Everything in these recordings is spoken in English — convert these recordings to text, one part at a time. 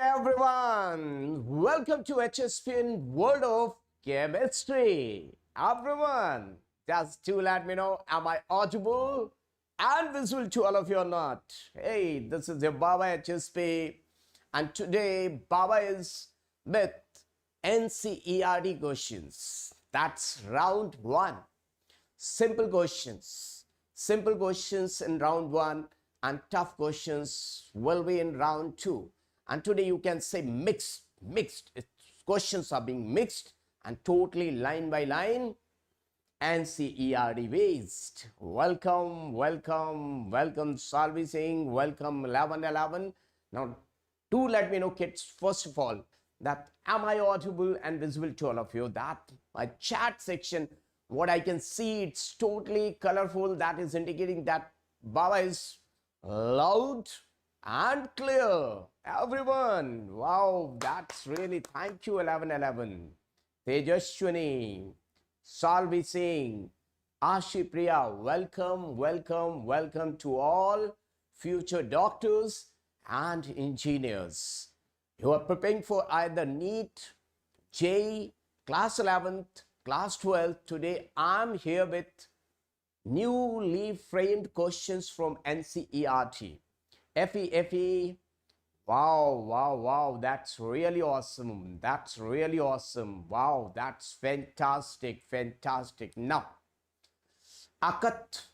everyone, welcome to HSP in World of Chemistry. Everyone, just to let me know, am I audible and visible to all of you or not? Hey, this is your Baba HSP, and today Baba is with NCERT questions. That's round one. Simple questions in round one, and tough questions will be in round two. And today you can say mixed. Questions are being mixed and totally line by line NCERT based. Welcome Salvi, welcome 1111. Now do let me know, kids, first of all, that am I audible and visible to all of you? That my chat section, what I can see, it's totally colorful. That is indicating that Baba is loud and clear. Everyone, wow, that's really, thank you 1111. Tejashwini, Salvi Singh, Ashi Priya, welcome to all future doctors and engineers. You are preparing for either NEET, JEE, class 11th, class 12th. Today I'm here with newly framed questions from NCERT. FE, wow, that's really awesome. Wow, that's fantastic. Now, Akat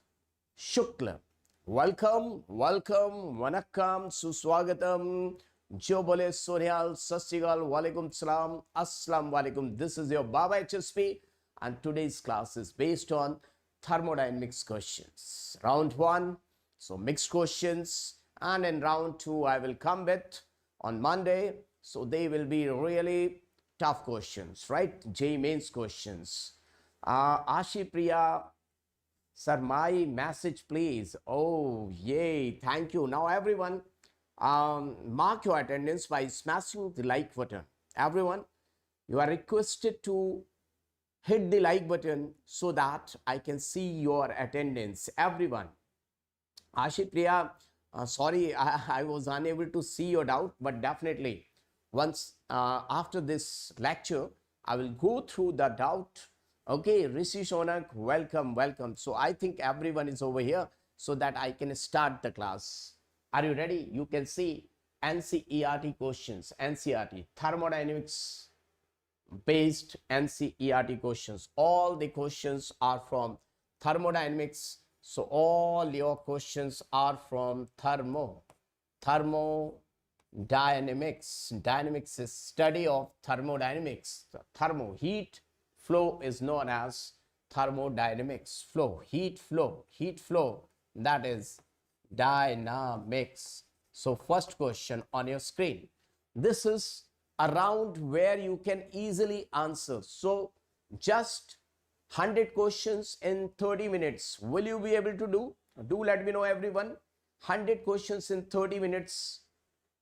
Shukla, welcome, vanakkam, suswagatam, jo bole Sohyal, Sastigal, walaikum salam, assalamu alaikum. This is your Baba HSP, and today's class is based on thermodynamics questions. Round one, so mixed questions, and in round two I will come with on Monday, so they will be really tough questions, right? JEE mains questions. Ashi Priya, sir, my message please. Oh yay, thank you. Now everyone, mark your attendance by smashing the like button. Everyone, you are requested to hit the like button so that I can see your attendance. Everyone, Ashi Priya, sorry, I was unable to see your doubt, but definitely once after this lecture, I will go through the doubt. Okay, Rishi Shonak, welcome. So I think everyone is over here so that I can start the class. Are you ready? You can see NCERT questions, NCERT, thermodynamics based NCERT questions. All the questions are from thermodynamics. So all your questions are from thermodynamics. Dynamics is study of thermodynamics. Thermo, heat, flow is known as thermodynamics. Flow, heat flow, that is dynamics. So first question on your screen. This is a round where you can easily answer. So just 100 questions in 30 minutes. Will you be able to do? Do let me know, everyone. 100 questions in 30 minutes.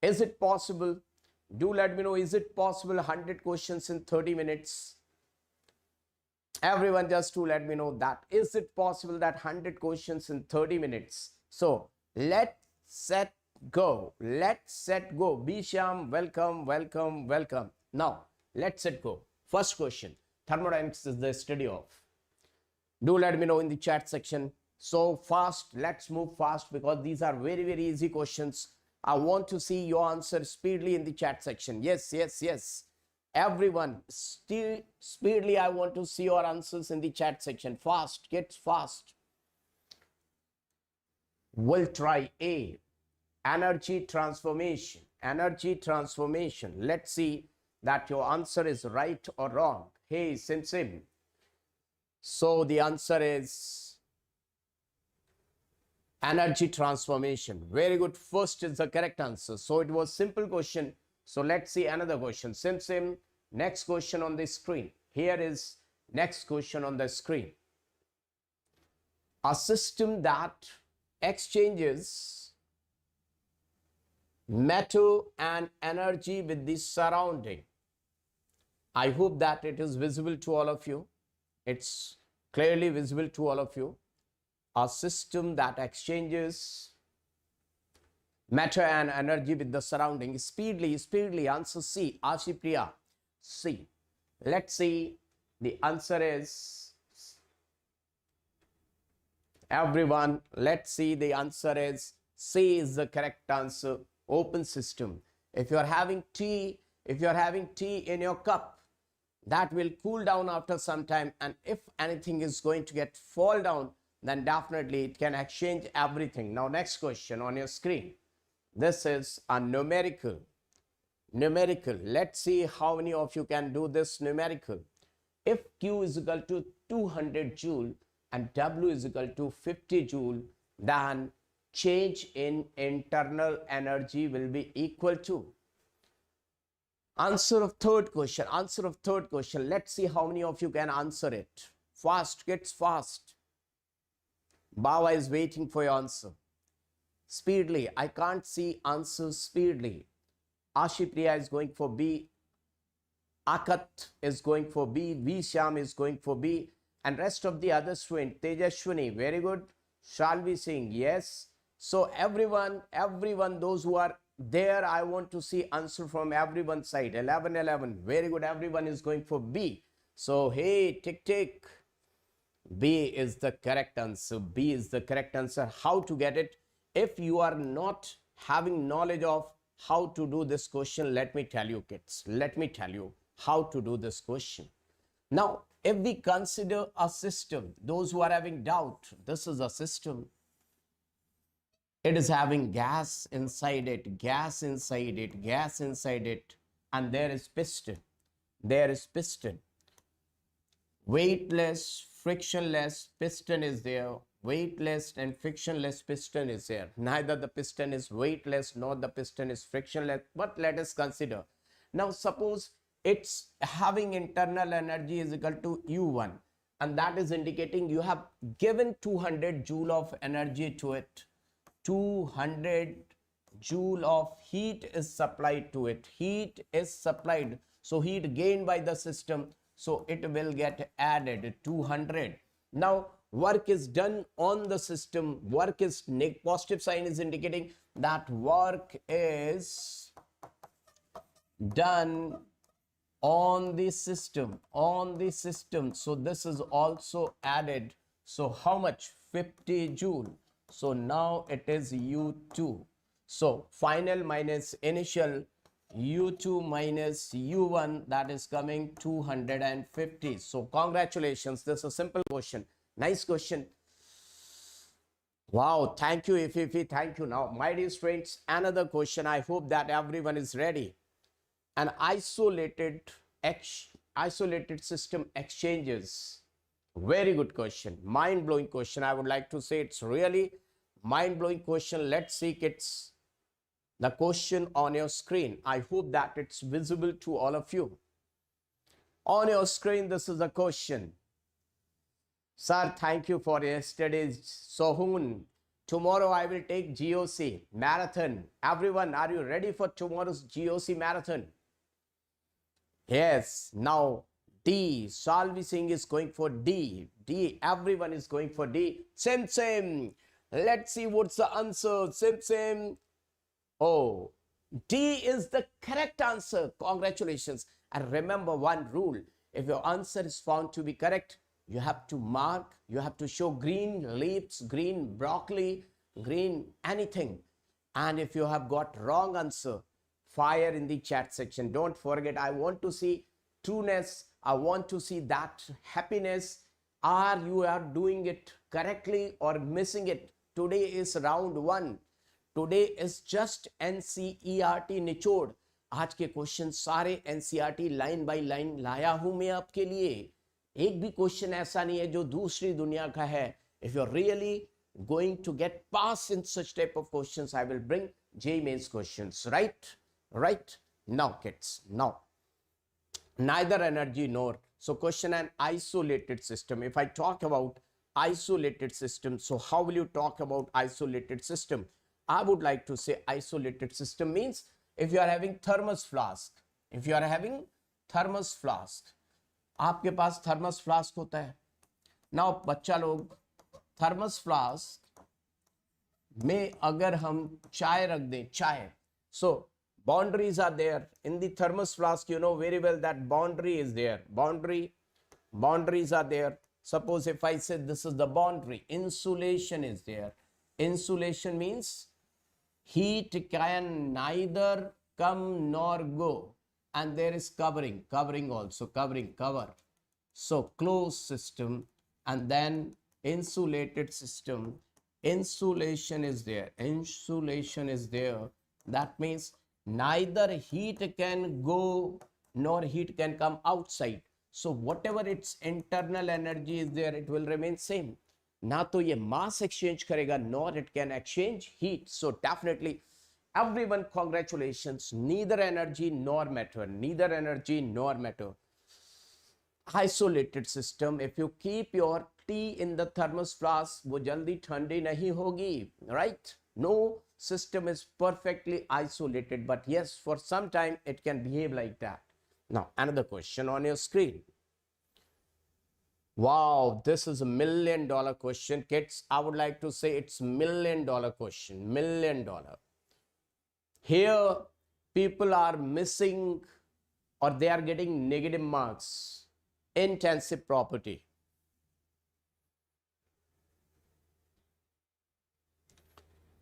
Is it possible? Do let me know, is it possible 100 questions in 30 minutes? Everyone, just to let me know that, is it possible that 100 questions in 30 minutes? So let's set go. Bisham, welcome. Now let's set go. First question. Thermodynamics is the study of. Do let me know in the chat section. So fast, let's move fast because these are very easy questions. I want to see your answer speedily in the chat section. Yes. Everyone, still speedily, I want to see your answers in the chat section. Fast, get fast. We'll try A. Energy transformation. Let's see that your answer is right or wrong. Hey, Sim. So the answer is energy transformation. Very good. First is the correct answer. So it was simple question. So let's see another question. Sim. Next question on the screen. Here is next question on the screen. A system that exchanges matter and energy with the surrounding. I hope that it is visible to all of you. It's clearly visible to all of you. A system that exchanges matter and energy with the surrounding. Speedily, answer C, Ashipriya, C. Let's see, the answer is, everyone, let's see, the answer is C is the correct answer, open system. If you're having tea in your cup, that will cool down after some time, and if anything is going to get fall down, then definitely it can exchange everything. Now next question on your screen. This is a numerical. Let's see how many of you can do this numerical. If Q is equal to 200 joule and W is equal to 50 joule, then change in internal energy will be equal to. Answer of third question. Let's see how many of you can answer it. Fast, kids, fast. Baba is waiting for your answer. Speedily. I can't see answers speedily. Ashipriya is going for B. Akat is going for B. Visham is going for B. And rest of the other students, Tejashwini, very good. Shalvi Singh, yes. So everyone, those who are there, I want to see answer from everyone's side. 11, very good. Everyone is going for B. So hey, tick. B is the correct answer. B is the correct answer. How to get it? If you are not having knowledge of how to do this question, let me tell you, kids. Let me tell you how to do this question. Now, if we consider a system, those who are having doubt, this is a system. It is having gas inside it, and there is piston. Weightless, frictionless piston is there. Weightless and frictionless piston is there. Neither the piston is weightless nor the piston is frictionless. But let us consider. Now suppose it's having internal energy is equal to U1, and that is indicating you have given 200 joule of energy to it. 200 joule of heat is supplied to it. So heat gained by the system. So it will get added 200. Now work is done on the system. Positive sign is indicating that work is done on the system. So this is also added. So how much? 50 joule. So now it is U2. So final minus initial, U2 minus U1, that is coming 250. So congratulations. This is a simple question. Nice question. Wow. Thank you, Ififi. Thank you. Now, my dear students, another question. I hope that everyone is ready. An isolated system exchanges. Very good question. Mind-blowing question. I would like to say it's really mind-blowing question. Let's see it's the question on your screen. I hope that it's visible to all of you. On your screen, this is a question. Sir, thank you for yesterday's Sohun. Tomorrow I will take GOC marathon. Everyone, are you ready for tomorrow's GOC marathon? Yes. Now D. Salvi Singh is going for D. Everyone is going for D. Same. Let's see what's the answer. Same. Oh, D is the correct answer. Congratulations. And remember one rule. If your answer is found to be correct, you have to mark, you have to show green leaves, green broccoli, green anything. And if you have got wrong answer, fire in the chat section. Don't forget, I want to see trueness. I want to see that happiness. Are you doing it correctly or missing it? Today is round 1. Today is just NCERT निचोड़. आज के question सारे NCERT line by line लाया हूं मैं आपके लिए. एक भी क्वेश्चन ऐसा नहीं है जो दूसरी दुनिया का है. If you're really going to get pass in such type of questions, I will bring JEE mains questions. Right? Now kids, now. Neither energy nor. So question an isolated system. If I talk about isolated system, so how will you talk about isolated system? I would like to say isolated system means if you are having thermos flask, आपके पास thermos flask होता है. Now बच्चा लोग, thermos flask में अगर हम चाय रख दें, चाय, so boundaries are there in the thermos flask. You know very well that boundary is there, boundaries are there. Suppose if I say this is the boundary, insulation is there. Insulation means heat can neither come nor go, and there is covering also, cover. So closed system, and then insulated system. Insulation is there, that means neither heat can go nor heat can come outside. So whatever its internal energy is there, it will remain same. ना तो ये mass exchange करेगा, nor it can exchange heat. So definitely everyone, congratulations, neither energy nor matter, isolated system. If you keep your tea in the thermos flask, वो जल्दी ठंडी नहीं होगी, right? No system is perfectly isolated, but yes, for some time it can behave like that. Now another question on your screen. Wow, this is $1 million question, kids. I would like to say it's $1 million question, $1 million. Here people are missing, or they are getting negative marks. Intensive property.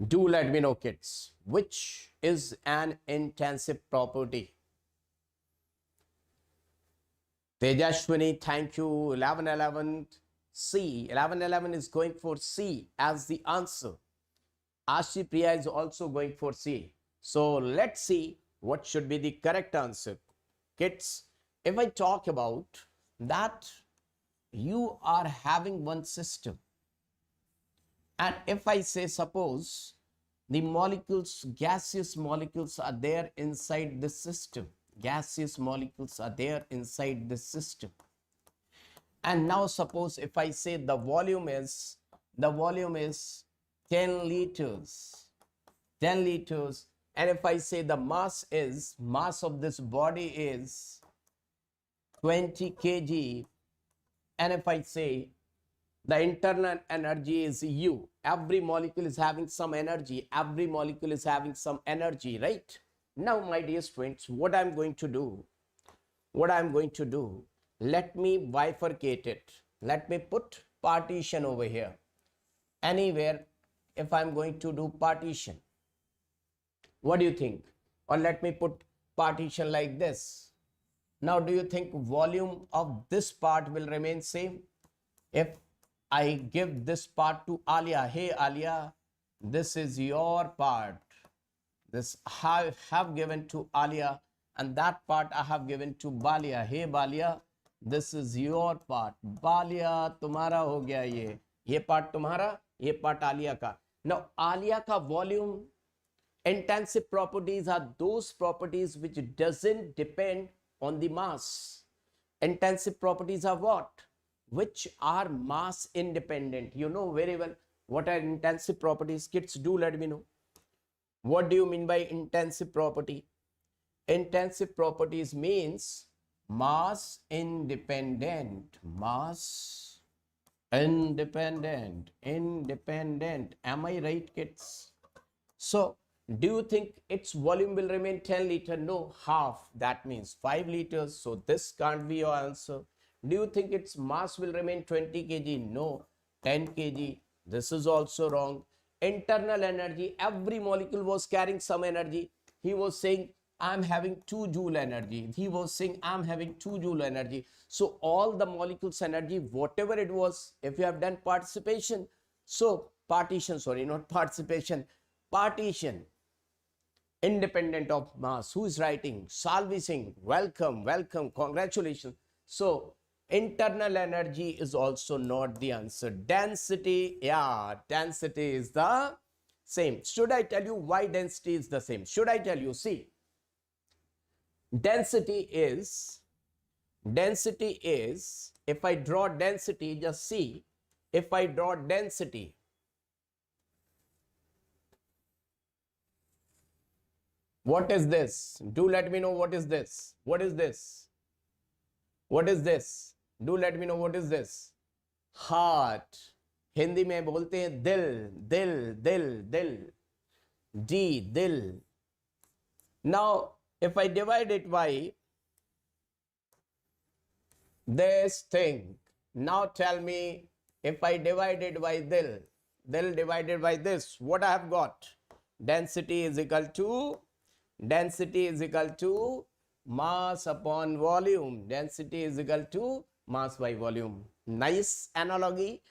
Do let me know, kids, which is an intensive property? Tejashwini, thank you. 1111, C. 1111 is going for C as the answer. Ashi Priya is also going for C. So let's see what should be the correct answer. Kids, if I talk about that you are having one system, and if I say suppose the molecules, gaseous molecules are there inside this system, gaseous molecules are there inside this system, and now suppose if I say the volume is 10 liters, and if I say the mass of this body is 20 kg, and if I say the internal energy is U, every molecule is having some energy, right? Now my dear students, what I'm going to do, let me bifurcate it, let me put partition over here, anywhere. If I'm going to do partition, what do you think? Or let me put partition like this. Now do you think volume of this part will remain same? If I give this part to Alia, hey Alia, this is your part, this I have given to Alia, and that part I have given to Balia, hey Balia, this is your part, Balia तुम्हारा हो गया, ये part तुम्हारा, ये part Alia का. Now Alia का volume, intensive properties are those properties which doesn't depend on the mass. Intensive properties are what? Which are mass independent. You know very well what are intensive properties. Kids, do let me know. What do you mean by intensive property? Intensive properties means mass independent. Mass independent. Am I right, kids? So do you think its volume will remain 10 liter? No, half. That means 5 liters. So this can't be your answer. Do you think its mass will remain 20 kg? No, 10 kg. This is also wrong. Internal energy, every molecule was carrying some energy. He was saying, I'm having 2 joule energy. He was saying, I'm having 2 joule energy. So all the molecules energy, whatever it was, if you have done participation, so partition, sorry, not participation, partition, independent of mass. Who is writing? Salvi Singh, welcome, congratulations. So internal energy is also not the answer. Density, yeah, density is the same. Should I tell you why density is the same? Should I tell you? See, density is, if I draw density, just see, if I draw density, what is this? Do let me know what is this? What is this? What is this? Do let me know what is this? Heart. Hindi में बोलते हैं दिल, दिल, दिल, दिल, D, दिल. Now, if I divide it by this thing, now tell me, if I divide it by dil, dil divided by this, what I have got? Density is equal to mass upon volume. Density is equal to mass by volume. Nice analogy.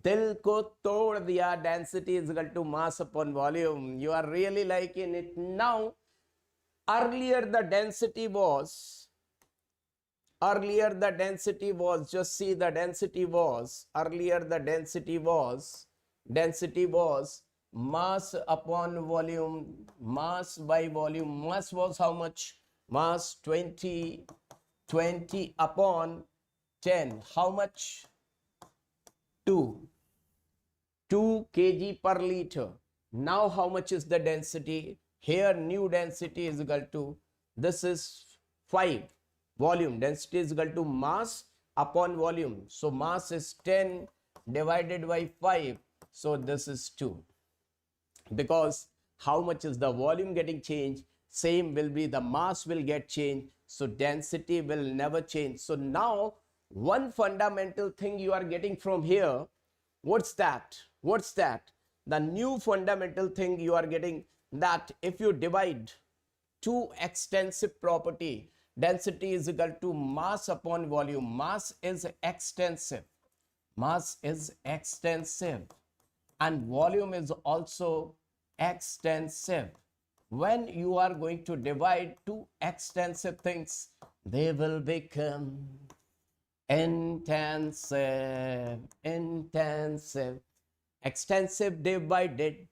दिल को तोड़ दिया, density is equal to mass upon volume. You are really liking it. Now, earlier the density was, just see, the density was, earlier the density was mass upon volume, mass by volume. Mass was how much? Mass 20 upon 10. How much? 2 kg per liter. Now how much is the density? Here new density is equal to, this is 5. Volume density is equal to mass upon volume. So mass is 10 divided by 5. So this is 2. Because how much is the volume getting changed? Same will be the mass will get changed. So density will never change. So now one fundamental thing you are getting from here. What's that? What's that? The new fundamental thing you are getting, that if you divide two extensive property, density is equal to mass upon volume. Mass is extensive. Mass is extensive. And volume is also extensive. When you are going to divide two extensive things, they will become intensive. Extensive divided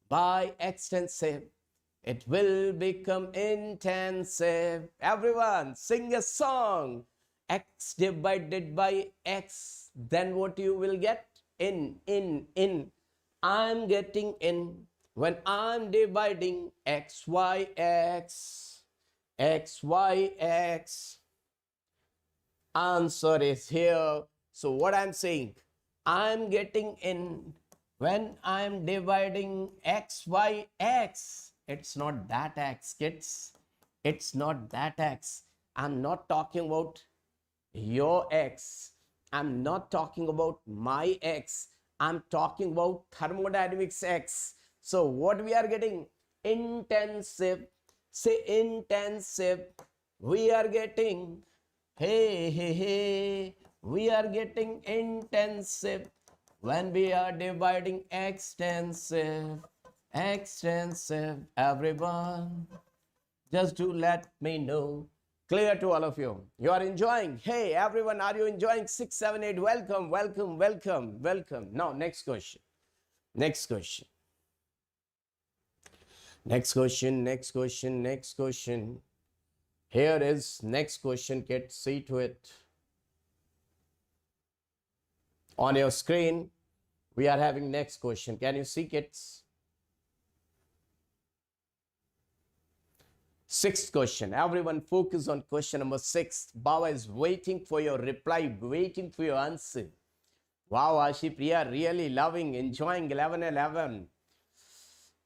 by extensive, it will become intensive. Everyone sing a song. X divided by x, then what you will get? In. I'm getting in when I'm dividing x, y, x. Answer is here. So what I'm saying, I'm getting in when I'm dividing x, y, x. It's not that x, kids. It's not that x. I'm not talking about your x. I'm not talking about my x. I'm talking about thermodynamics x. So what we are getting? Intensive. Say intensive. We are getting, hey, we are getting intensive when we are dividing extensive. Everyone, just to let me know. Clear to all of you? You are enjoying? Hey, everyone, are you enjoying? 6, 7, 8. Welcome. Now, next question. Next question. Here is next question, kids. See to it. On your screen, we are having next question. Can you see, kids? Sixth question. Everyone focus on question number 6. Baba is waiting for your reply, waiting for your answer. Wow, Ashipriya, really loving, enjoying 11.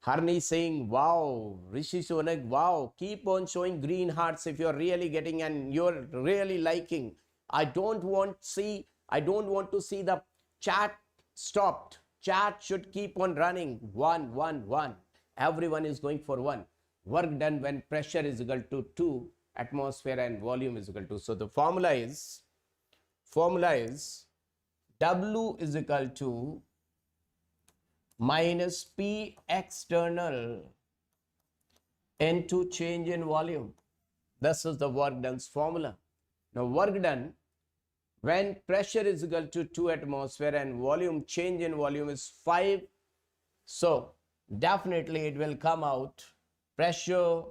Harni saying, wow. Rishi Sonak, wow. Keep on showing green hearts if you're really getting and you're really liking. I don't want to see the chat stopped. Chat should keep on running. 1. Everyone is going for 1. Work done when pressure is equal to 2, atmosphere and volume is equal to. So the formula is W is equal to minus P external into change in volume. This is the work done's formula. Now work done when pressure is equal to 2 atmosphere and volume, change in volume is 5. So definitely it will come out pressure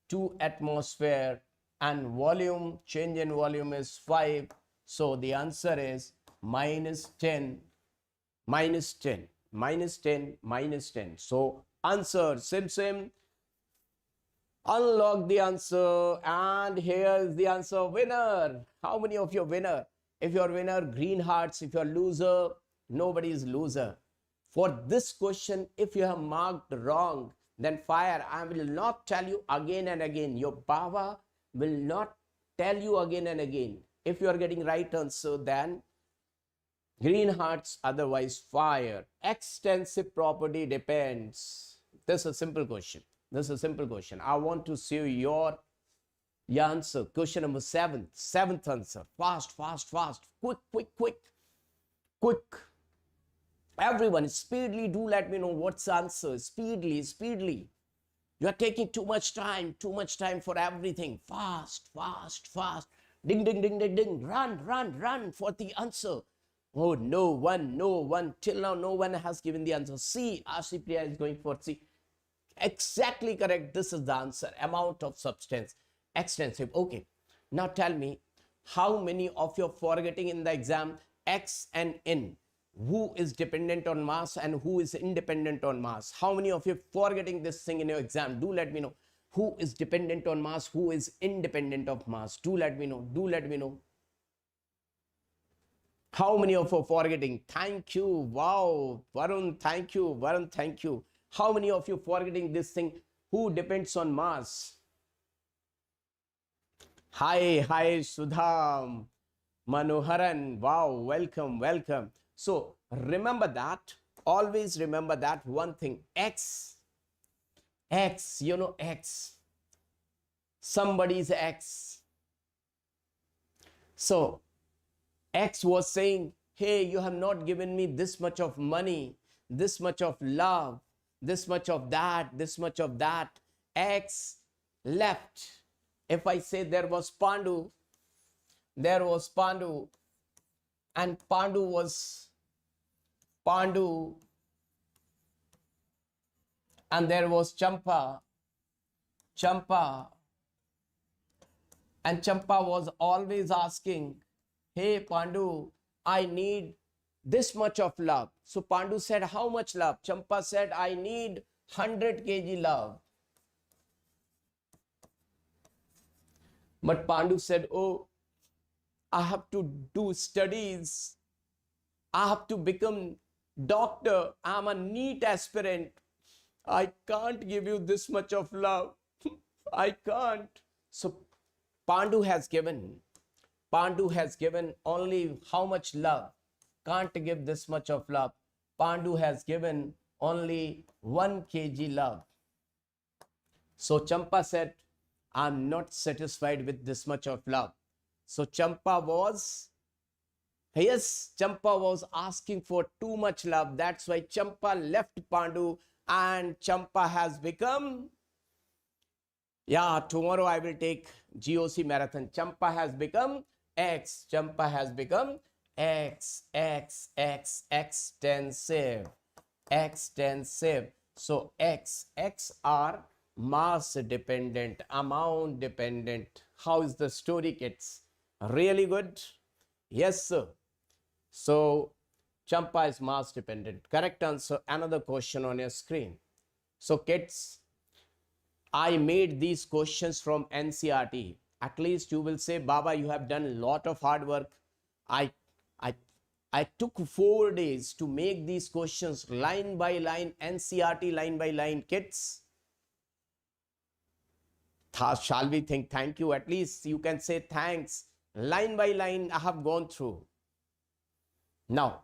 2 atmosphere and volume, change in volume is 5. So the answer is minus 10. So answer, sim. Unlock the answer, and here is the answer. Winner. How many of you winner? If you're winner, green hearts. If you're loser, Nobody is loser. For this question, if you have marked wrong, then fire. I will not tell you again and again. Your Baba will not tell you again and again. If you are getting right answer, then green hearts, otherwise fire. Extensive property depends. This is a simple question. This is a simple question. I want to see your answer. Question number 7. Seventh answer. Fast, fast, fast. Quick, quick, quick. Quick. Everyone, speedily do let me know what's the answer. Speedily, speedily. You are taking too much time for everything. Fast, fast, fast. Ding, ding, ding, ding, ding. Run, run, run for the answer. Oh, no one. Till now, no one has given the answer. C. Ashipriya is going for C. Exactly correct. This is the answer. Amount of substance. Extensive. Okay. Now tell me, how many of you are forgetting in the exam X and N? Who is dependent on mass and who is independent on mass? How many of you are forgetting this thing in your exam? Do let me know. Who is dependent on mass? Who is independent of mass? Do let me know. Do let me know. How many of you are forgetting? Thank you. Wow. Varun, thank you. Varun, thank you. How many of you are forgetting this thing? Who depends on mass? Hi, Sudham. Manoharan. Wow. Welcome, welcome. So remember that. Always remember that one thing. X. You know X. Somebody's X. So X was saying, hey, you have not given me this much of money, this much of love, this much of that, this much of that. X left. If I say there was Pandu, and Pandu was Pandu, and there was Champa, and Champa was always asking, hey Pandu, I need this much of love. So Pandu said, how much love? Champa said, I need 100 kg love. But Pandu said, oh, I have to do studies. I have to become doctor. I'm a NEET aspirant. I can't give you this much of love. I can't. So Pandu has given only how much love? Can't give this much of love. Pandu has given only 1 kg love. So Champa said, I'm not satisfied with this much of love. So Champa was asking for too much love. That's why Champa left Pandu and Champa has become, tomorrow I will take GOC marathon. Champa has become X. Champa has become X, extensive. So X are mass dependent, amount dependent. How is the story, kids? Really good? Yes, sir. So Champa is mass dependent. Correct answer. Another question on your screen. So kids, I made these questions from NCERT. At least you will say, Baba, you have done a lot of hard work. I took 4 days to make these questions line by line, NCERT line by line. Kids, shall we think thank you? At least you can say thanks. Line by line I have gone through. Now,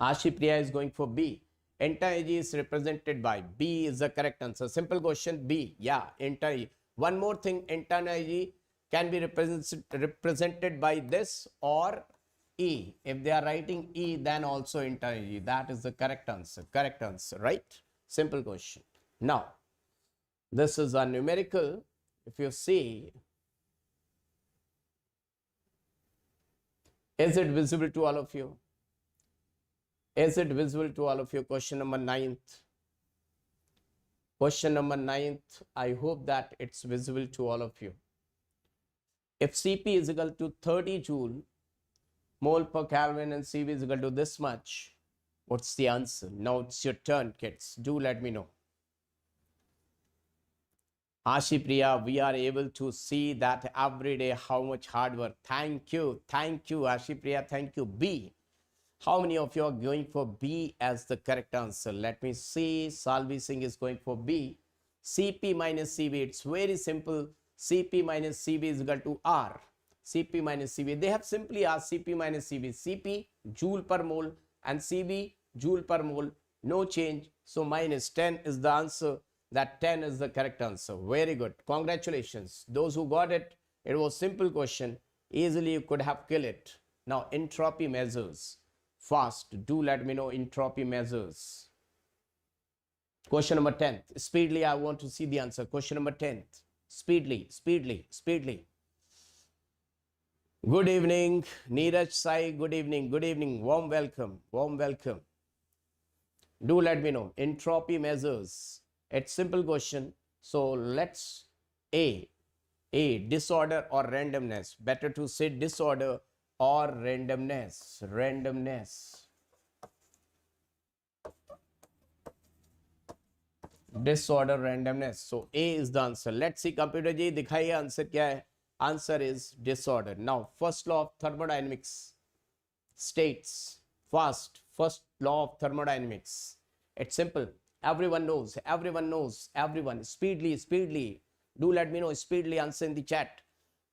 Ashipriya is going for B. Entropy is represented by B is the correct answer. Simple question, B. Yeah, entropy. One more thing, entropy can be represented by this or E. If they are writing E, then also entropy. That is the correct answer. Correct answer, right? Simple question. Now, this is a numerical. If you see, is it visible to all of you? Is it visible to all of you? Question number 9th. Question number 9th. I hope that it's visible to all of you. If Cp is equal to 30 joule mole per Kelvin and Cv is equal to this much, what's the answer? Now it's your turn, kids. Do let me know. Ashipriya, we are able to see that every day how much hard work. Thank you, Ashipriya, thank you. B. How many of you are going for B as the correct answer? Let me see. Salvi Singh is going for B. Cp minus Cv, it's very simple. Cp minus Cv is equal to R. Cp minus Cv, they have simply asked Cp minus Cv. Cp joule per mole and Cv joule per mole, no change. So minus 10 is the answer. That 10 is the correct answer. Very good. Congratulations. Those who got it, it was simple question. Easily you could have killed it. Now entropy measures. Fast. Do let me know entropy measures. Question number 10th. Speedily, I want to see the answer. Question number 10th. Speedily, speedily, speedily. Good evening, Neeraj Sai. Good evening, good evening. Warm welcome, warm welcome. Do let me know. Entropy measures. It's simple question. So let's A, disorder or randomness. Better to say disorder or randomness. Randomness. Disorder, randomness. So A is the answer. Let's see, computer ji, dikhaiye answer kya hai? Answer is disorder. Now, first law of thermodynamics states, first law of thermodynamics. It's simple. Everyone knows, everyone knows, everyone. Speedily, speedily. Do let me know, speedily answer in the chat.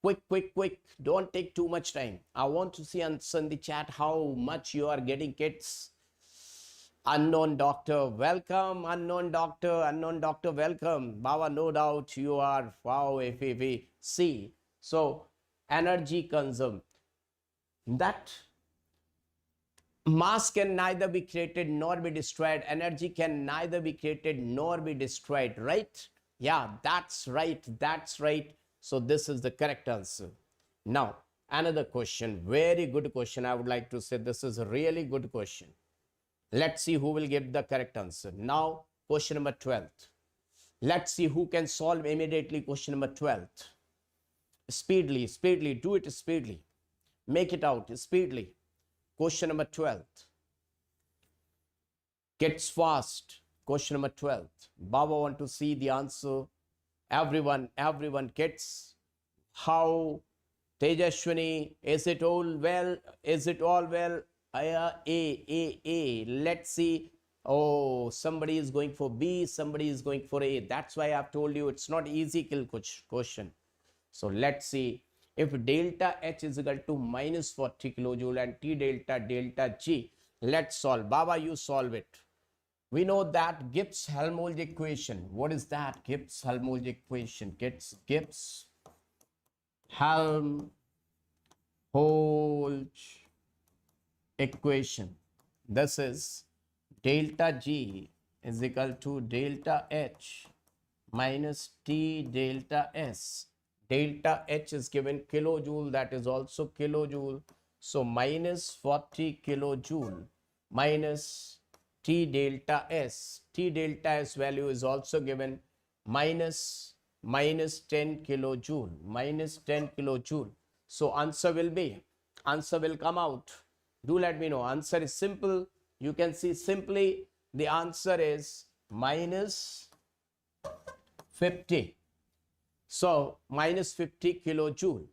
Quick, quick, quick. Don't take too much time. I want to see answer in the chat how much you are getting, kids. Unknown doctor, welcome. Unknown doctor, welcome. Baba, no doubt you are. Wow, FAV. C. So, energy consumed. That mass can neither be created nor be destroyed. Energy can neither be created nor be destroyed, right? Yeah, that's right. That's right. So, this is the correct answer. Now, another question. Very good question. I would like to say this is a really good question. Let's see who will give the correct answer. Now, question number 12th. Let's see who can solve immediately question number 12th. Speedily, speedily, do it speedily. Make it out speedily. Question number 12th. Gets fast. Question number 12th. Baba want to see the answer. Everyone gets. How? Tejashwini, is it all well? Is it all well? A. Let's see. Oh, somebody is going for B, somebody is going for A. That's why I've told you it's not easy kill question. So let's see. If delta H is equal to minus 40 kilojoule and T delta G, let's solve. Baba, you solve it. We know that Gibbs-Helmholtz equation. What is that? Gibbs-Helmholtz equation. Gibbs-Helmholtz equation. This is delta G is equal to delta H minus T delta S. Delta H is given kilojoule, that is also kilojoule. So minus 40 kilojoule minus T delta S. T delta S value is also given minus 10 kilojoule. Minus 10 kilojoule. So answer will come out. Do let me know. Answer is simple. You can see simply the answer is minus 50. So minus 50 kilojoule,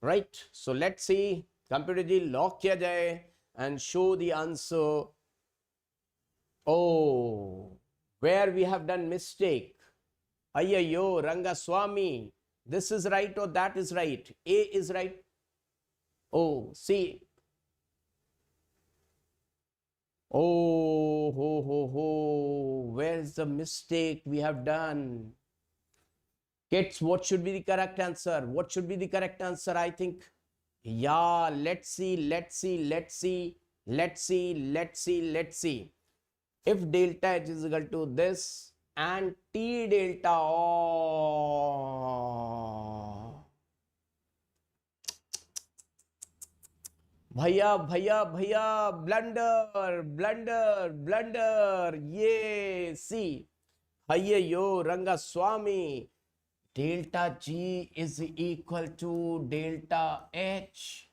right? So let's see. Computer ji lock kiya jaye and show the answer. Oh, where we have done mistake. Ayyo, Rangaswamy. This is right or that is right? A is right. Oh, see. Oh, where's the mistake we have done? Kids, what should be the correct answer? What should be the correct answer? I think, yeah, let's see. If delta H is equal to this and T delta, oh. Bhaiya, blunder. Yeah, see. Ayyo, Rangaswamy. Delta G is equal to delta H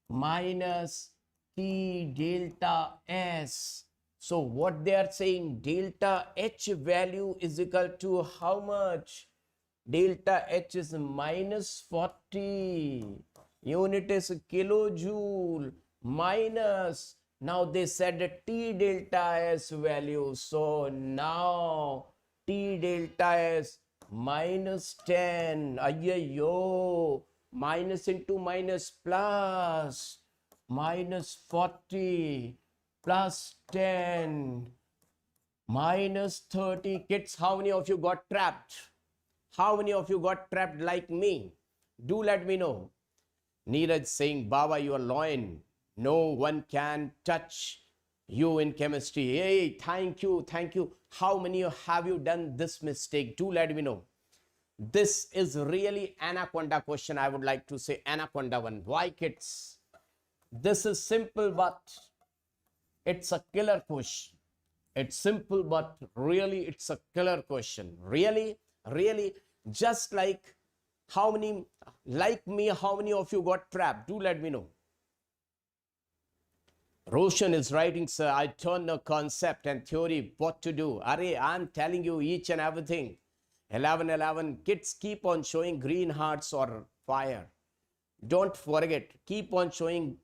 minus T delta S. So what they are saying, delta H value is equal to how much? Delta H is minus 40. Unit is kilojoule minus Now they said that T delta S value. So now T delta S minus 10. Ayyo. Minus into minus plus. Minus 40 plus 10 minus 30. Kids, how many of you got trapped? How many of you got trapped like me? Do let me know. Neeraj saying, Baba, you are loin. No one can touch you in chemistry. Hey, thank you, thank you. How many have you done this mistake? Do let me know. This is really anaconda question. I would like to say anaconda one. Why, kids? This is simple, but it's a killer question. It's simple, but really it's a killer question. Really, really, just like how many, like me, how many of you got trapped? Do let me know. Roshan is writing, sir, I turn the concept and theory, what to do. Array, I'm telling you each and everything. 11, 11, kids keep on showing green hearts or fire. Don't forget, keep on showing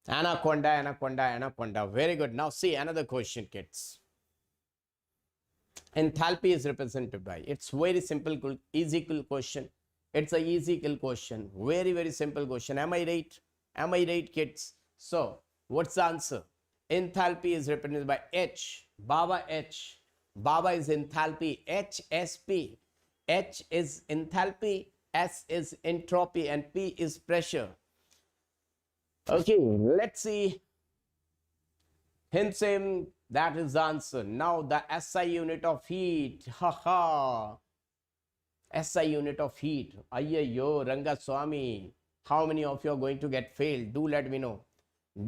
anaconda, anaconda, anaconda. Very good. Now see another question, kids. Enthalpy is represented by. It's very simple, easy question. It's a easy question. Very, very simple question. Am I right? Am I right, kids? So, what's the answer? Enthalpy is represented by H. Baba H. Baba is enthalpy. H.S.P. H is enthalpy. S is entropy. And P is pressure. Okay, let's see. Him, that is the answer. Now the SI unit of heat. Haha. SI unit of heat. Ayyo, Rangaswamy. How many of you are going to get failed? Do let me know.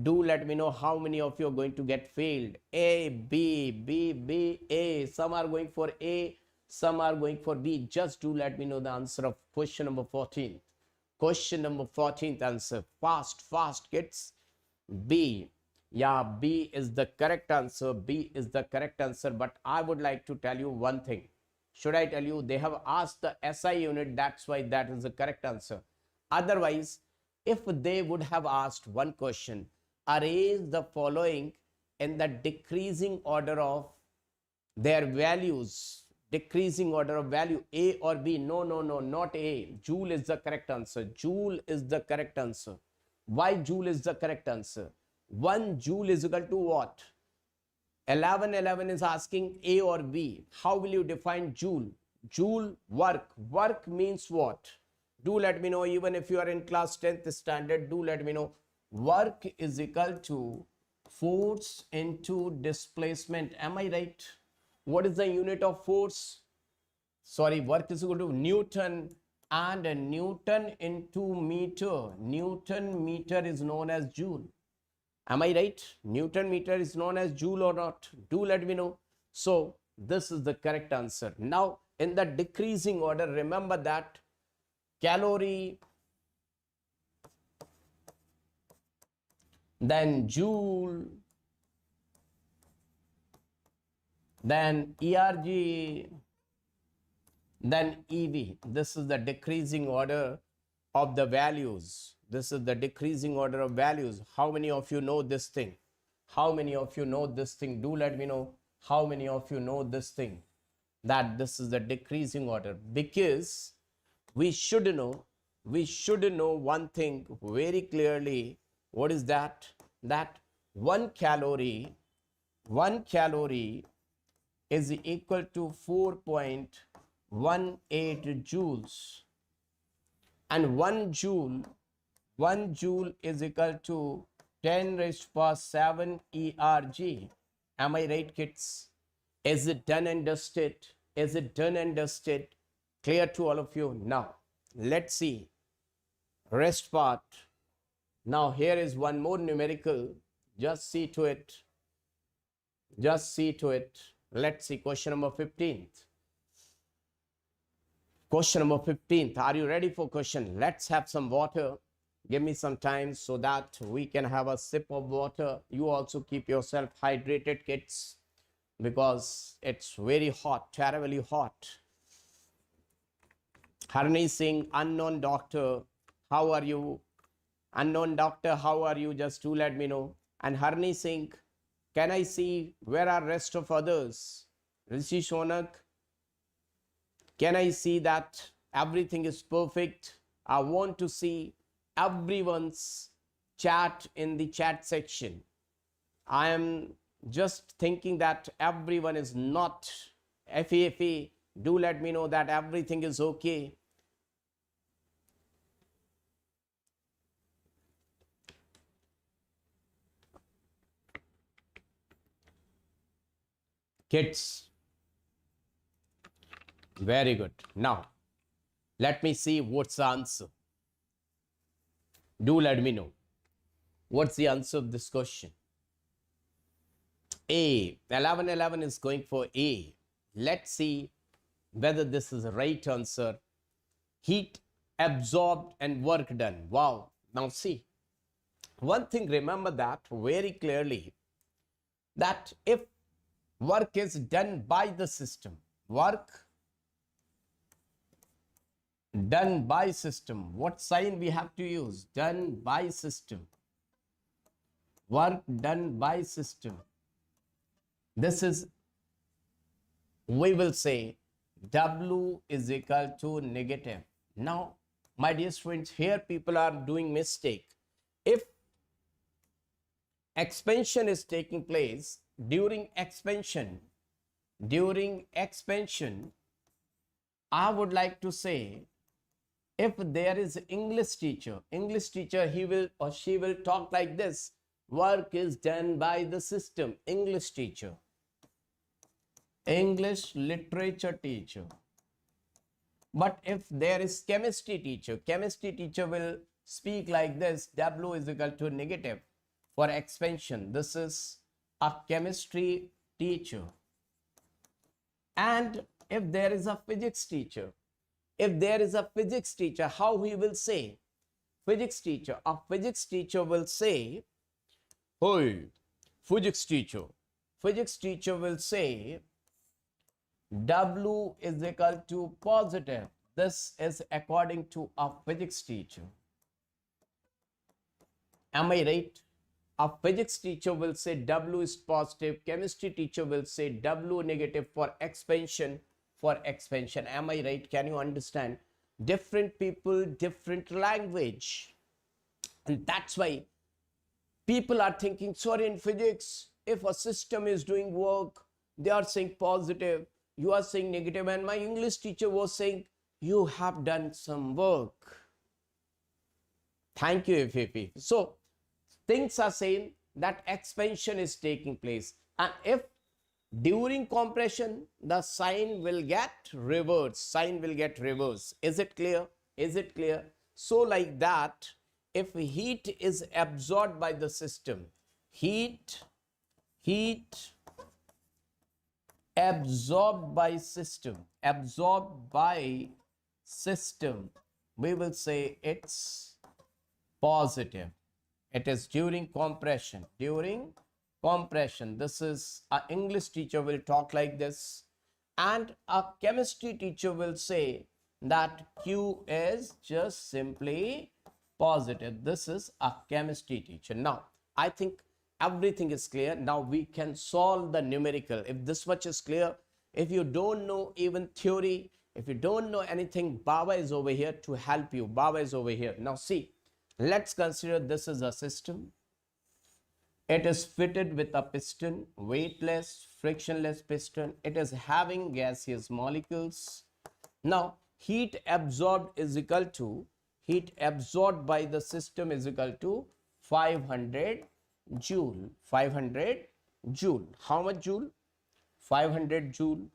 Do let me know how many of you are going to get failed. A, B, B, B, A. Some are going for A, some are going for B. Just do let me know the answer of question number 14. Question number 14th answer. Fast, fast, kids. B. Yeah, B is the correct answer. B is the correct answer. But I would like to tell you one thing. Should I tell you? They have asked the SI unit. That's why that is the correct answer. Otherwise, if they would have asked one question, arrange the following in the decreasing order of their values. Decreasing order of value, A or B. No, no, no, not A. Joule is the correct answer. Joule is the correct answer. Why Joule is the correct answer? 1 Joule is equal to what? 11 is asking A or B. How will you define Joule? Joule, work. Work means what? Do let me know. Even if you are in class 10th standard, do let me know. Work is equal to force into displacement. Am I right? What is the unit of force? Sorry, work is equal to Newton, and Newton into meter. Newton meter is known as Joule. Am I right? Newton meter is known as Joule or not? Do let me know. So this is the correct answer. Now in the decreasing order, remember that calorie, then Joule, then ERG, then EV. This is the decreasing order of the values. This is the decreasing order of values. How many of you know this thing? How many of you know this thing? Do let me know. How many of you know this thing? That this is the decreasing order. Because we should know one thing very clearly. What is that? That 1 calorie is equal to 4.18 joules, and 1 joule is equal to 10 raised to power 7 ERG. Am I right, kids? Is it done and dusted? Is it done and dusted? Clear to all of you? Now let's see rest part. Now here is one more numerical. Just see to it. Just see to it. Let's see question number 15th. Question number 15th. Are you ready for question? Let's have some water. Give me some time so that we can have a sip of water. You also keep yourself hydrated, kids, because it's very hot, terribly hot. Harni Singh, unknown doctor, how are you? Unknown doctor, how are you? Just to let me know. And Harni Singh, can I see where are rest of others? Rishi Shonak, can I see that everything is perfect? I want to see everyone's chat in the chat section. I am just thinking that everyone is not FAFA. Do let me know that everything is okay. Kids, very good. Now, let me see what's the answer. Do let me know. What's the answer of this question? A. 1111 is going for A. Let's see whether this is the right answer. Heat absorbed and work done. Wow. Now see, one thing remember that very clearly, that if work is done by the system, work done by system, what sign we have to use? Done by system. Work done by system. This is, we will say, W is equal to negative. Now, my dear students, here people are doing mistake. If expansion is taking place, during expansion, I would like to say, if there is English teacher, he will or she will talk like this: work is done by the system. English teacher, English literature teacher. But if there is chemistry teacher will speak like this: W is equal to negative for expansion. This is a chemistry teacher. And if there is a physics teacher, how he will say? A physics teacher will say, "Hey, physics teacher will say W is equal to positive." This is according to a physics teacher. Am I right? A physics teacher will say W is positive. Chemistry teacher will say W negative for expansion. Am I right? Can you understand? Different people, different language. And that's why people are thinking, sorry, in physics, if a system is doing work, they are saying positive, you are saying negative, and my English teacher was saying, you have done some work. Thank you, FAP. So, things are saying that expansion is taking place. And if during compression, the sign will get reversed. Is it clear? So like that, if heat is absorbed by the system, heat absorbed by system, we will say it's positive. It is during compression. This is an English teacher will talk like this, and a chemistry teacher will say that Q is just simply positive. This is a chemistry teacher. Now, I think everything is clear. Now we can solve the numerical. If this much is clear, if you don't know even theory, if you don't know anything, Baba is over here to help you. Now see, let's consider this is a system. It is fitted with a piston, weightless, frictionless piston. It is having gaseous molecules. Now, heat absorbed by the system is equal to 500 joule. 500 joule. How much joule? 500 joule.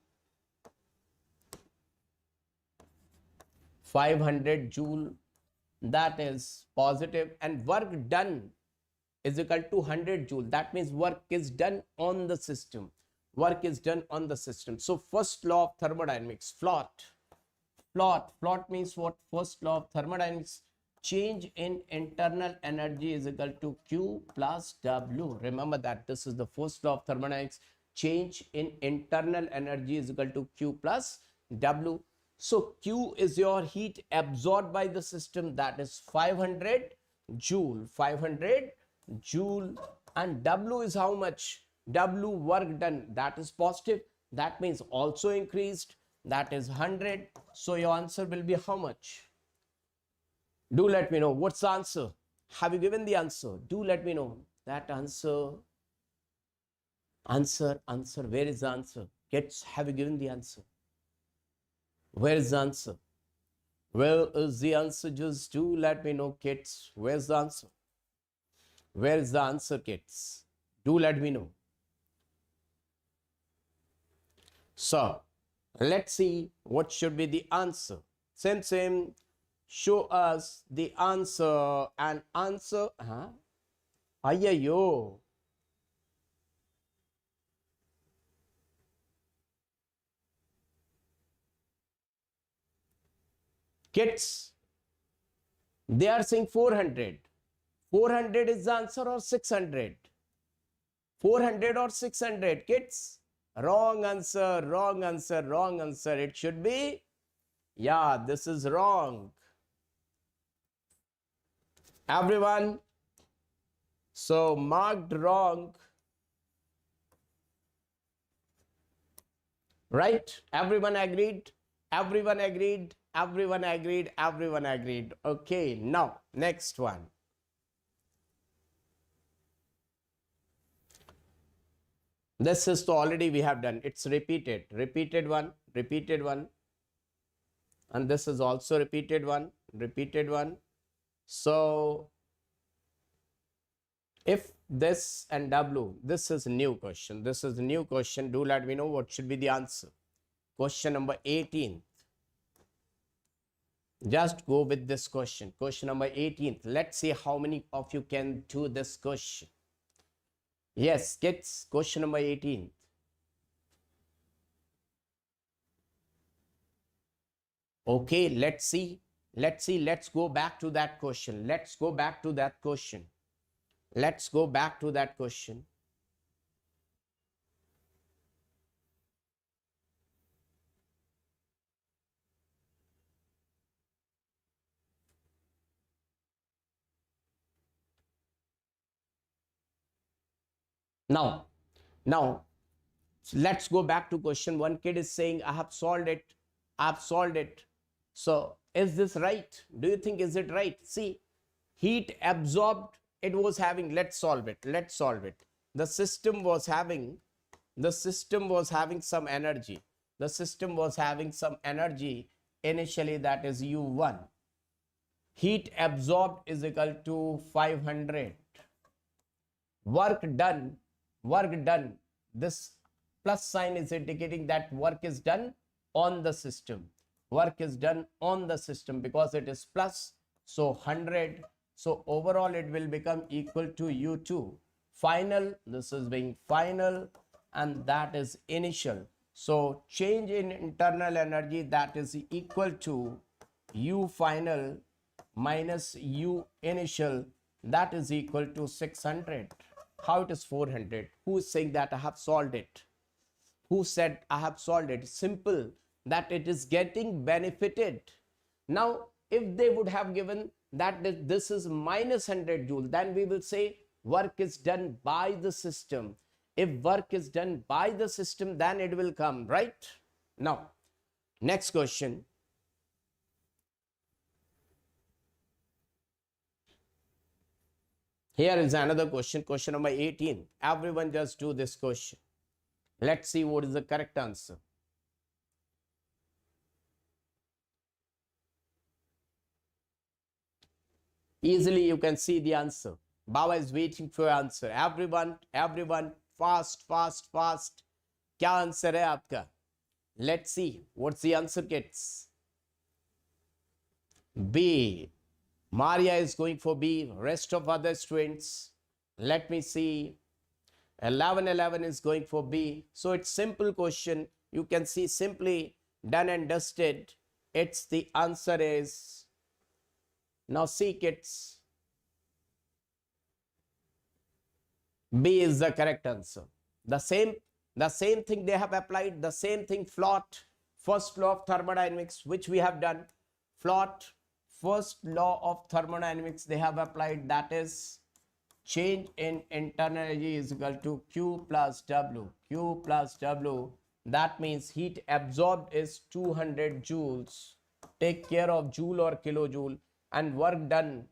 500 joule. That is positive, and work done is equal to 100 joule. That means work is done on the system. So first law of thermodynamics, float means what? First law of thermodynamics, change in internal energy is equal to Q plus W. Remember that this is the first law of thermodynamics. Change in internal energy is equal to Q plus W. So Q is your heat absorbed by the system, that is 500. joule, 500 joule. And W is how much? W, work done, that is positive. That means also increased, that is 100. So your answer will be how much? Do let me know. What's the answer? Have you given the answer? Do let me know that answer. Answer. Where is the answer? Kids, have you given the answer? Where is the answer? Where is the answer? Just do let me know, kids. Where's the answer? Where is the answer, kids? Do let me know. So, let's see what should be the answer. Same. Show us the answer. And answer. Ayyayo. Kids, they are saying 400. 400 is the answer or 600? 400 or 600, kids? Wrong answer. It should be, yeah, this is wrong. Everyone, so marked wrong. Right? Everyone agreed? Everyone agreed. Okay, now next one. This is already we have done. It's repeated one. And this is also repeated one. So if this and W, this is a new question. Do let me know what should be the answer. Question number 18. Just go with this question. Question number 18. Let's see how many of you can do this question. Yes, kids, question number 18. Okay, let's see. Let's go back to that question. Now, let's go back to question. One kid is saying, I have solved it. So, is this right? Do you think, is it right? See, heat absorbed, it was having, let's solve it. The system was having some energy. Initially, that is U1. Heat absorbed is equal to 500. Work done, this plus sign is indicating that work is done on the system. Because it is plus, so 100. So overall it will become equal to U2. Final, this is being final, and that is initial. So change in internal energy, that is equal to U final minus U initial, that is equal to 600. How it is 400? Who is saying that I have solved it? Who said I have solved it? Simple, that it is getting benefited. Now, if they would have given that this is minus 100 joule, then we will say work is done by the system. If work is done by the system, then it will come, right? Now, next question. Here is another question, question number 18. Everyone just do this question. Let's see what is the correct answer. Easily you can see the answer. Baba is waiting for your answer. Everyone, fast. Kya answer hai aapka? Let's see what's the answer, kids. B. Maria is going for B. Rest of other students, let me see. 11 is going for B. So it's simple question. You can see simply done and dusted. It's the answer is, now see kids, B is the correct answer. The same thing they have applied, the same thing, float, first law of thermodynamics, which we have done. Float, first law of thermodynamics they have applied, that is change in internal energy is equal to Q plus W. Q plus W, that means heat absorbed is 200 joules. Take care of joule or kilojoule, and work done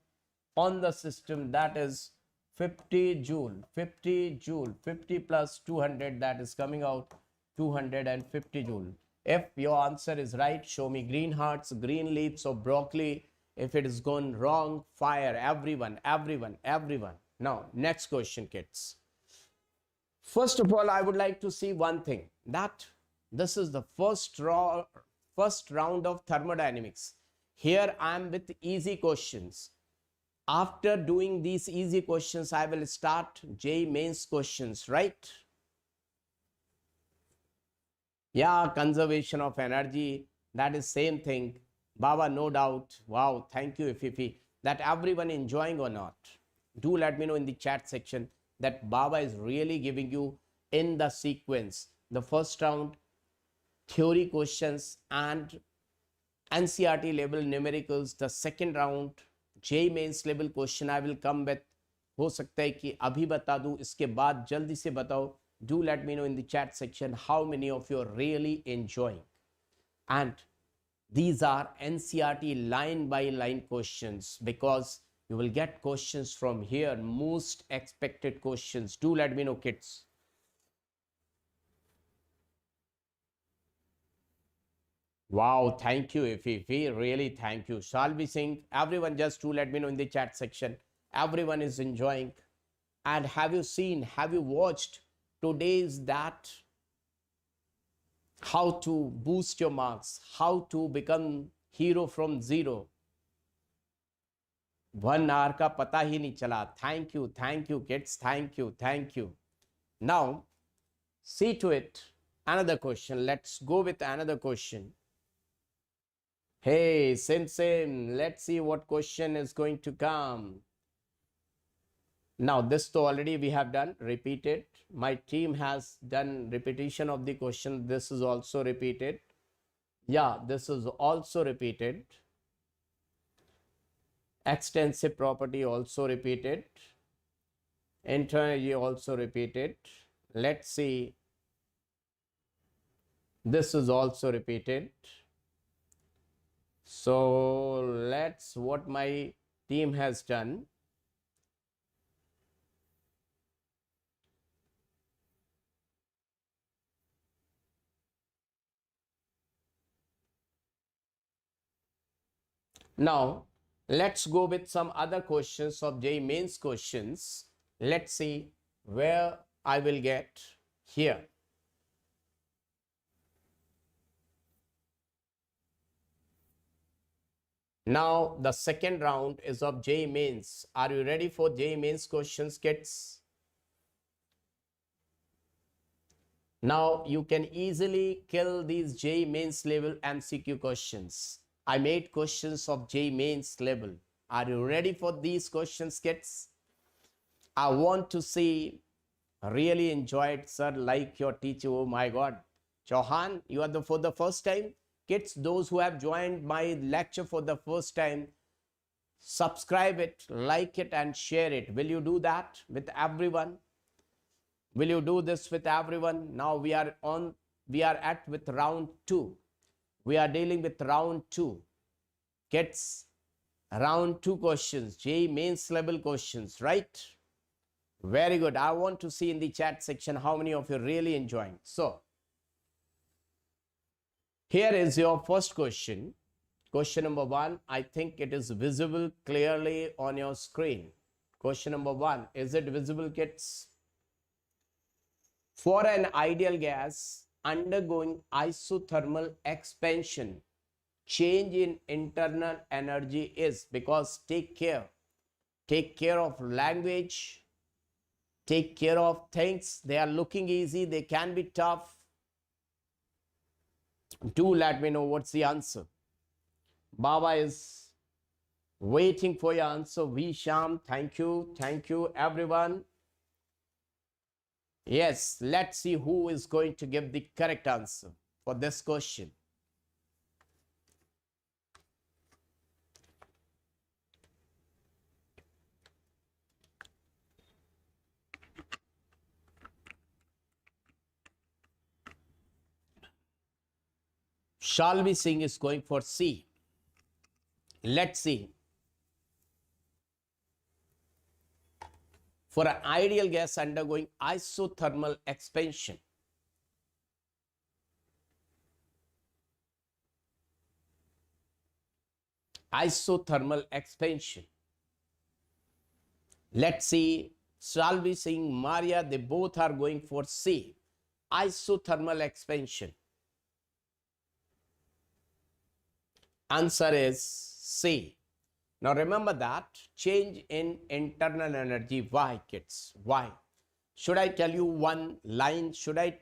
on the system, that is 50 joule. 50 joule, 50 plus 200, that is coming out 250 joule. If your answer is right, show me green hearts, green leaves of broccoli. If it is gone wrong, fire everyone, everyone, everyone. Now, next question, kids. First of all, I would like to see one thing, that this is the first round of thermodynamics. Here I am with easy questions. After doing these easy questions, I will start JEE mains questions, right? Yeah, conservation of energy, that is same thing. Baba, no doubt. Wow, thank you, Ififi. That everyone enjoying or not? Do let me know in the chat section that Baba is really giving you in the sequence the first round theory questions and NCERT level numericals, the second round JEE mains level question I will come with. हो सकता है कि अभी बता दूं, इसके बाद जल्दी से बताओ. Do let me know in the chat section how many of you are really enjoying. And these are NCERT line by line questions, because you will get questions from here, most expected questions. Do let me know, kids. Wow, thank you, Ififi. Really, thank you. Shalvi Singh, everyone, just do let me know in the chat section. Everyone is enjoying. And have you seen, have you watched today's that how to boost your marks, how to become hero from zero? 1 hour का पता ही नहीं चला. Thank you, kids. Thank you. Now, see to it. Another question. Let's go with another question. Hey, same. Let's see what question is going to come. Now, this though already we have done, repeated. My team has done repetition of the question. This is also repeated. Yeah, this is also repeated. Extensive property also repeated. Internal energy also repeated. Let's see. This is also repeated. So let's what my team has done. Now, let's go with some other questions of JEE mains questions. Let's see where I will get here. Now, the second round is of JEE mains. Are you ready for JEE mains questions, kids? Now, you can easily kill these JEE mains level MCQ questions. I made questions of JEE mains level. Are you ready for these questions, kids? I want to see, really enjoyed, sir, like your teacher. Oh my God. Chauhan, you are for the first time. Kids, those who have joined my lecture for the first time, subscribe it, like it, and share it. Will you do that with everyone? Will you do this with everyone? Now we are at with round 2. We are dealing with round 2. Kids, round 2 questions, JEE mains level questions, right? Very good. I want to see in the chat section how many of you are really enjoying. So, here is your first question. Question number 1. I think it is visible clearly on your screen. Question number 1. Is it visible, kids? For an ideal gas undergoing isothermal expansion, change in internal energy is, because take care of language, take care of things. They are looking easy, they can be tough. Do let me know what's the answer. Baba is waiting for your answer. Visham, thank you everyone. Yes, let's see who is going to give the correct answer for this question. shall be seeing is going for C. Let's see. For an ideal gas undergoing isothermal expansion, isothermal expansion. Let's see, shall be seeing Maria, they both are going for C, isothermal expansion. Answer is C. Now remember that change in internal energy. Why, kids? Why? Should I tell you one line? Should I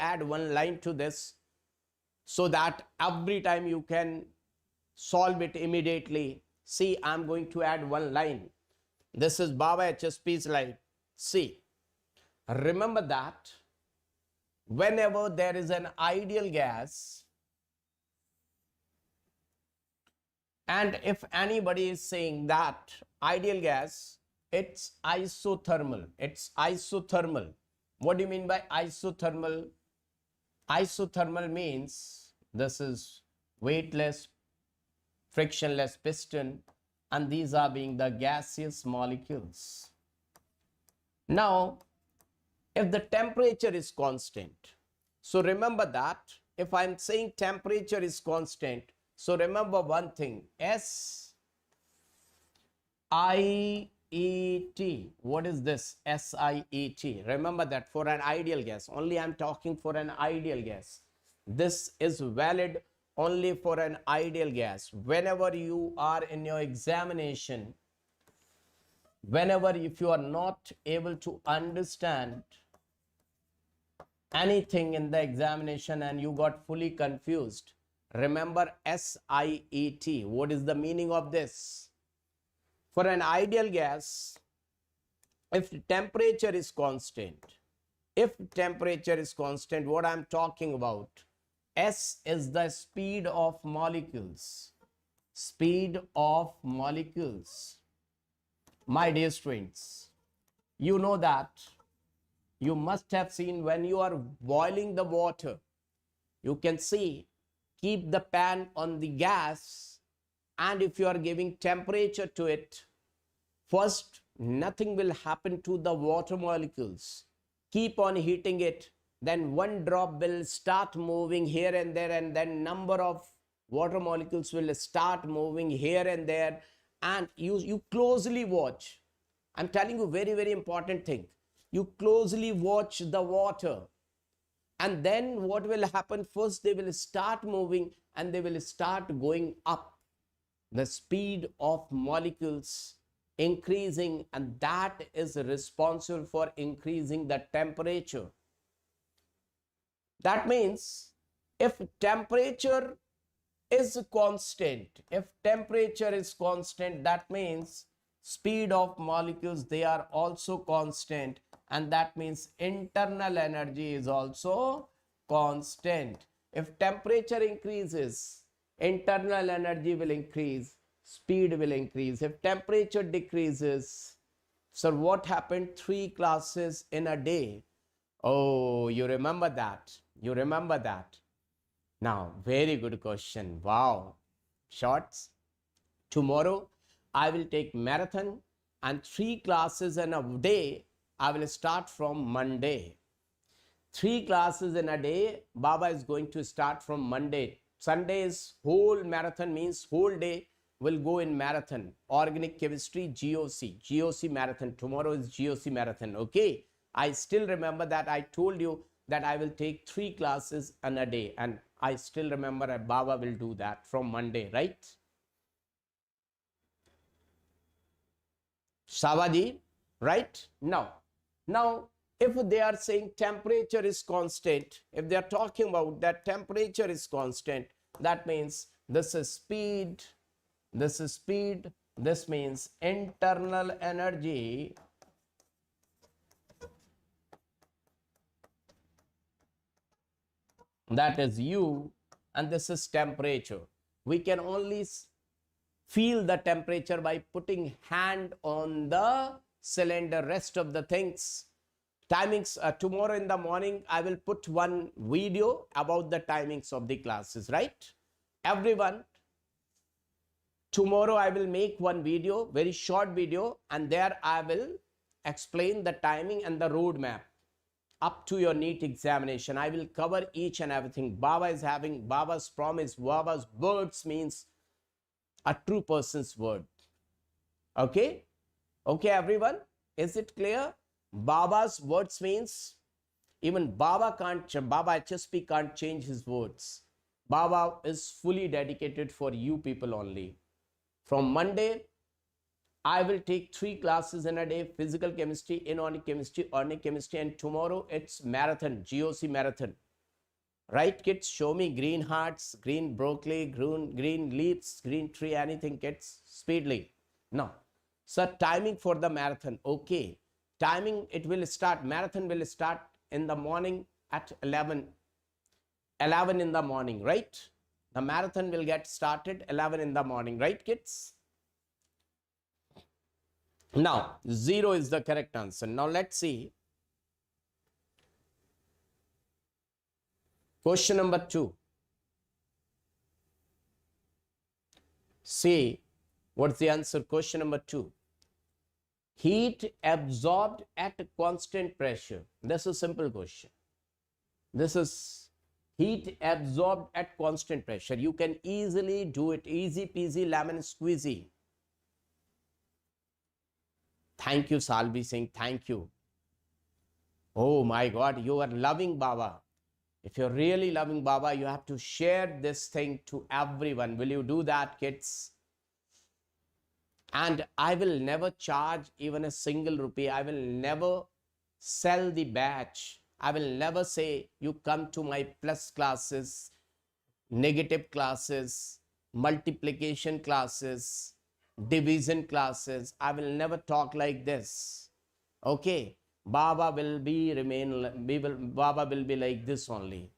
add one line to this so that every time you can solve it immediately? See, I'm going to add one line. This is Baba H.S.P. slide. See, remember that whenever there is an ideal gas, and if anybody is saying that ideal gas, it's isothermal. It's isothermal. What do you mean by isothermal? Isothermal means this is weightless, frictionless piston, and these are being the gaseous molecules. Now, if the temperature is constant, so remember that if I'm saying temperature is constant, so remember one thing, SIET. What is this? SIET. Remember that for an ideal gas. Only I'm talking for an ideal gas. This is valid only for an ideal gas. Whenever you are in your examination, whenever if you are not able to understand anything in the examination and you got fully confused, remember SIET. What is the meaning of this? For an ideal gas, if temperature is constant, what I'm talking about, S is the speed of molecules. Speed of molecules. My dear students, you know that you must have seen when you are boiling the water, you can see, keep the pan on the gas, and if you are giving temperature to it, first nothing will happen to the water molecules. Keep on heating it, then one drop will start moving here and there, and then number of water molecules will start moving here and there, and you closely watch. I'm telling you very, very important thing. You closely watch the water, and then what will happen? First they will start moving and they will start going up. The speed of molecules increasing, and that is responsible for increasing the temperature. That means if temperature is constant, that means speed of molecules, they are also constant, and that means internal energy is also constant. If temperature increases, internal energy will increase, speed will increase. If temperature decreases, so what happened? 3 classes in a day. Oh, you remember that? You remember that? Now, very good question. Wow. Shorts. Tomorrow, I will take marathon, and 3 classes in a day. I will start from Monday. 3 classes in a day. Baba is going to start from Monday. Sunday's whole marathon means whole day will go in marathon. Organic chemistry, GOC marathon. Tomorrow is GOC marathon. Okay. I still remember that I told you that I will take 3 classes in a day, and I still remember that Baba will do that from Monday, right? Savaji, right? Now, if they are saying temperature is constant, if they are talking about that temperature is constant, that means this is speed, this is speed, this means internal energy that is U, and this is temperature. We can only feel the temperature by putting hand on the cylinder. Rest of the things, Timings, tomorrow in the morning, I will put one video about the timings of the classes, right? Everyone, tomorrow I will make one video, very short video, and there I will explain the timing and the roadmap up to your NEET examination. I will cover each and everything. Baba is having Baba's promise. Baba's words means a true person's word. Okay? Okay, everyone? Is it clear? Baba's words means even Baba HSP can't change his words. Baba is fully dedicated for you people only. From Monday, I will take 3 classes in a day: physical chemistry, inorganic chemistry, organic chemistry, and tomorrow it's marathon, GOC marathon. Right, kids? Show me green hearts, green broccoli, green leaves, green tree, anything, kids, speedily. No. So timing for the marathon, okay. Timing, it will start, marathon will start in the morning at 11 in the morning, right? The marathon will get started 11 in the morning, right, kids? Now, 0 is the correct answer. Now, let's see. Question number 2. See, what's the answer? Question number 2. Heat absorbed at constant pressure. This is a simple question. This is heat absorbed at constant pressure. You can easily do it. Easy peasy lemon squeezy. Thank you, Salvi Singh. Thank you. Oh my God, you are loving Baba. If you're really loving Baba, you have to share this thing to everyone. Will you do that, kids? And I will never charge even a single rupee. I will never sell the batch. I will never say you come to my plus classes, negative classes, multiplication classes, division classes. I will never talk like this. Okay, Baba will be Baba will be like this only.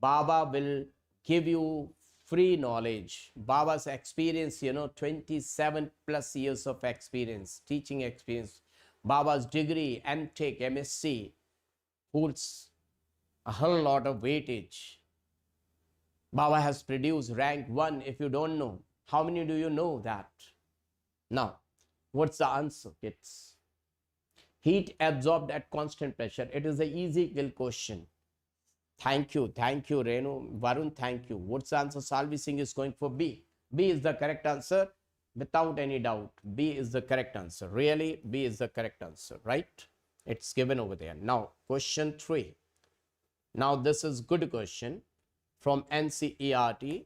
Baba will give you free knowledge. Baba's experience, 27 plus years of experience, teaching experience. Baba's degree, MTech, MSc holds a whole lot of weightage. Baba has produced rank 1. If you don't know, how many do you know that? Now, what's the answer, kids? Heat absorbed at constant pressure. It is an easy question. Thank you, Renu. Varun, thank you. What's the answer? Salvi Singh is going for B. B is the correct answer without any doubt. B is the correct answer. Really, B is the correct answer, right? It's given over there. Now, question 3. Now, this is good question from NCERT.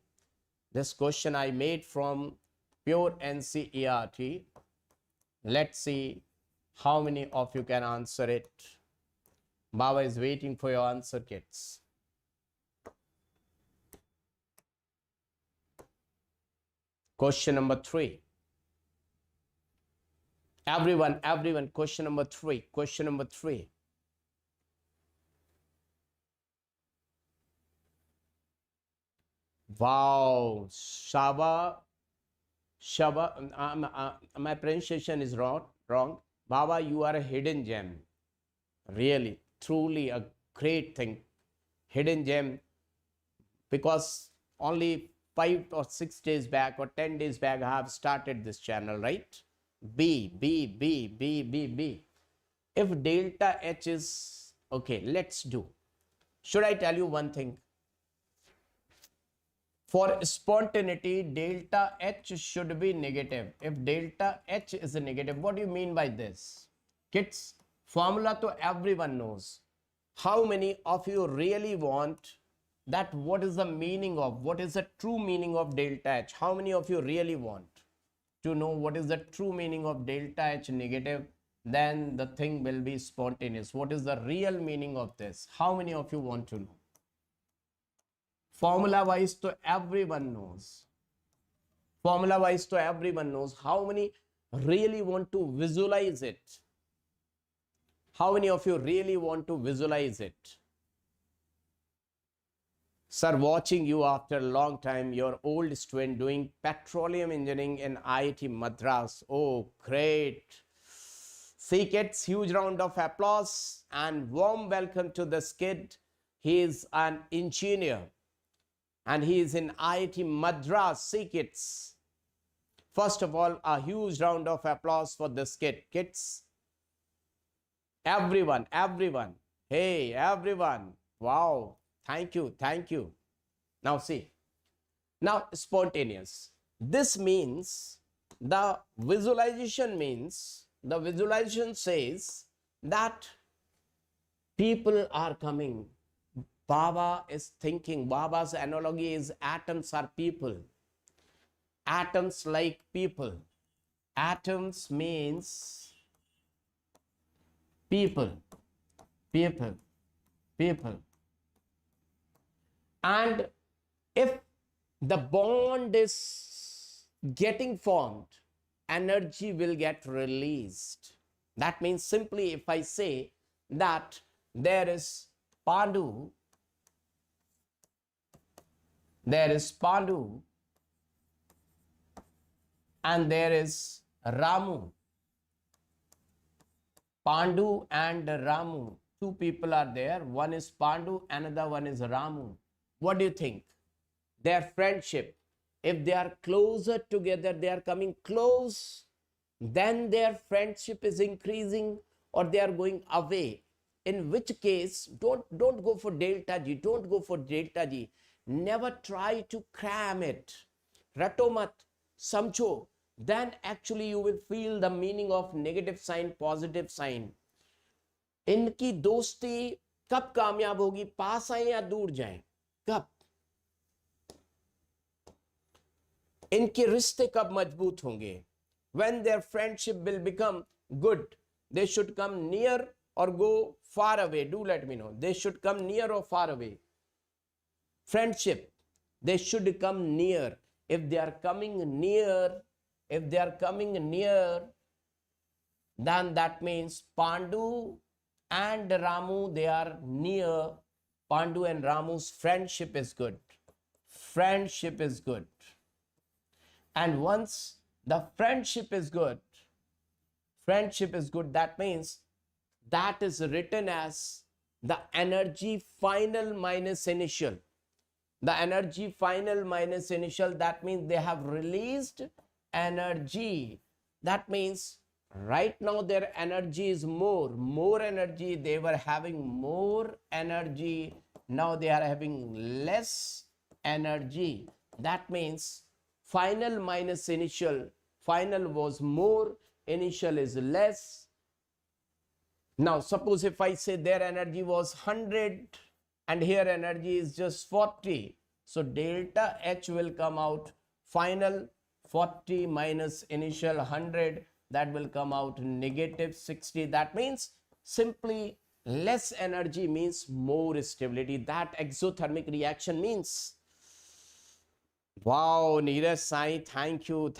This question I made from pure NCERT. Let's see how many of you can answer it. Baba is waiting for your answer, kids. Question number 3. Everyone, question number 3. Wow, Shaba, my pronunciation is wrong. Baba, you are a hidden gem. Really, truly a great thing. Hidden gem, because only 5 or 6 days back or 10 days back I have started this channel, right? B. If delta H is, okay, let's do. Should I tell you one thing? For spontaneity, delta H should be negative. If delta H is a negative, what do you mean by this? Kids, formula to everyone knows. How many of you really want that? What is the meaning of, what is the true meaning of delta H? How many of you really want to know what is the true meaning of delta H negative? Then the thing will be spontaneous. What is the real meaning of this? How many of you want to know? Formula wise to everyone knows. Formula wise to everyone knows. How many really want to visualize it? How many of you really want to visualize it? Sir, watching you after a long time, your old student doing petroleum engineering in IIT Madras. Oh, great. See kids, huge round of applause and warm welcome to this kid. He is an engineer and he is in IIT Madras. See kids. First of all, a huge round of applause for this kid. Kids, everyone. Hey, everyone. Wow. Thank you. Now see. Now spontaneous. This means the visualization says that people are coming. Baba is thinking. Baba's analogy is atoms are people. Atoms like people. Atoms means people. And if the bond is getting formed, energy will get released. That means simply if I say that there is Pandu and there is Ramu. Pandu and Ramu. Two people are there. One is Pandu, another one is Ramu. What do you think? Their friendship, if they are closer together, they are coming close, then their friendship is increasing or they are going away. In which case, don't go for delta G. Don't go for delta G. Never try to cram it. Rato mat, samjho. Then actually you will feel the meaning of negative sign, positive sign. इनकी दोस्ती कब कामयाब होगी? पास आए या दूर जाएं? कब? इनके रिश्ते कब मजबूत होंगे? When their friendship will become good, they should come near or go far away. Do let me know. They should come near or far away. Friendship, they should come near. If they are coming near, then that means Pandu and Ramu, they are near. Pandu and Ramu's friendship is good. And once the friendship is good, that means that is written as the energy final minus initial. The energy final minus initial, that means they have released energy. That means right now their energy is more energy. They were having more energy. Now they are having less energy. That means final minus initial. Final was more, initial is less. Now suppose if I say their energy was 100 and here energy is just 40. So delta H will come out final 40 minus initial 100. That will come out negative 60. That means simply less energy means more stability. That exothermic reaction means. Wow, Neeraj Sai, thank you.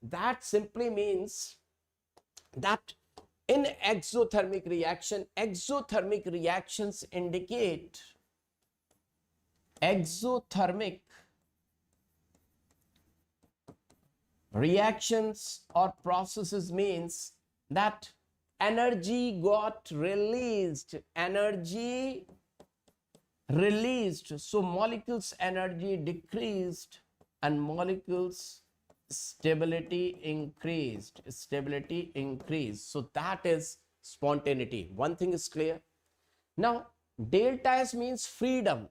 That simply means that in exothermic reactions indicate exothermic reactions or processes means that energy got released. So molecules energy decreased and molecules stability increased. So that is spontaneity. One thing is clear. Now delta S means freedom.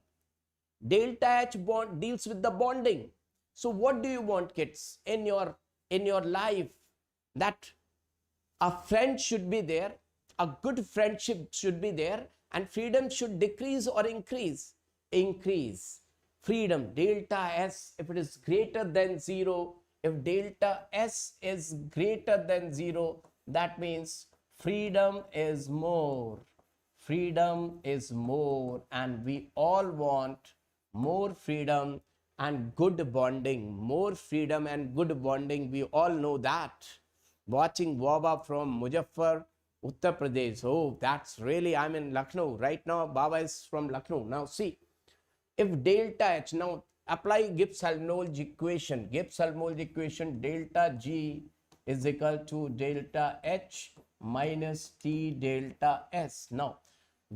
Delta H bond deals with the bonding. So what do you want, kids, in your life? That a friend should be there, a good friendship should be there, and freedom should decrease or increase. Freedom, delta S, if it is greater than 0, if delta S is greater than 0, that means freedom is more. And we all want more freedom and good bonding. We all know that. Watching Baba from Muzaffar, Uttar Pradesh. Oh, that's really, I'm in Lucknow. Right now, Baba is from Lucknow. Now see, if delta H, now apply Gibbs-Helmholtz equation. Delta G is equal to delta H minus T delta S. Now,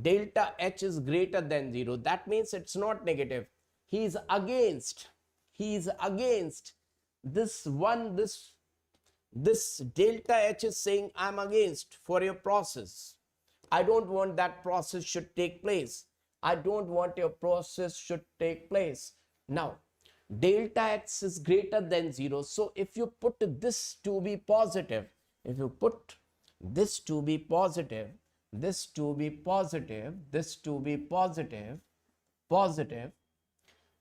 delta H is greater than 0. That means it's not negative. He is against this one, this delta H is saying I'm against for your process. I don't want that process should take place. I don't want your process should take place. Now, delta X is greater than 0. So if you put this to be positive, if you put this to be positive, this to be positive, this to be positive, positive,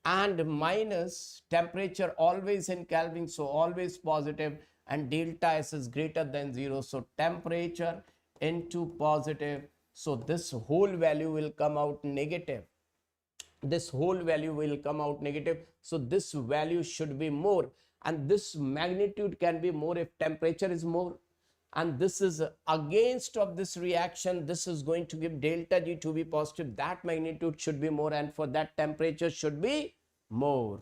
and minus temperature always in Kelvin, so always positive, and delta S is greater than 0, so temperature into positive, so this whole value will come out negative. This whole value will come out negative, so this value should be more, and this magnitude can be more if temperature is more, and this is against of this reaction. This is going to give delta G to be positive. That magnitude should be more, and for that temperature should be more.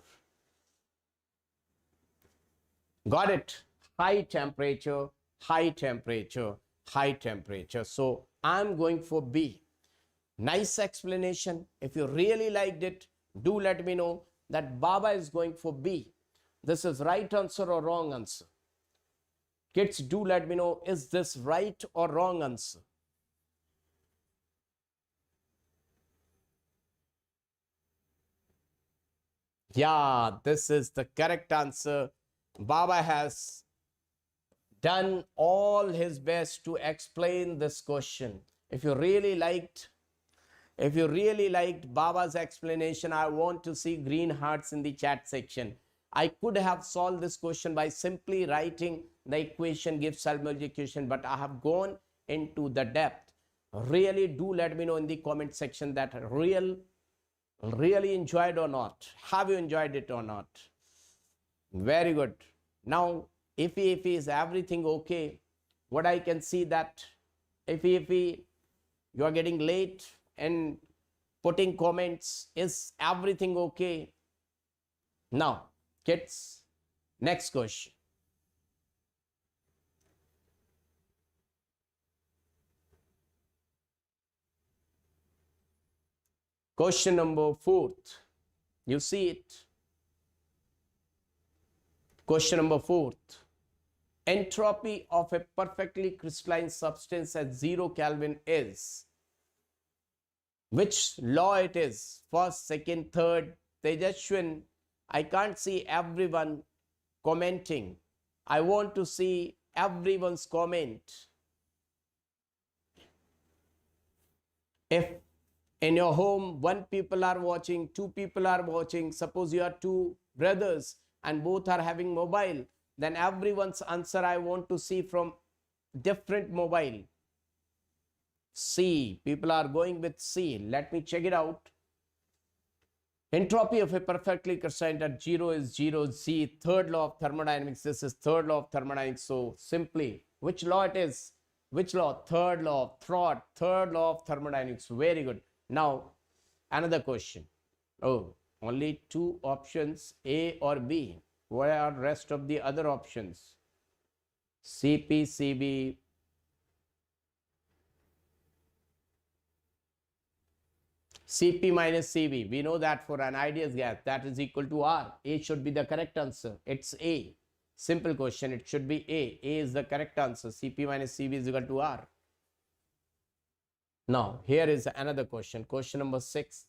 Got it? High temperature, high temperature, high temperature. So I'm going for B. Nice explanation. If you really liked it, do let me know. That Baba is going for B. This is right answer or wrong answer? Kids, do let me know, is this right or wrong answer? Yeah, this is the correct answer. Baba has done all his best to explain this question. If you really liked Baba's explanation, I want to see green hearts in the chat section. I could have solved this question by simply writing the equation, give self-merge equation, but I have gone into the depth. Really do let me know in the comment section that really enjoyed or not. Have you enjoyed it or not? Very good. Now, if is everything okay? What I can see that if you are getting late and putting comments, is everything okay? Now, kids, next question. Question number 4. You see it? Question number 4. Entropy of a perfectly crystalline substance at 0 Kelvin is. Which law it is? First, second, third. Tejashwin, I can't see everyone commenting. I want to see everyone's comment. If in your home, 1 people are watching, 2 people are watching, suppose you are 2 brothers and both are having mobile, then everyone's answer I want to see from different mobile. C, people are going with C. Let me check it out. Entropy of a perfectly crystalline at 0 is 0. Z, third law of thermodynamics. This is third law of thermodynamics. So simply, which law it is? Which law? Third law of third law of thermodynamics. Very good. Now, another question. Oh, only 2 options, A or B. What are rest of the other options? CP, CB. Cp minus Cv, we know that for an ideal gas, that is equal to R. A should be the correct answer. It's A. Simple question, it should be A. A is the correct answer. Cp minus Cv is equal to R. Now, here is another question. Question number 6.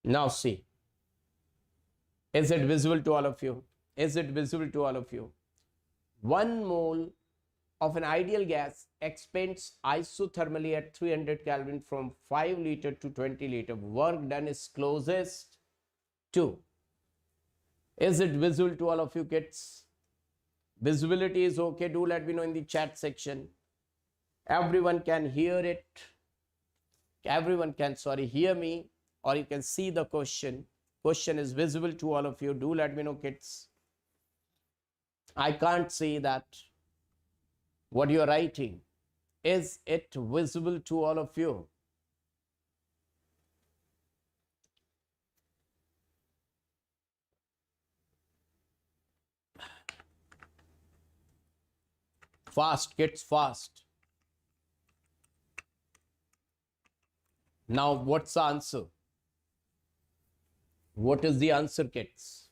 Now see. Is it visible to all of you? Is it visible to all of you? 1 mole of an ideal gas expands isothermally at 300 Kelvin from 5 liter to 20 liter. Work done is closest to. Is it visible to all of you kids? Visibility is okay. Do let me know in the chat section. Everyone can hear it. Everyone can, hear me, or you can see the question. Question is visible to all of you. Do let me know, kids. I can't see that. What you are writing, is it visible to all of you? Fast, kids, fast. Now, what's the answer? What is the answer, kids?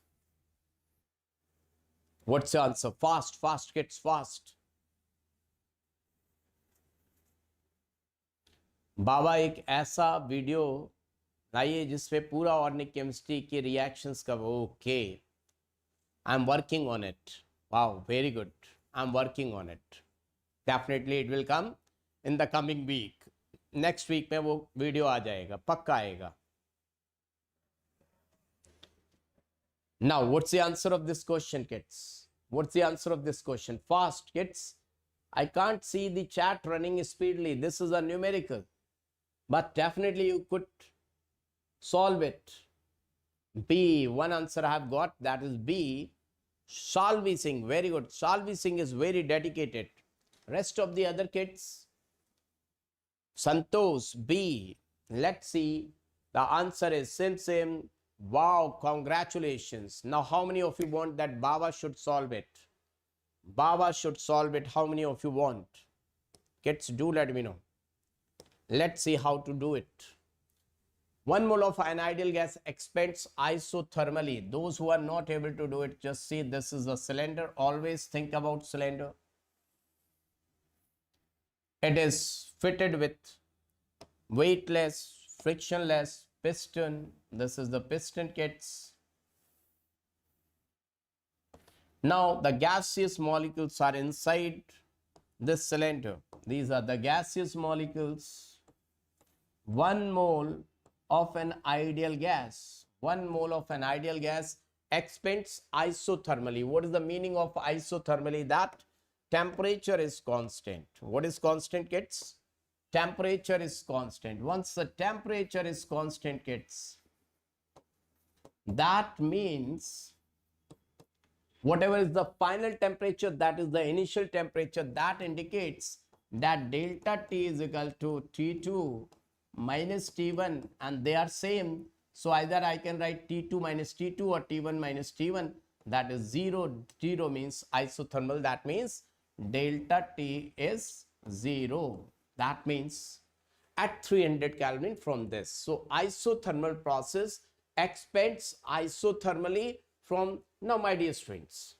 What's the answer? Fast, fast, kids, fast. बाबा एक ऐसा video लाइए जिसपे पूरा organic chemistry की reactions का okay I am working on it wow very good I am working on it definitely it will come in the coming week next week में वो video आ जाएगा पक्का आएगा now what's the answer of this question kids what's the answer of this question fast kids I can't see the chat running speedily. This is a numerical. But definitely you could solve it. B, one answer I have got, that is B. Salvi Singh, very good. Salvi Singh is very dedicated. Rest of the other kids. Santosh, B. Let's see. The answer is same. Wow, congratulations. Now how many of you want that Baba should solve it? Baba should solve it. How many of you want? Kids, do let me know. Let's see how to do it. 1 mole of an ideal gas expands isothermally. Those who are not able to do it, just see this is a cylinder. Always think about cylinder. It is fitted with weightless, frictionless piston. This is the piston, kids. Now the gaseous molecules are inside this cylinder. These are the gaseous molecules. 1 mole of an ideal gas. 1 mole of an ideal gas expands isothermally. What is the meaning of isothermally? That temperature is constant. What is constant, kids? Temperature is constant. Once the temperature is constant, kids, that means whatever is the final temperature, that is the initial temperature, that indicates that delta T is equal to T2 minus T1 and they are same. So either I can write T2 minus T2 or T1 minus T1. That is 0. 0 means isothermal. That means delta T is 0. That means at 300 Kelvin from this. So isothermal process expands isothermally from. Now my dear students,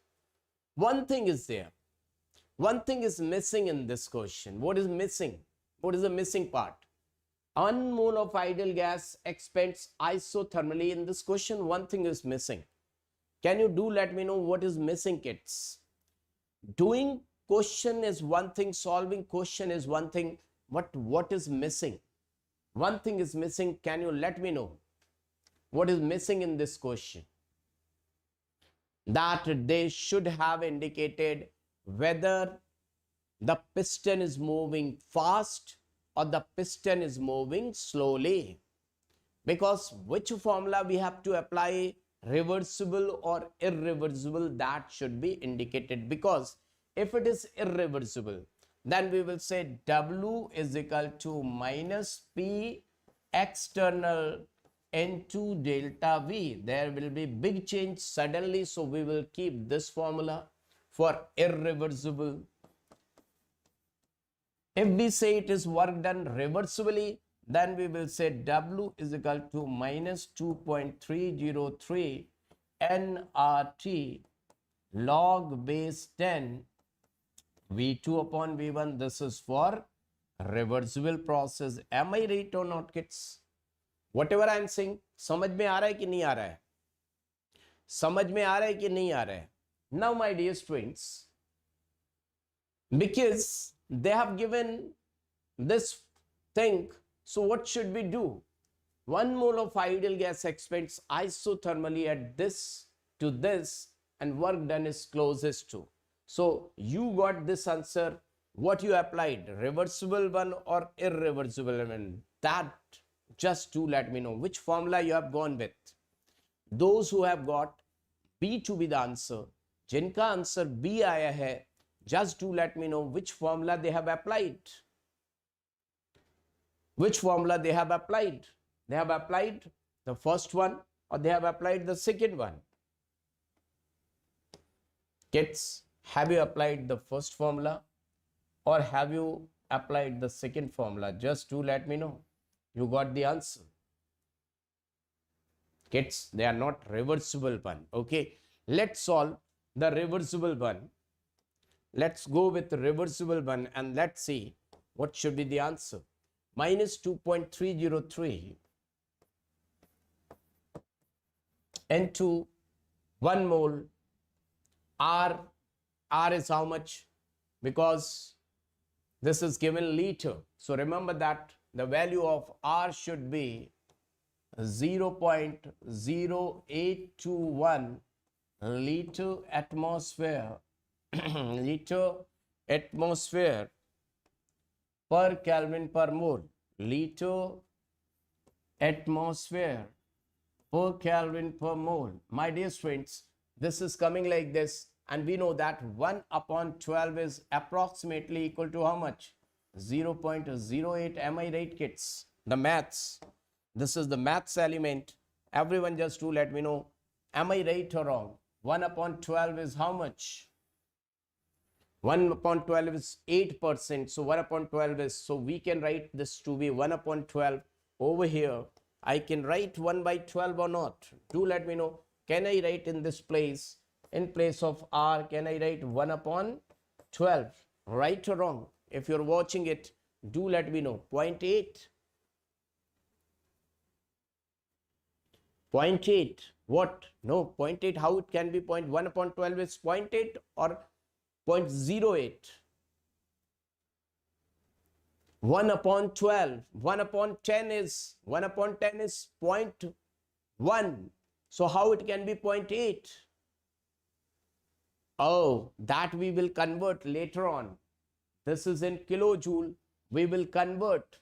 one thing is there. One thing is missing in this question. What is missing? What is the missing part? 1 mole of ideal gas expands isothermally. In this question, one thing is missing. Can you do let me know what is missing, kids? Doing question is one thing, solving question is one thing, but what is missing? One thing is missing. Can you let me know what is missing in this question? That they should have indicated whether the piston is moving fast or the piston is moving slowly. Because which formula we have to apply, reversible or irreversible, that should be indicated. Because if it is irreversible, then we will say W is equal to minus P external into delta V. There will be big change suddenly, so we will keep this formula for irreversible. If we say it is work done reversibly, then we will say W is equal to minus 2.303 nRT log base 10 V2 upon V1. This is for reversible process. Am I right or not, kids? Whatever I am saying, समझ में आ रहा है कि नहीं आ रहा है? समझ में आ रहा है कि नहीं आ रहा है? Now my dear students, because they have given this thing, so what should we do? 1 mole of ideal gas expands isothermally at this to this and work done is closest to. So you got this answer. What you applied, reversible one or irreversible one? That just to let me know which formula you have gone with. Those who have got B to be the answer, जिनका answer B आया है, just to let me know which formula they have applied. Which formula they have applied? They have applied the first one or they have applied the second one? Kids, have you applied the first formula or have you applied the second formula? Just to let me know you got the answer. Kids, they are not reversible one. Okay, let's solve the reversible one. Let's go with the reversible one and let's see what should be the answer. Minus 2.303 into 1 mole. R is how much? Because this is given liter. So remember that the value of R should be 0.0821 liter atmosphere liter atmosphere per Kelvin per mole. Liter atmosphere per Kelvin per mole. My dear students, this is coming like this, and we know that 1 upon 12 is approximately equal to how much? 0.08. Am I right, kids? The maths. This is the maths element. Everyone just to let me know, am I right or wrong? 1 upon 12 is how much? 1 upon 12 is 8%. So 1 upon 12 is, so we can write this to be 1 upon 12 over here. I can write 1 by 12 or not? Do let me know. Can I write in this place, in place of R, can I write 1 upon 12? Right or wrong? If you're watching it, do let me know. 0.8. 0.8. What? No, 0.8. How it can be 0.1 upon 12 is 0.8 or 0.08? 1 upon 12. 1 upon 10 is 0.1. So how it can be 0.8? Oh, that we will convert later on. This is in kilojoule. We will convert,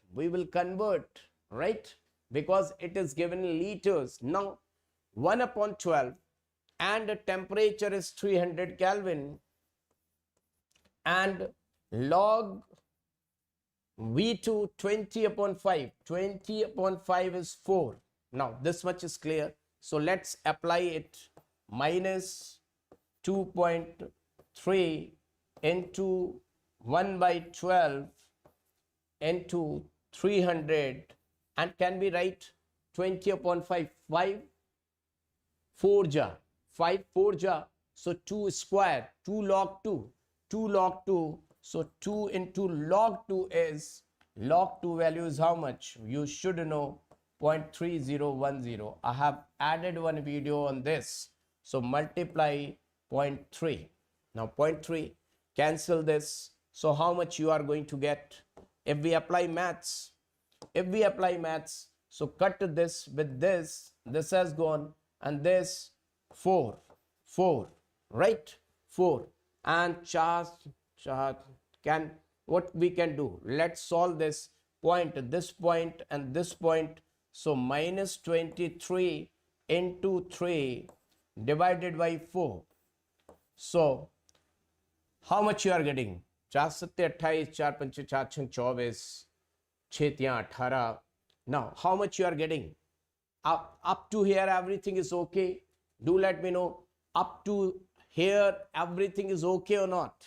right? Because it is given in liters. Now, 1 upon 12 and the temperature is 300 Kelvin and log V2 20 upon 5. 20 upon 5 is 4. Now, this much is clear. So, let's apply it. Minus 2.3 into 1 by 12 into 300, and can we write 20 upon 5? 5 4 ja 5 4 ja, so 2 square, 2 log 2, 2 log 2, so 2 into log 2 is, log 2 value is how much? You should know, 0.3010. I have added one video on this, so multiply 0.3. Now 0.3, cancel this. So how much you are going to get? If we apply maths, so cut this with this has gone, and this 4, right? 4 and charge can, what we can do? Let's solve this point and this point. So minus 23 into 3 divided by 4. So how much you are getting? 4 7 28, 4 5 4 6 24, 6 18. Now, how much you are getting? Up to here, everything is okay. Do let me know. Up to here, everything is okay or not?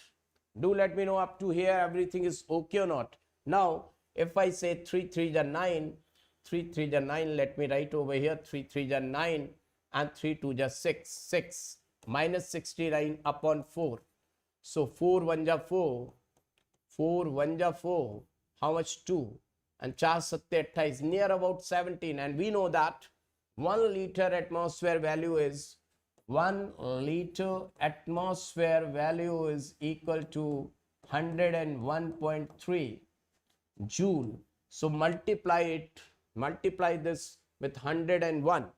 Do let me know up to here, everything is okay or not? Now, if I say 3 3 are 9, 3 3 are 9, let me write over here 3 3 are 9 and 3 2 are 6, minus 69 upon 4. So 4 1 ja 4, 4 1 ja 4, how much? 2, and 4 7 28, near about 17, and we know that 1 liter atmosphere value is, 1 liter atmosphere value is equal to 101.3 joule. So multiply this with 101,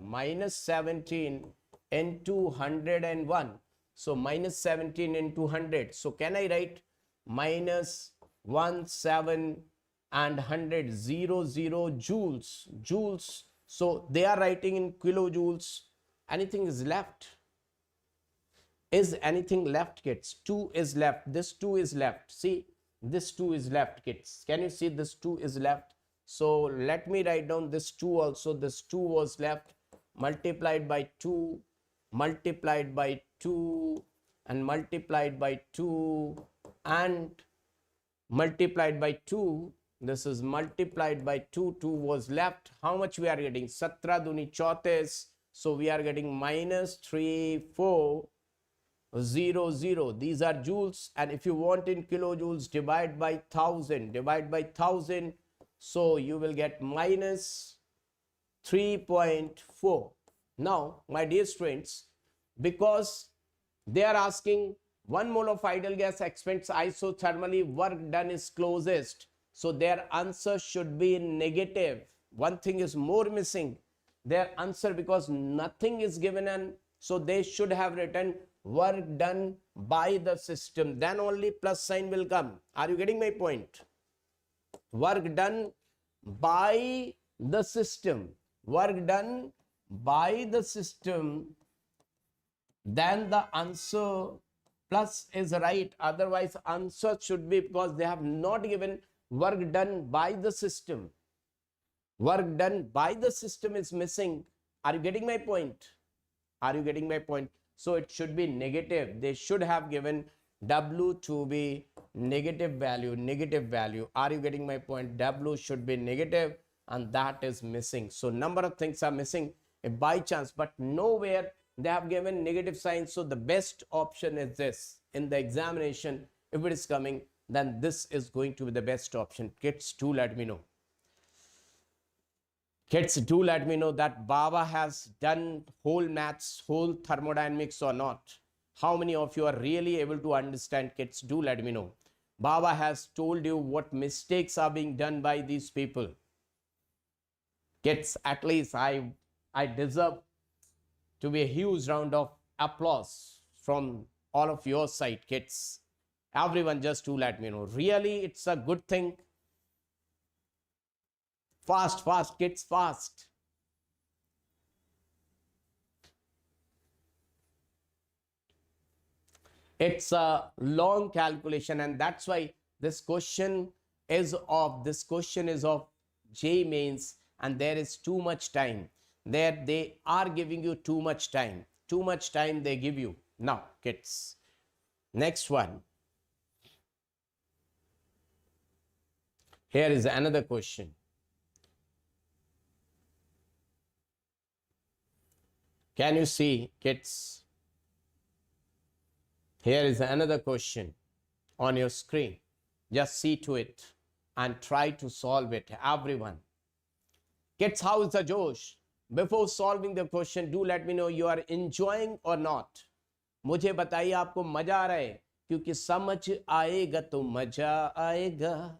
minus 17 into 101. So minus 17 into 100. So can I write minus 17 and 100, 0 joules. So they are writing in kilojoules. Anything is left? Is anything left, kids? 2 is left. This 2 is left. See, this 2 is left, kids. Can you see this 2 is left? So let me write down this 2 also. This 2 was left, multiplied by 2, multiplied by 2, and multiplied by 2, and multiplied by 2. This is multiplied by 2. 2 was left. How much we are getting? 17 duni 34. So we are getting minus 3400. These are joules. And if you want in kilojoules, divide by 1000. Divide by 1000. So you will get minus 3.4. Now, my dear students, because they are asking 1 mole of ideal gas expands isothermally, work done is closest. So their answer should be negative. One thing is more missing. Their answer, because nothing is given, and so they should have written work done by the system. Then only plus sign will come. Are you getting my point? Work done by the system. Work done by the system. Then the answer plus is right. Otherwise, answer should be, because they have not given work done by the system. Work done by the system is missing. Are you getting my point? Are you getting my point? So it should be negative. They should have given W to be negative value, negative value. Are you getting my point? W should be negative, and that is missing. So number of things are missing by chance, but nowhere they have given negative signs. So the best option is this. In the examination, if it is coming, then this is going to be the best option. Kids, do let me know. Kids, do let me know that Baba has done whole maths, whole thermodynamics or not. How many of you are really able to understand? Kids, do let me know. Baba has told you what mistakes are being done by these people. Kids, at least I deserve to be a huge round of applause from all of your side, kids. Everyone, just do let me know. Really, it's a good thing. Fast, fast, kids, fast. It's a long calculation, and that's why this question is of J mains, and there is too much time. There they are giving you too much time. Too much time they give you. Now, kids, next one. Here is another question. Can you see, kids? Here is another question on your screen. Just see to it and try to solve it, everyone. Kids, how is the Josh? Before solving the question, do let me know you are enjoying or not. मुझे बताइए आपको मजा आ रहा है, क्योंकि समझ आएगा तो मजा आएगा,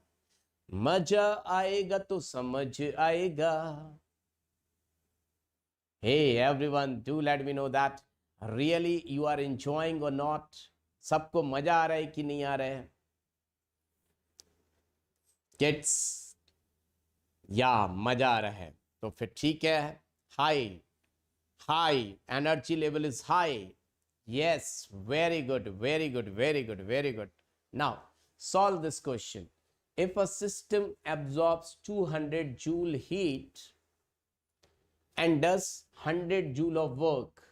मजा आएगा तो समझ आएगा. Hey everyone, do let me know that really you are enjoying or not. सबको मजा आ रहा है कि नहीं आ रहा है? Kids, या मजा आ रहा है तो फिर ठीक है. High energy level is high. Yes, very good, very good, very good, very good. Now solve this question. If a system absorbs 200 joule heat and does 100 joule of work,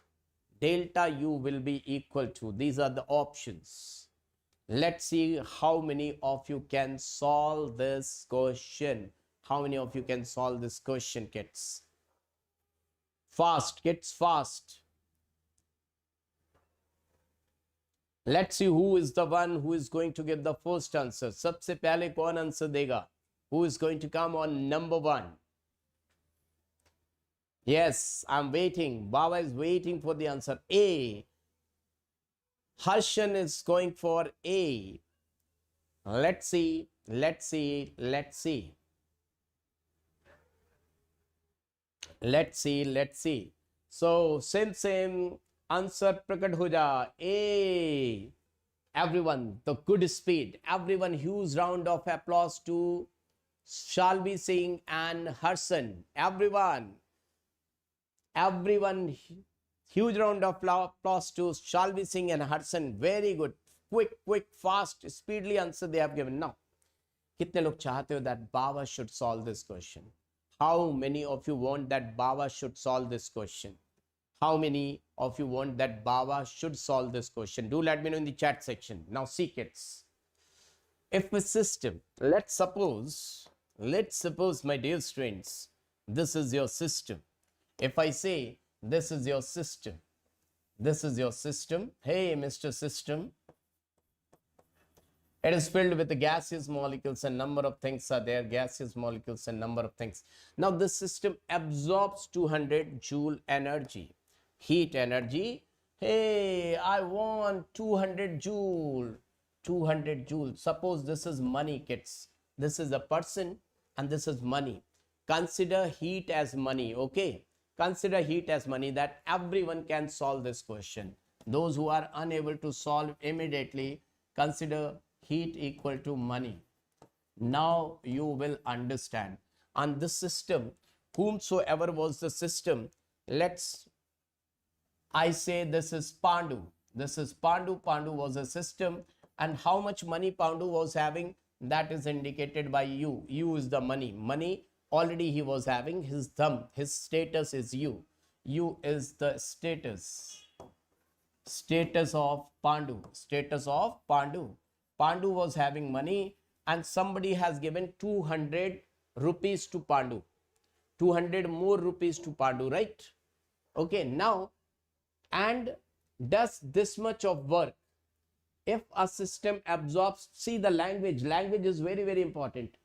delta U will be equal to, these are the options. Let's see how many of you can solve this question. How many of you can solve this question, kids? Fast, kids, fast. Let's see who is the one who is going to give the first answer. सबसे पहले कौन answer देगा? Who is going to come on number 1? Yes, I'm waiting. Baba is waiting for the answer. A. Harshan is going for A. Let's see, let's see, let's see. Let's see, let's see. So same answer प्रकट हो जा. A. Everyone, the good speed. Everyone, huge round of applause to Shalvi Singh and Harshan. Everyone, huge round of applause to Shalvi Singh and Harshan. Very good. Quick, fast, speedily answer they have given. Now, कितने लोग चाहते हो that Baba should solve this question? How many of you want that Baba should solve this question? How many of you want that Baba should solve this question? Do let me know in the chat section. Now see, kids, If a system, let's suppose, my dear students, this is your system. If I say this is your system, this is your system. Hey, Mr. System, it is filled with the gaseous molecules and number of things are there, gaseous molecules and number of things. Now this system absorbs 200 joule energy, heat energy. Hey, I want 200 joule, 200 joule. Suppose this is money, kids. This is a person and this is money. Consider heat as money, okay? Consider heat as money, that everyone can solve this question. Those who are unable to solve immediately, consider heat equal to money. Now you will understand. On this system, whomsoever was the system, I say this is Pandu. This is Pandu. Pandu was a system. And how much money Pandu was having, that is indicated by U. U is the money. Money already he was having, his thumb, his status is U. U is the status. Status of Pandu. Status of Pandu. Pandu was having money and somebody has given 200 rupees to Pandu. 200 more rupees to Pandu, right? Okay, now, and does this much of work. If a system absorbs, see the language is very, very important.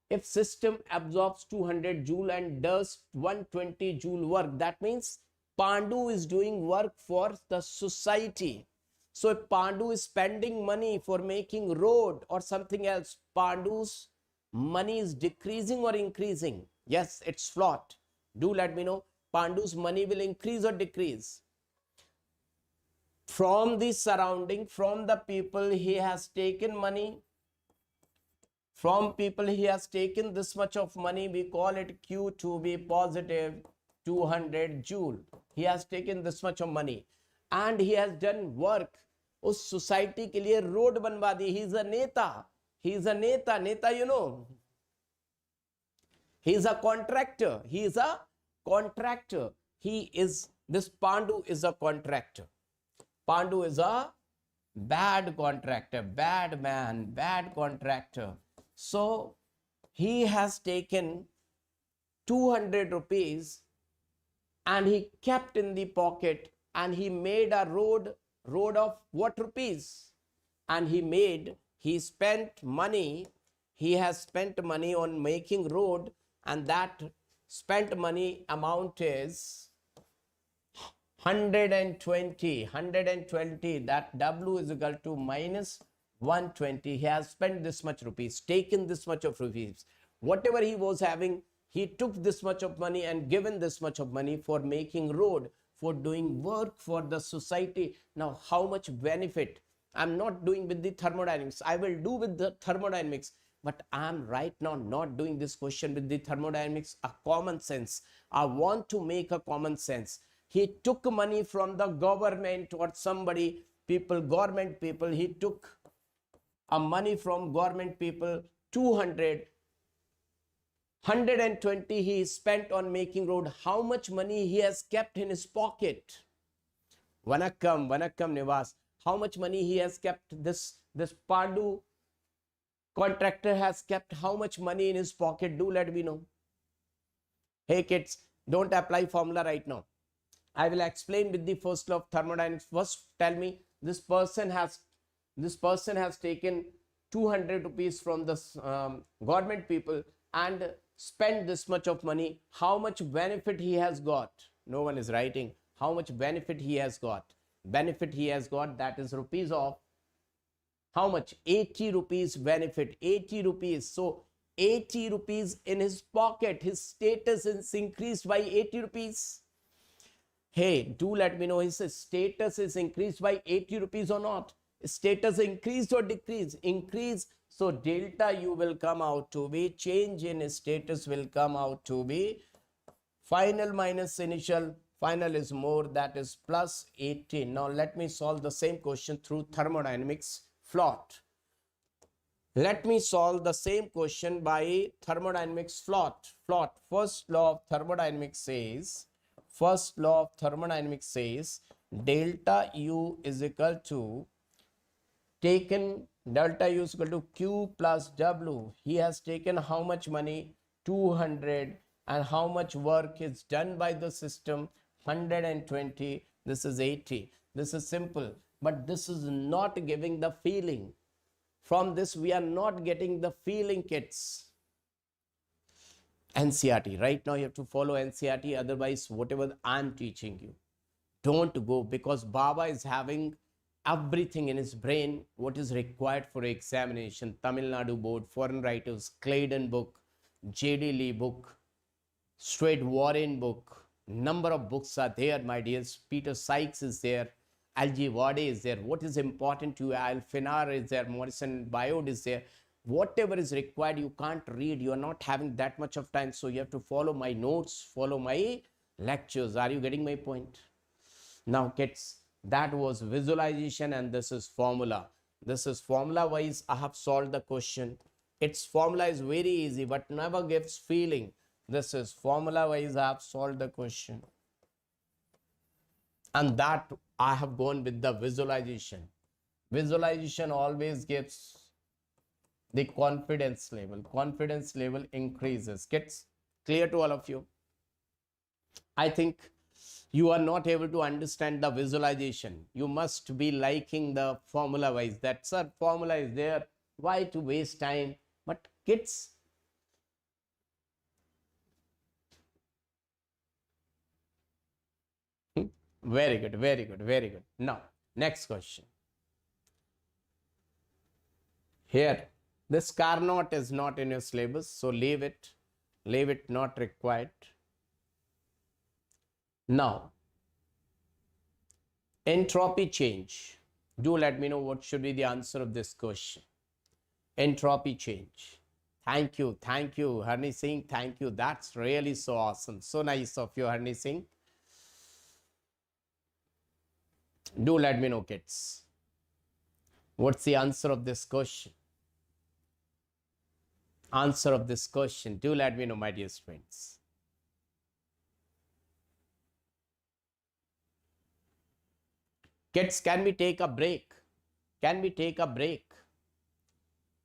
If system absorbs 200 joule and does 120 joule work, that means Pandu is doing work for the society. So if Pandu is spending money for making road or something else, Pandu's money is decreasing or increasing? Yes, it's flat. Do let me know, Pandu's money will increase or decrease? From the surrounding, from the people, he has taken money. From people, he has taken this much of money. We call it Q to be positive 200 joule. He has taken this much of money and he has done work. उस society के लिए road बनवा दी. He is a neta. He is a neta. Neta, you know. He is a contractor. He is a contractor. He is, this Pandu is a contractor. Pandu is a bad contractor, bad man, bad contractor. So he has taken 200 rupees and he kept in the pocket and he made a road of what rupees? And he spent money, he has spent money on making road, and that spent money amount is 120, that W is equal to minus 120. He has spent this much rupees, taken this much of rupees. Whatever he was having, he took this much of money and given this much of money for making road, for doing work for the society. Now, how much benefit? I'm not doing with the thermodynamics. I will do with the thermodynamics, but I'm right now not doing this question with the thermodynamics. A common sense. I want to make a common sense. He took money from the government or somebody, people, government people. He took a money from government people, 200. 120 he spent on making road. How much money he has kept in his pocket? Vanakkam Nivas. How much money he has kept? This Pandu contractor has kept how much money in his pocket? Do let me know. Hey kids, don't apply formula right now. I will explain with the first law of thermodynamics. First, tell me, this person has taken 200 rupees from the government people and spent this much of money. How much benefit he has got? No one is writing. How much benefit he has got? Benefit he has got, that is rupees of how much? 80 rupees benefit. 80 rupees. So 80 rupees in his pocket. His status is increased by 80 rupees. Hey, do let me know, his status is increased by 80 rupees or not? Status increased or decreased? Increase. So delta U will come out to be, change in status will come out to be final minus initial. Final is more, that is plus 18. Now let me solve the same question through thermodynamics plot. Let me solve the same question by thermodynamics plot. First law of thermodynamics says, delta U is equal to, taken delta U is equal to Q plus W. He has taken how much money? 200. And how much work is done by the system? 120. This is 80. This is simple, but this is not giving the feeling. From this, we are not getting the feeling, kids. NCRT. Right now, you have to follow NCRT. Otherwise, whatever I'm teaching you, don't go, because Baba is having everything in his brain what is required for examination. Tamil Nadu board, foreign writers, Claydon book, JD Lee book, Straight Warren book. Number of books are there, my dears. Peter Sykes is there. L.G. Wade is there. What is important to you? Alfinar is there. Morrison Biode is there. Whatever is required, you can't read. You are not having that much of time. So you have to follow my notes, follow my lectures. Are you getting my point? Now, kids, that was visualization and this is formula. This is formula wise. I have solved the question. Its formula is very easy but never gives feeling. This is formula wise. I have solved the question. And that I have gone with the visualization. Visualization always gives the confidence level. Confidence level increases. Kids, clear to all of you? I think you are not able to understand the visualization. You must be liking the formula wise. That, sir, formula is there. Why to waste time? But kids, very good, very good, very good. Now, next question. Here, this Carnot is not in your syllabus, so leave it. Leave it, not required. Now, entropy change. Do let me know what should be the answer of this question. Entropy change. Thank you, Harni Singh. Thank you. That's really so awesome. So nice of you, Harni Singh. Do let me know, kids. What's the answer of this question? Answer of this question. Do let me know, my dear friends. Kids, can we take a break? Can we take a break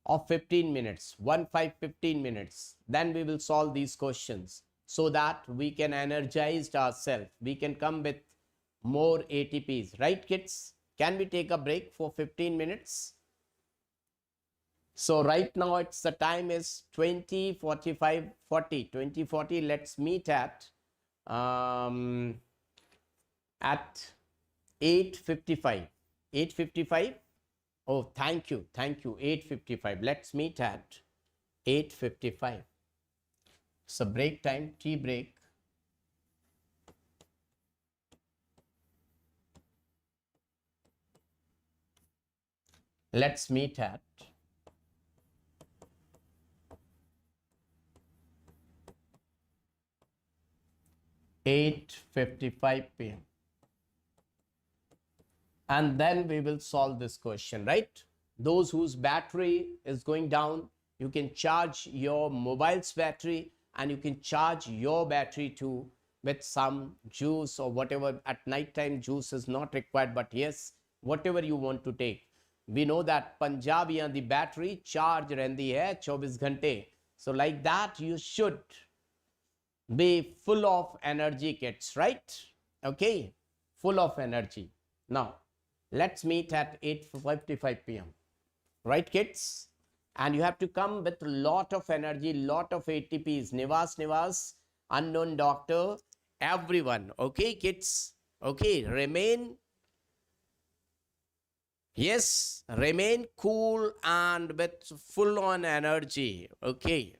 of 15 minutes? 15 minutes. Then we will solve these questions so that we can energize ourselves. We can come with more ATPs. Right, kids? Can we take a break for 15 minutes? So right now it's the time is 20:45, 40, 20:40. Let's meet at 8:55. 8:55. Oh, thank you. 8:55. Let's meet at 8:55. So break time, tea break. Let's meet at 8:55 p.m. And then we will solve this question, right? Those whose battery is going down, you can charge your mobile's battery and you can charge your battery too with some juice or whatever. At night time, juice is not required, but yes, whatever you want to take. We know that Punjabiyan the battery charge rendi hai 24 ghante. So like that, you should be full of energy, kids, right? Okay, full of energy. Now, let's meet at 8:55 p.m. Right, kids? And you have to come with a lot of energy, lot of ATPs. Nivas, unknown doctor, everyone. Okay, kids? Okay, remain. Yes, remain cool and with full on energy. Okay.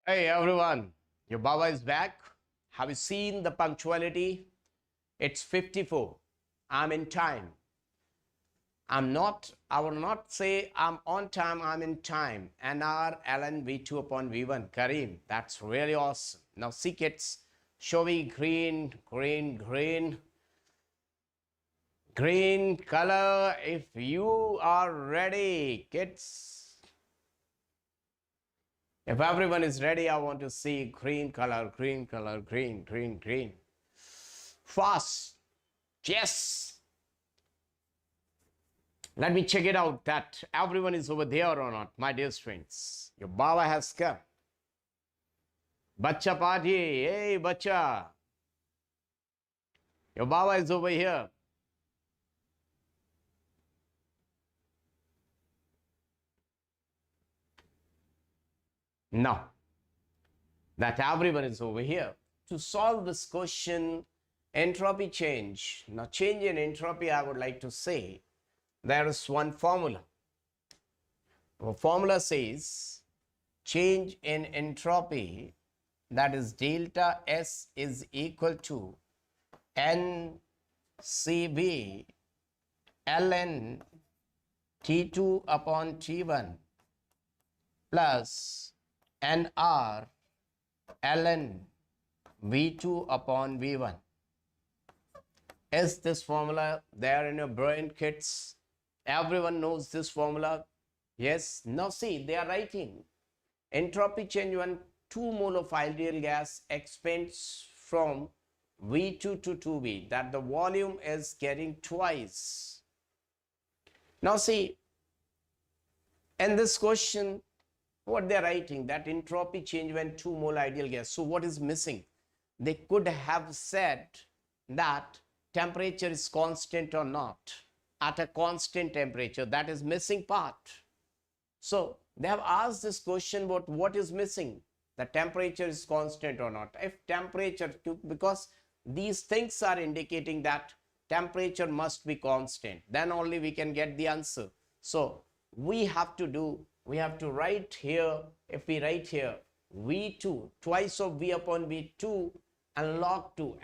Hey everyone, your Baba is back. Have you seen the punctuality? It's 54. I'm in time. I will not say I'm on time, I'm in time. NR ln V2 upon V1. Kareem, that's really awesome. Now see kids, show me green, green, green, green color if you are ready, kids. If everyone is ready, I want to see green color, green color, green, green, green. Fast. Yes. Let me check it out that everyone is over there or not, my dear friends. Your Baba has come. Bacha party. Hey, bacha. Your Baba is over here. Now, that everyone is over here. To solve this question, entropy change. Now, change in entropy, I would like to say, there is one formula. The formula says change in entropy, that is delta S is equal to NCB ln T2 upon T1 plus NR ln V2 upon V1. Is this formula there in your brain, kids? Everyone knows this formula? Yes? Now see, they are writing entropy change when 2 mole of ideal gas expands from V2 to 2V, that the volume is getting twice. Now see, in this question, what they are writing, that entropy change when 2 mole ideal gas. So what is missing? They could have said that temperature is constant or not at a constant temperature. That is missing part. So they have asked this question about what is missing, the temperature is constant or not. If temperature, because these things are indicating that temperature must be constant, then only we can get the answer. So we have to write here, if we write here V2 twice of V upon V2 and log 2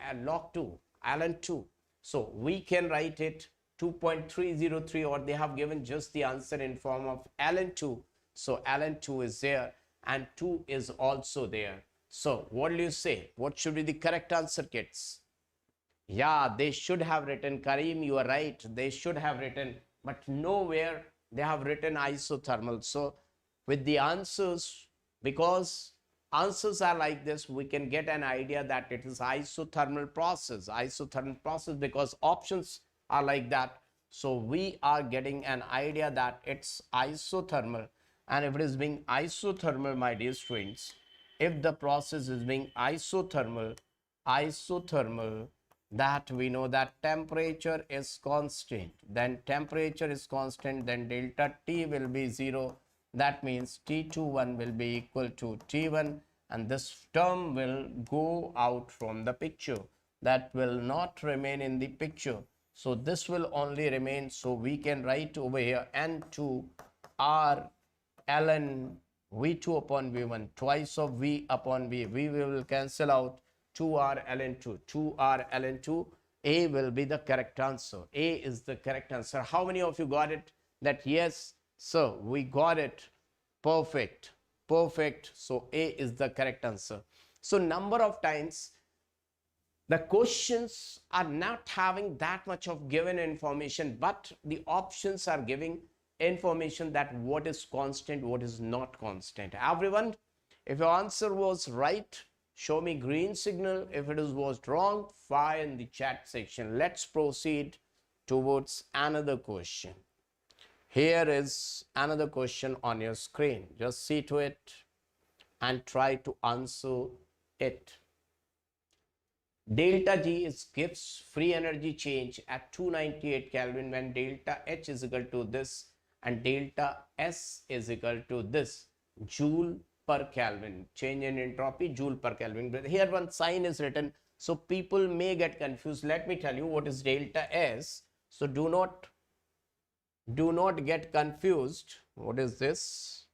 ln 2. So we can write it 2.303, or they have given just the answer in form of ln 2. So ln 2 is there and 2 is also there. So what do you say? What should be the correct answer, kids? Yeah, they should have written, Kareem, you are right. They should have written, but nowhere they have written isothermal. So with the answers, because answers are like this, we can get an idea that it is isothermal process, because options are like that. So we are getting an idea that it's isothermal. And if it is being isothermal, my dear students, if the process is being isothermal, that we know that temperature is constant, then temperature is constant, then delta T will be 0. That means T21 will be equal to T1, and this term will go out from the picture. That will not remain in the picture. So this will only remain. So we can write over here N2 R ln V2 upon V1, twice of V upon V. We will cancel out 2R ln 2, 2R ln 2. A will be the correct answer. A is the correct answer. How many of you got it? That yes, sir, we got it. Perfect. Perfect. So A is the correct answer. So number of times the questions are not having that much of given information, but the options are giving information that what is constant, what is not constant. Everyone, if your answer was right, show me green signal. If it was wrong, fire in the chat section. Let's proceed towards another question. Here is another question on your screen. Just see to it and try to answer it. Delta G gives free energy change at 298 Kelvin when delta H is equal to this and delta S is equal to this, joule per Kelvin. Change in entropy, joule per Kelvin. But here one sign is written, so people may get confused. Let me tell you what is delta S. So do not get confused. What is this?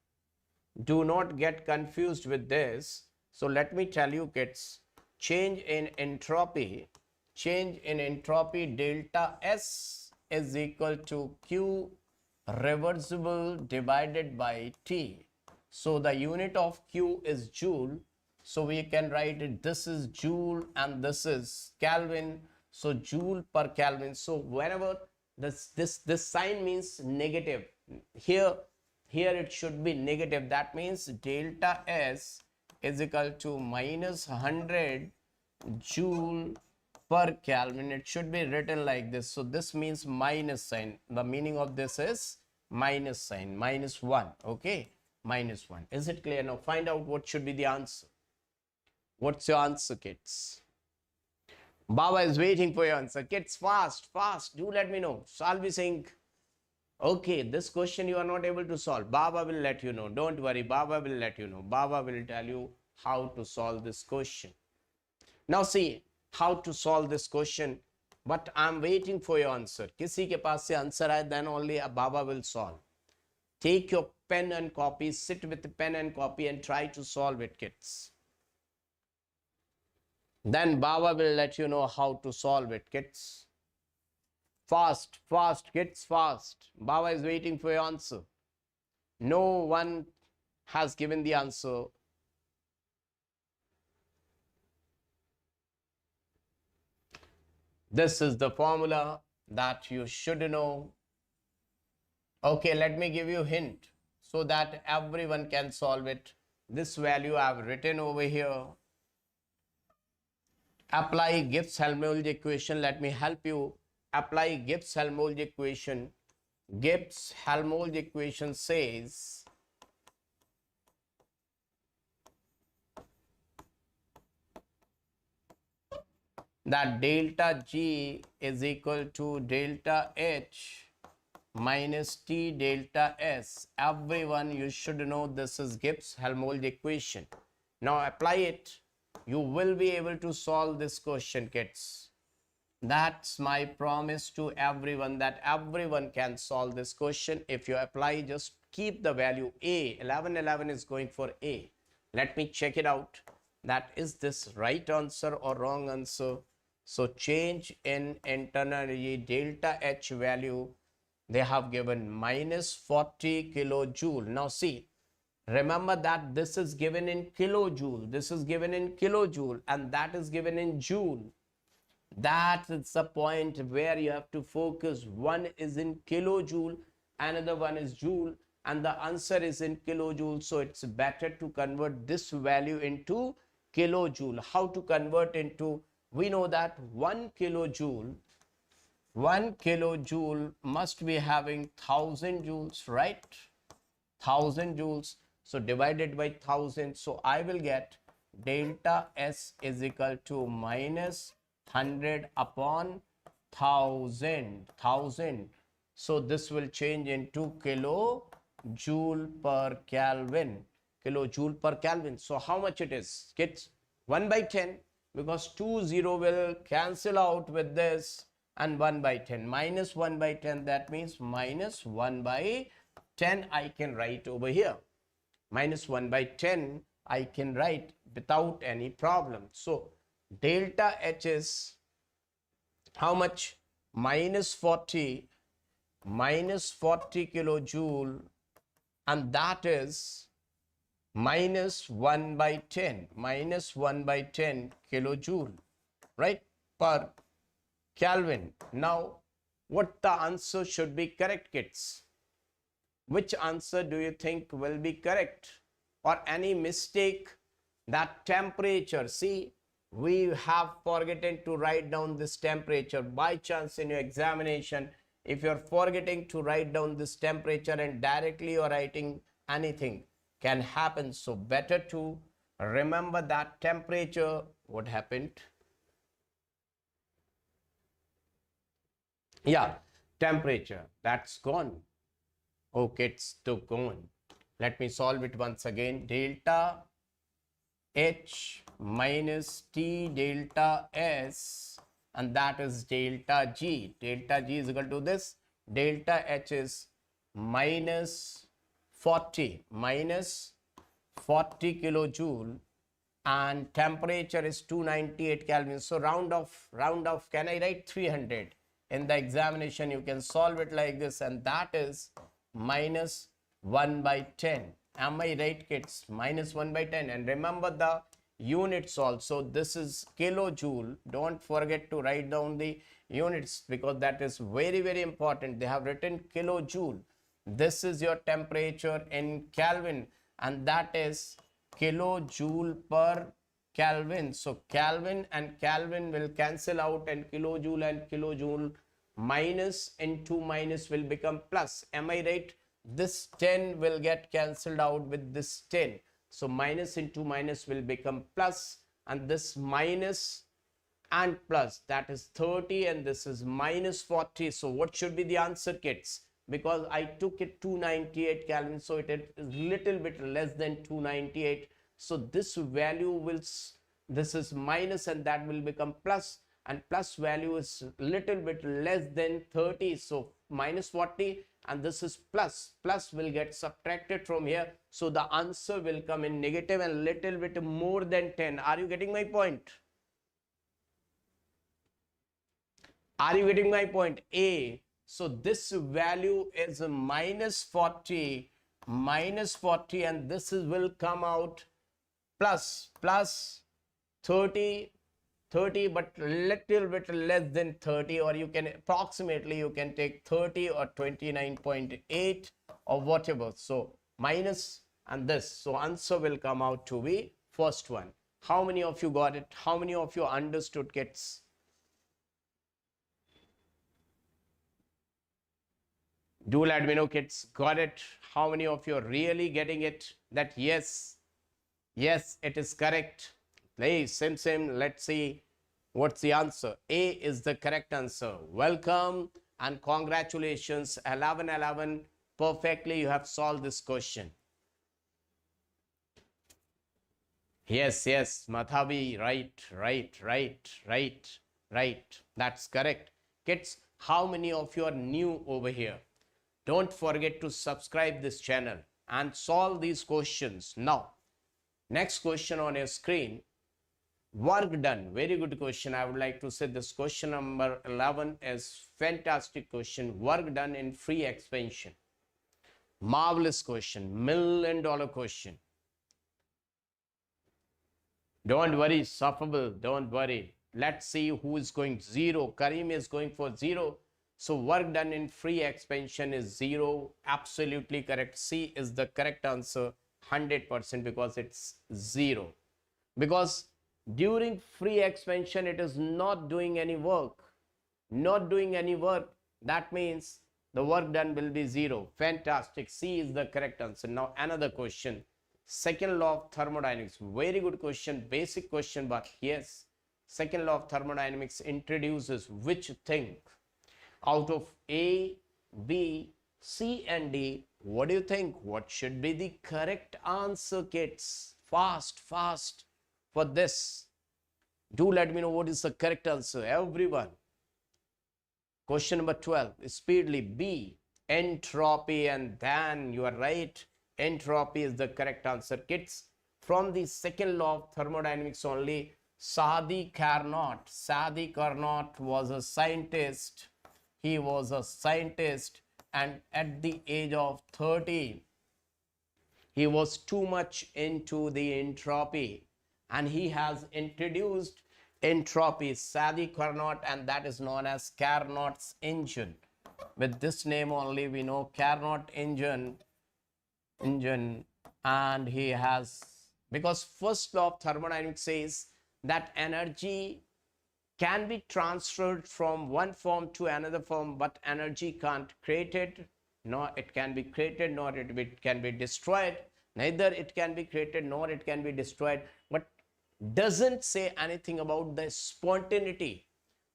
do not get confused with this. So let me tell you kids, change in entropy delta S is equal to Q reversible divided by T. So the unit of Q is joule. So we can write it, this is joule and this is Kelvin. So joule per Kelvin. So whenever this sign means negative, here it should be negative. That means delta S is equal to minus 100 joule per Kelvin. It should be written like this. So this means minus sign. The meaning of this is minus sign, minus 1. Okay, minus 1. Is it clear? Now find out what should be the answer. What's your answer, kids? Baba is waiting for your answer. Kids, fast. Do let me know. So I'll be saying, okay, this question you are not able to solve. Baba will let you know. Don't worry. Baba will let you know. Baba will tell you how to solve this question. Now see how to solve this question. But I'm waiting for your answer. Kisi ke paas se answer hai, then only Baba will solve. Take your pen and copy. Sit with the pen and copy and try to solve it, kids. Then Baba will let you know how to solve it, kids. Fast, kids, fast. Baba is waiting for your answer. No one has given the answer. This is the formula that you should know. Okay, let me give you a hint so that everyone can solve it. This value I have written over here. Apply Gibbs-Helmholtz equation. Let me help you. Apply Gibbs-Helmholtz equation. Gibbs-Helmholtz equation says that delta G is equal to delta H minus T delta S. Everyone, you should know this is Gibbs-Helmholtz equation. Now apply it. You will be able to solve this question, kids. That's my promise to everyone, that everyone can solve this question. If you apply, just keep the value A. 11 is going for A. Let me check it out. That is this right answer or wrong answer? So change in internal energy delta H value, they have given minus 40 kilojoule. Now see, remember that this is given in kilojoule, this is given in kilojoule, and that is given in joule. That is the point where you have to focus. One is in kilojoule, another one is joule, and the answer is in kilojoule. So it's better to convert this value into kilojoule. How to convert into? We know that 1 kilojoule must be having 1000 joules, right? 1000 joules. So divided by 1000. So I will get delta S is equal to minus 100 upon 1000. So this will change into kilojoule per Kelvin. Kilojoule per Kelvin. So how much it is, kids? 1 by 10, because 0 will cancel out with this, and 1 by 10 minus 1 by 10, that means minus 1 by 10 I can write over here. Minus 1 by 10 I can write without any problem. So delta H is how much? Minus 40 kilojoule, and that is minus 1 by 10 kilojoule, right, per Kelvin. Now what the answer should be correct, kids? Which answer do you think will be correct? Or any mistake? That temperature, see, we have forgotten to write down this temperature. By chance in your examination, if you're forgetting to write down this temperature and directly you're writing anything, can happen. So better to remember that temperature. What happened? Yeah, temperature, that's gone. Okay, it's still gone. Let me solve it once again. Delta H minus T delta S, and that is delta G. Delta G is equal to this. Delta H is minus 40 40 kilojoule and temperature is 298 Kelvin. So round off, can I write 300? In the examination, you can solve it like this, and that is minus 1 by 10. Am I right, kids? Minus 1 by 10. And remember the units also. This is kilojoule. Don't forget to write down the units because that is very, very important. They have written kilojoule. This is your temperature in Kelvin, and that is kilojoule per Kelvin. So Kelvin and Kelvin will cancel out, and kilojoule minus into minus will become plus. Am I right? This 10 will get cancelled out with this 10. So minus into minus will become plus, and this minus and plus, that is 30, and this is minus 40. So what should be the answer, kids? Because I took it 298 Kelvin, so it is little bit less than 298. So this value will, this is minus and that will become plus, and plus value is little bit less than 30. So minus 40, and this is plus. Plus will get subtracted from here. So the answer will come in negative and little bit more than 10. Are you getting my point? Are you getting my point? A. So this value is minus 40, and this is will come out plus 30, but little bit less than 30, or you can approximately you can take 30 or 29.8 or whatever. So minus and this. So answer will come out to be first one. How many of you got it? How many of you understood, kids? Do let me know, kids. Got it? How many of you are really getting it? That yes, it is correct. Please, same. Let's see what's the answer. A is the correct answer. Welcome and congratulations. 11. Perfectly, you have solved this question. Yes, Madhavi, right. That's correct. Kids, how many of you are new over here? Don't forget to subscribe this channel and solve these questions. Now, next question on your screen. Work done. Very good question. I would like to say this question number 11 is fantastic question. Work done in free expansion. Marvelous question. $1 million question. Don't worry, Safable. Don't worry. Let's see who is going 0. Karim is going for 0. So work done in free expansion is 0. Absolutely correct. C is the correct answer, 100%, because it's 0. Because during free expansion, it is not doing any work. That means the work done will be 0. Fantastic. C is the correct answer. Now another question. Second law of thermodynamics. Very good question. Basic question, but yes. Second law of thermodynamics introduces which thing? Out of A, B, C and D, what do you think? What should be the correct answer, kids? Fast for this. Do let me know what is the correct answer, everyone. Question number 12, speedily. B, entropy, and then you are right. Entropy is the correct answer, kids. From the second law of thermodynamics only, Sadi Carnot was a scientist. He was a scientist, and at the age of 30, he was too much into the entropy, and he has introduced entropy, Sadi Carnot, and that is known as Carnot's engine. With this name only, we know Carnot engine, and he has, because first law of thermodynamics says that energy can be transferred from one form to another form, but energy can't create it, nor it can be created, nor it can be destroyed. Neither it can be created nor it can be destroyed, but doesn't say anything about the spontaneity,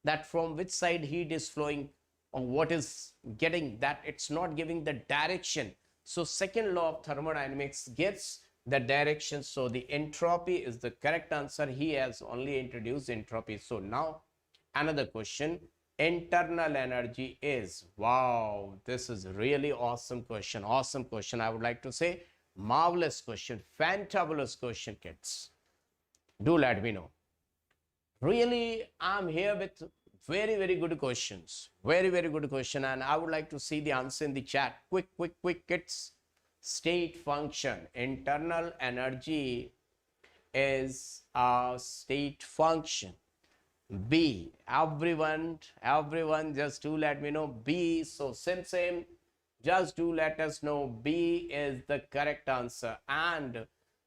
that from which side heat is flowing or what is getting, that it's not giving the direction. So second law of thermodynamics gives the direction. So the entropy is the correct answer. He has only introduced entropy. So now another question. Internal energy is, wow, this is really awesome question. I would like to say Marvelous question, fantabulous question, kids. Do let me know. Really, I'm here with very good questions. Very good question, and I would like to see the answer in the chat. Quick, kids. State function. Internal energy is a state function. B. Everyone, just do let me know B. So same. Just do let us know B is the correct answer. And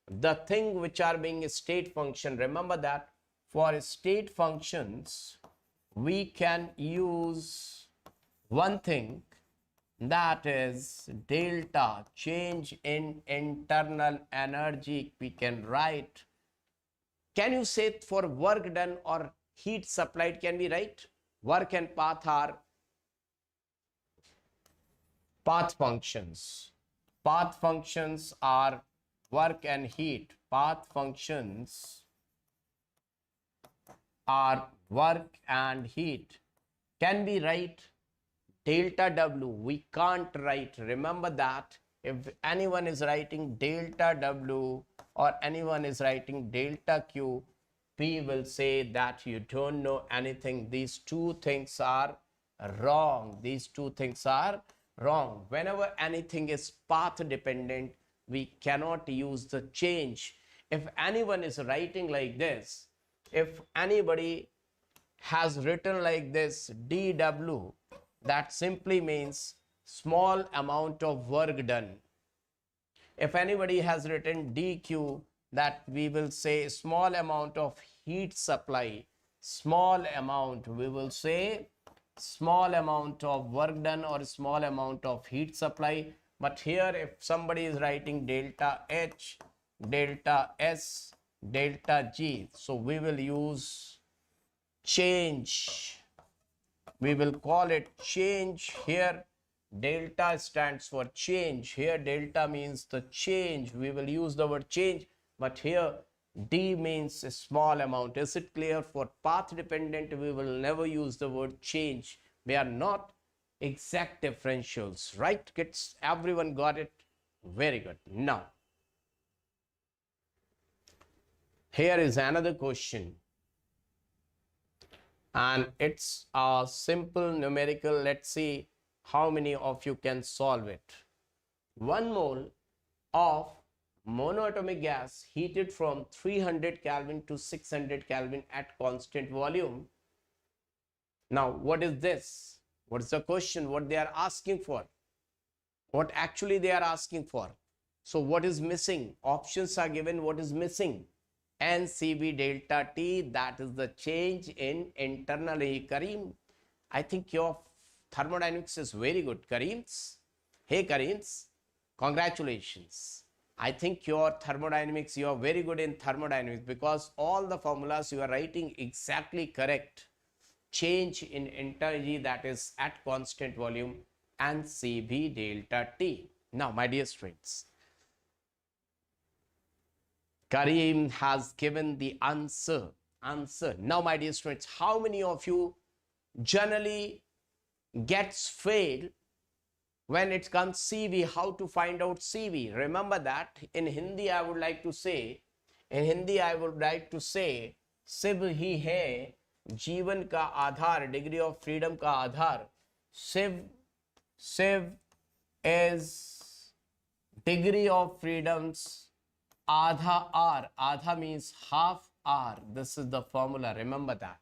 the thing which are being a state function, remember that for state functions, we can use one thing, that is delta, change in internal energy. We can write. Can you say for work done or heat supplied, can we write? Work and path are path functions. Path functions are work and heat. Path functions are work and heat. Can we write delta W? We can't write. Remember that. If anyone is writing delta W or anyone is writing delta Q, we will say that you don't know anything. These two things are wrong. These two things are wrong. Whenever anything is path dependent, we cannot use the change. If anyone is writing like this, if anybody has written like this dW, that simply means small amount of work done. If anybody has written dQ, that we will say small amount of heat supply. Small amount, we will say small amount of work done or small amount of heat supply. But here if somebody is writing delta H, delta S, delta G, so we will use change. We will call it change. Here delta stands for change. Here delta means the change. We will use the word change. But here D means a small amount. Is it clear? For path dependent, we will never use the word change. They are not exact differentials. Right, kids? Everyone got it? Very good. Now, here is another question. And it's a simple numerical. Let's see how many of you can solve it. 1 mole of monoatomic gas heated from 300 Kelvin to 600 Kelvin at constant volume. Now, what is this? What is the question? What they are asking for? What actually they are asking for? So, what is missing? Options are given. What is missing? NCB delta T, that is the change in internal energy. Kareem, I think your thermodynamics is very good. Kareem's, hey Kareem's, congratulations. I think your thermodynamics, you are very good in thermodynamics because all the formulas you are writing exactly correct. Change in energy, that is at constant volume, NCB delta T. Now, my dear students, Kareem has given the answer. Now, my dear students, how many of you generally gets failed when it comes CV? How to find out CV? Remember that in Hindi I would like to say, सिर्फ ही है जीवन का आधार, degree of freedom का आधार. सिर्फ is degree of freedoms Adha means half R. This is the formula. Remember that.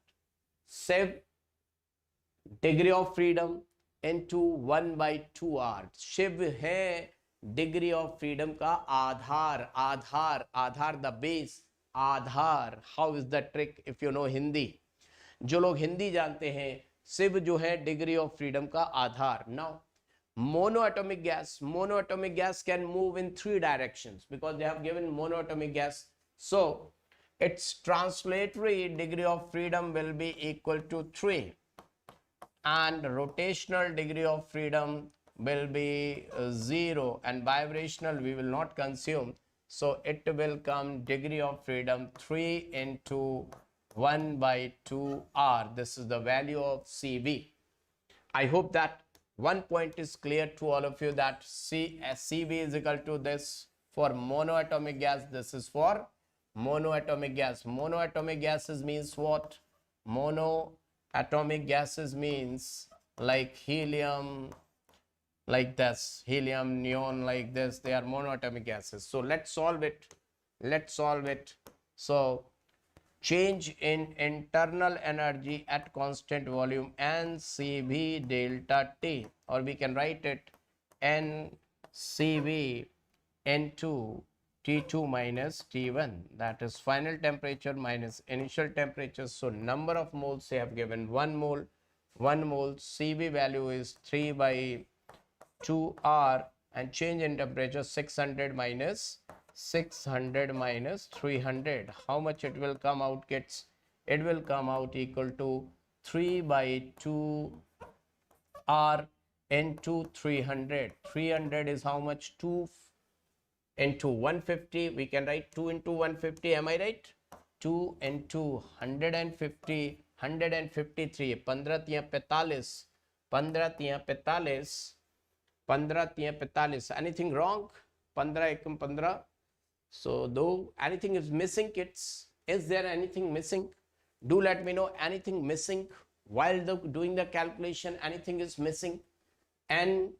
Sev degree of freedom into 1 by 2R. Shiv hai degree of freedom ka Aadhar the base. Aadhar. How is the trick? If you know Hindi. जो लोग हिंदी जानते हैं, शिव जो है degree of freedom का आधार. Now, monoatomic gas can move in 3 directions because they have given monoatomic gas. So its translatory degree of freedom will be equal to 3 and rotational degree of freedom will be 0 and vibrational we will not consume. So it will come degree of freedom 3 into 1 by 2R. This is the value of CV. I hope that one point is clear to all of you, that CV is equal to this for monoatomic gas. This is for monoatomic gas. Monoatomic gases means what? Monoatomic gases means like helium, like this, helium, neon, like this. They are monoatomic gases. So let's solve it. Let's solve it. So change in internal energy at constant volume NCV delta T, or we can write it NCV N2 T2 minus T1, that is final temperature minus initial temperature. So number of moles they have given 1 mole. 1 mole CV value is 3 by 2R, and change in temperature 600 minus 300. How much it will come out, kids? It will come out equal to 3 by 2R into 300. 300 is how much? 2 into 150. We can write 2 into 150. Am I right? 2 into 150. 153. 15 tiya 45. 15 tiya 45. 15 tiya 45. Anything wrong? 15 ekam 15. So though anything is missing, kids, is there anything missing? Do let me know anything missing while doing the calculation. Anything is missing. N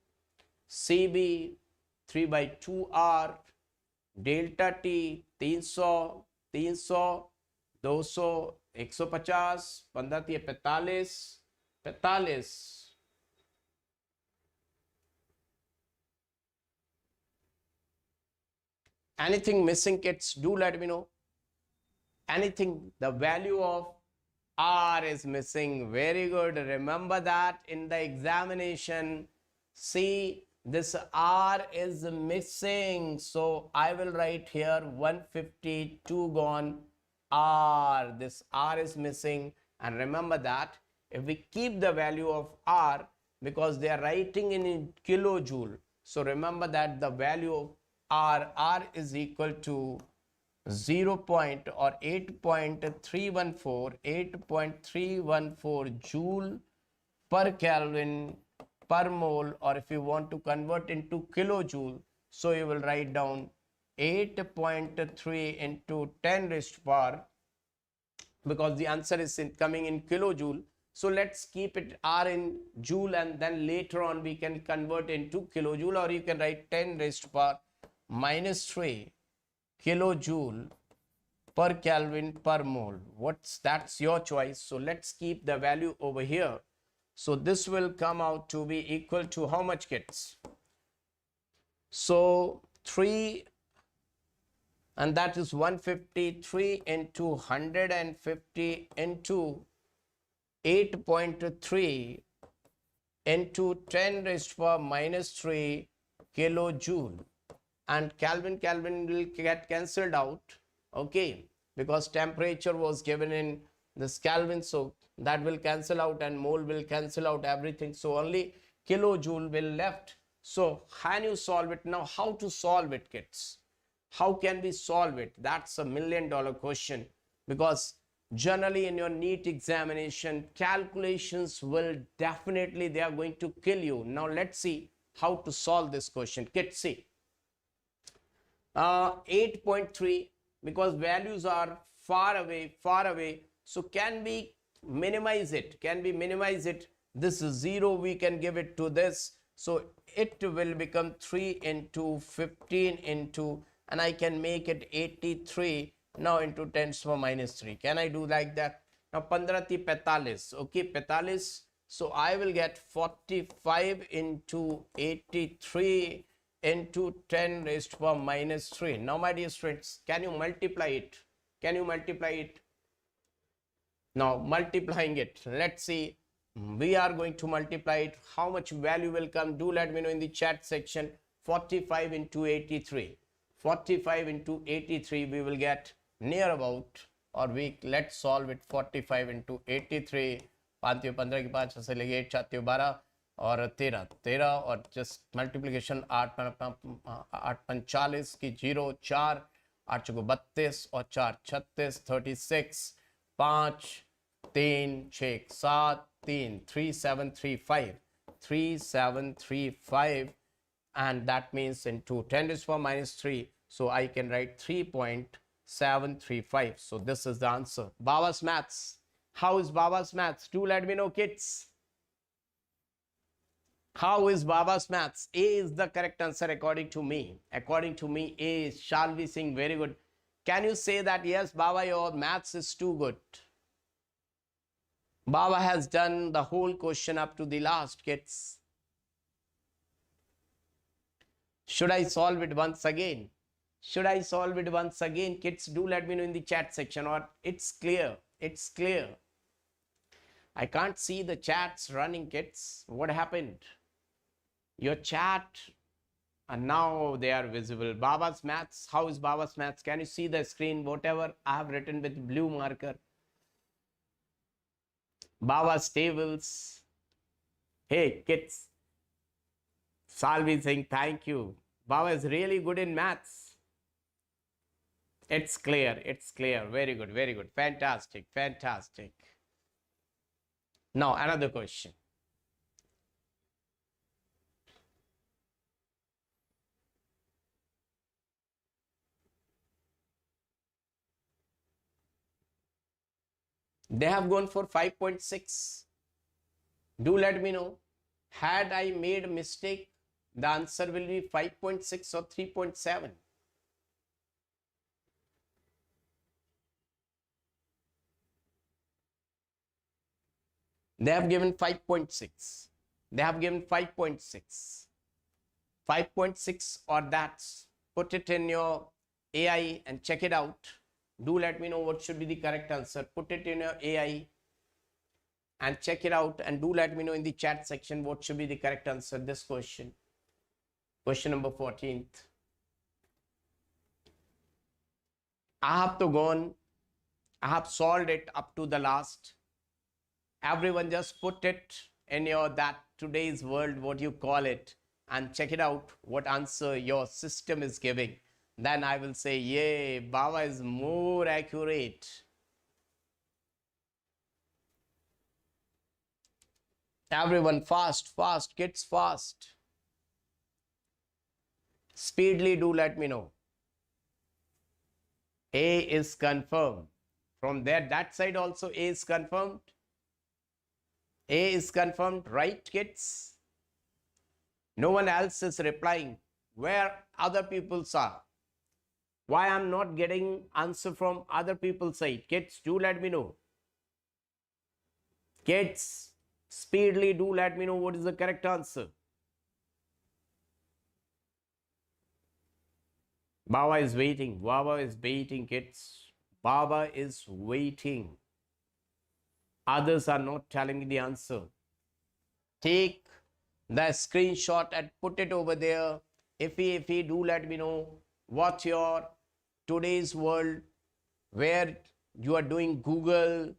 CB 3 by 2R delta T 300 200 150 15 tiya 45 45. Anything missing, kids? Do let me know. Anything, the value of R is missing. Very good. Remember that in the examination. See, this R is missing. So I will write here 152 gone R. This R is missing. And remember that if we keep the value of R, because they are writing in kilojoule. So remember that the value of R is equal to 8.314 joule per Kelvin per mole, or if you want to convert into kilojoule, so you will write down 8.3 into 10 raised to power, because the answer is coming in kilojoule. So let's keep it R in joule, and then later on we can convert into kilojoule, or you can write 10 raised to power minus 3 kilojoule per Kelvin per mole. That's your choice. So let's keep the value over here. So this will come out to be equal to how much, kids? So 3, and that is 153 into 150 into 8.3 into 10 raised to power minus 3 kilojoule. And Kelvin will get cancelled out, okay, because temperature was given in this Kelvin, so that will cancel out, and mole will cancel out everything, so only kilojoule will left. So can you solve it? Now how to solve it, kids? How can we solve it? That's a $1 million question, because generally in your NEET examination, calculations will definitely, they are going to kill you. Now let's see how to solve this question. Kids, see. 8.3, because values are far away, so can we minimize it? This is 0, we can give it to this, so it will become 3 into 15 into, and I can make it 83 now into 10 to the minus 3. Can I do like that? Now 15 thi 45, okay, 45. So I will get 45 into 83 into 10 raised to the minus 3. Now my dear students, can you multiply it? Now multiplying it, let's see, we are going to multiply it. How much value will come? Do let me know in the chat section. 45 into 83. 45 into 83 we will get near about, or let's solve it. 45 into 83, 5 15 की 5 से लेके 8 7 12 और 13 और just multiplication 8 40 की 0 4 8 32 और 4 36 36 5 3 6 7 3 3735 and that means into 10 raised to the minus 3. So I can write 3.735. So this is the answer. Baba's maths. How is Baba's maths? Do let me know, kids. How is Baba's maths? A is the correct answer according to me. According to me, A is Shalvi Singh. Very good. Can you say that, yes, Baba, your maths is too good? Baba has done the whole question up to the last, kids. Should I solve it once again? Should I solve it once again? Kids, do let me know in the chat section, or it's clear. It's clear. I can't see the chats running, kids. What happened? Your chat, and now they are visible. Baba's maths. How is Baba's maths? Can you see the screen? Whatever I have written with blue marker. Baba's tables. Hey, kids. Salvi saying thank you. Baba is really good in maths. It's clear. It's clear. Very good. Very good. Fantastic. Fantastic. Now, another question. They have gone for 5.6. Do let me know. Had I made a mistake, the answer will be 5.6 or 3.7. They have given 5.6. They have given 5.6. 5.6 or that's. Put it in your AI and check it out. Do let me know what should be the correct answer. Put it in your AI and check it out, and do let me know in the chat section what should be the correct answer. This question. Question number 14th. I have to go on. I have solved it up to the last. Everyone just put it in your that today's world, what you call it, and check it out what answer your system is giving. Then I will say, yay, Baba is more accurate. Everyone fast, fast, kids fast. Speedily do let me know. A is confirmed. From there, that side also A is confirmed. A is confirmed, right, kids? No one else is replying. Where other people are? Why I'm not getting answer from other people's side? Kids, do let me know. Kids, speedily do let me know what is the correct answer. Baba is waiting. Baba is waiting, kids. Baba is waiting. Others are not telling me the answer. Take the screenshot and put it over there. If you do let me know what your today's world, where you are doing Google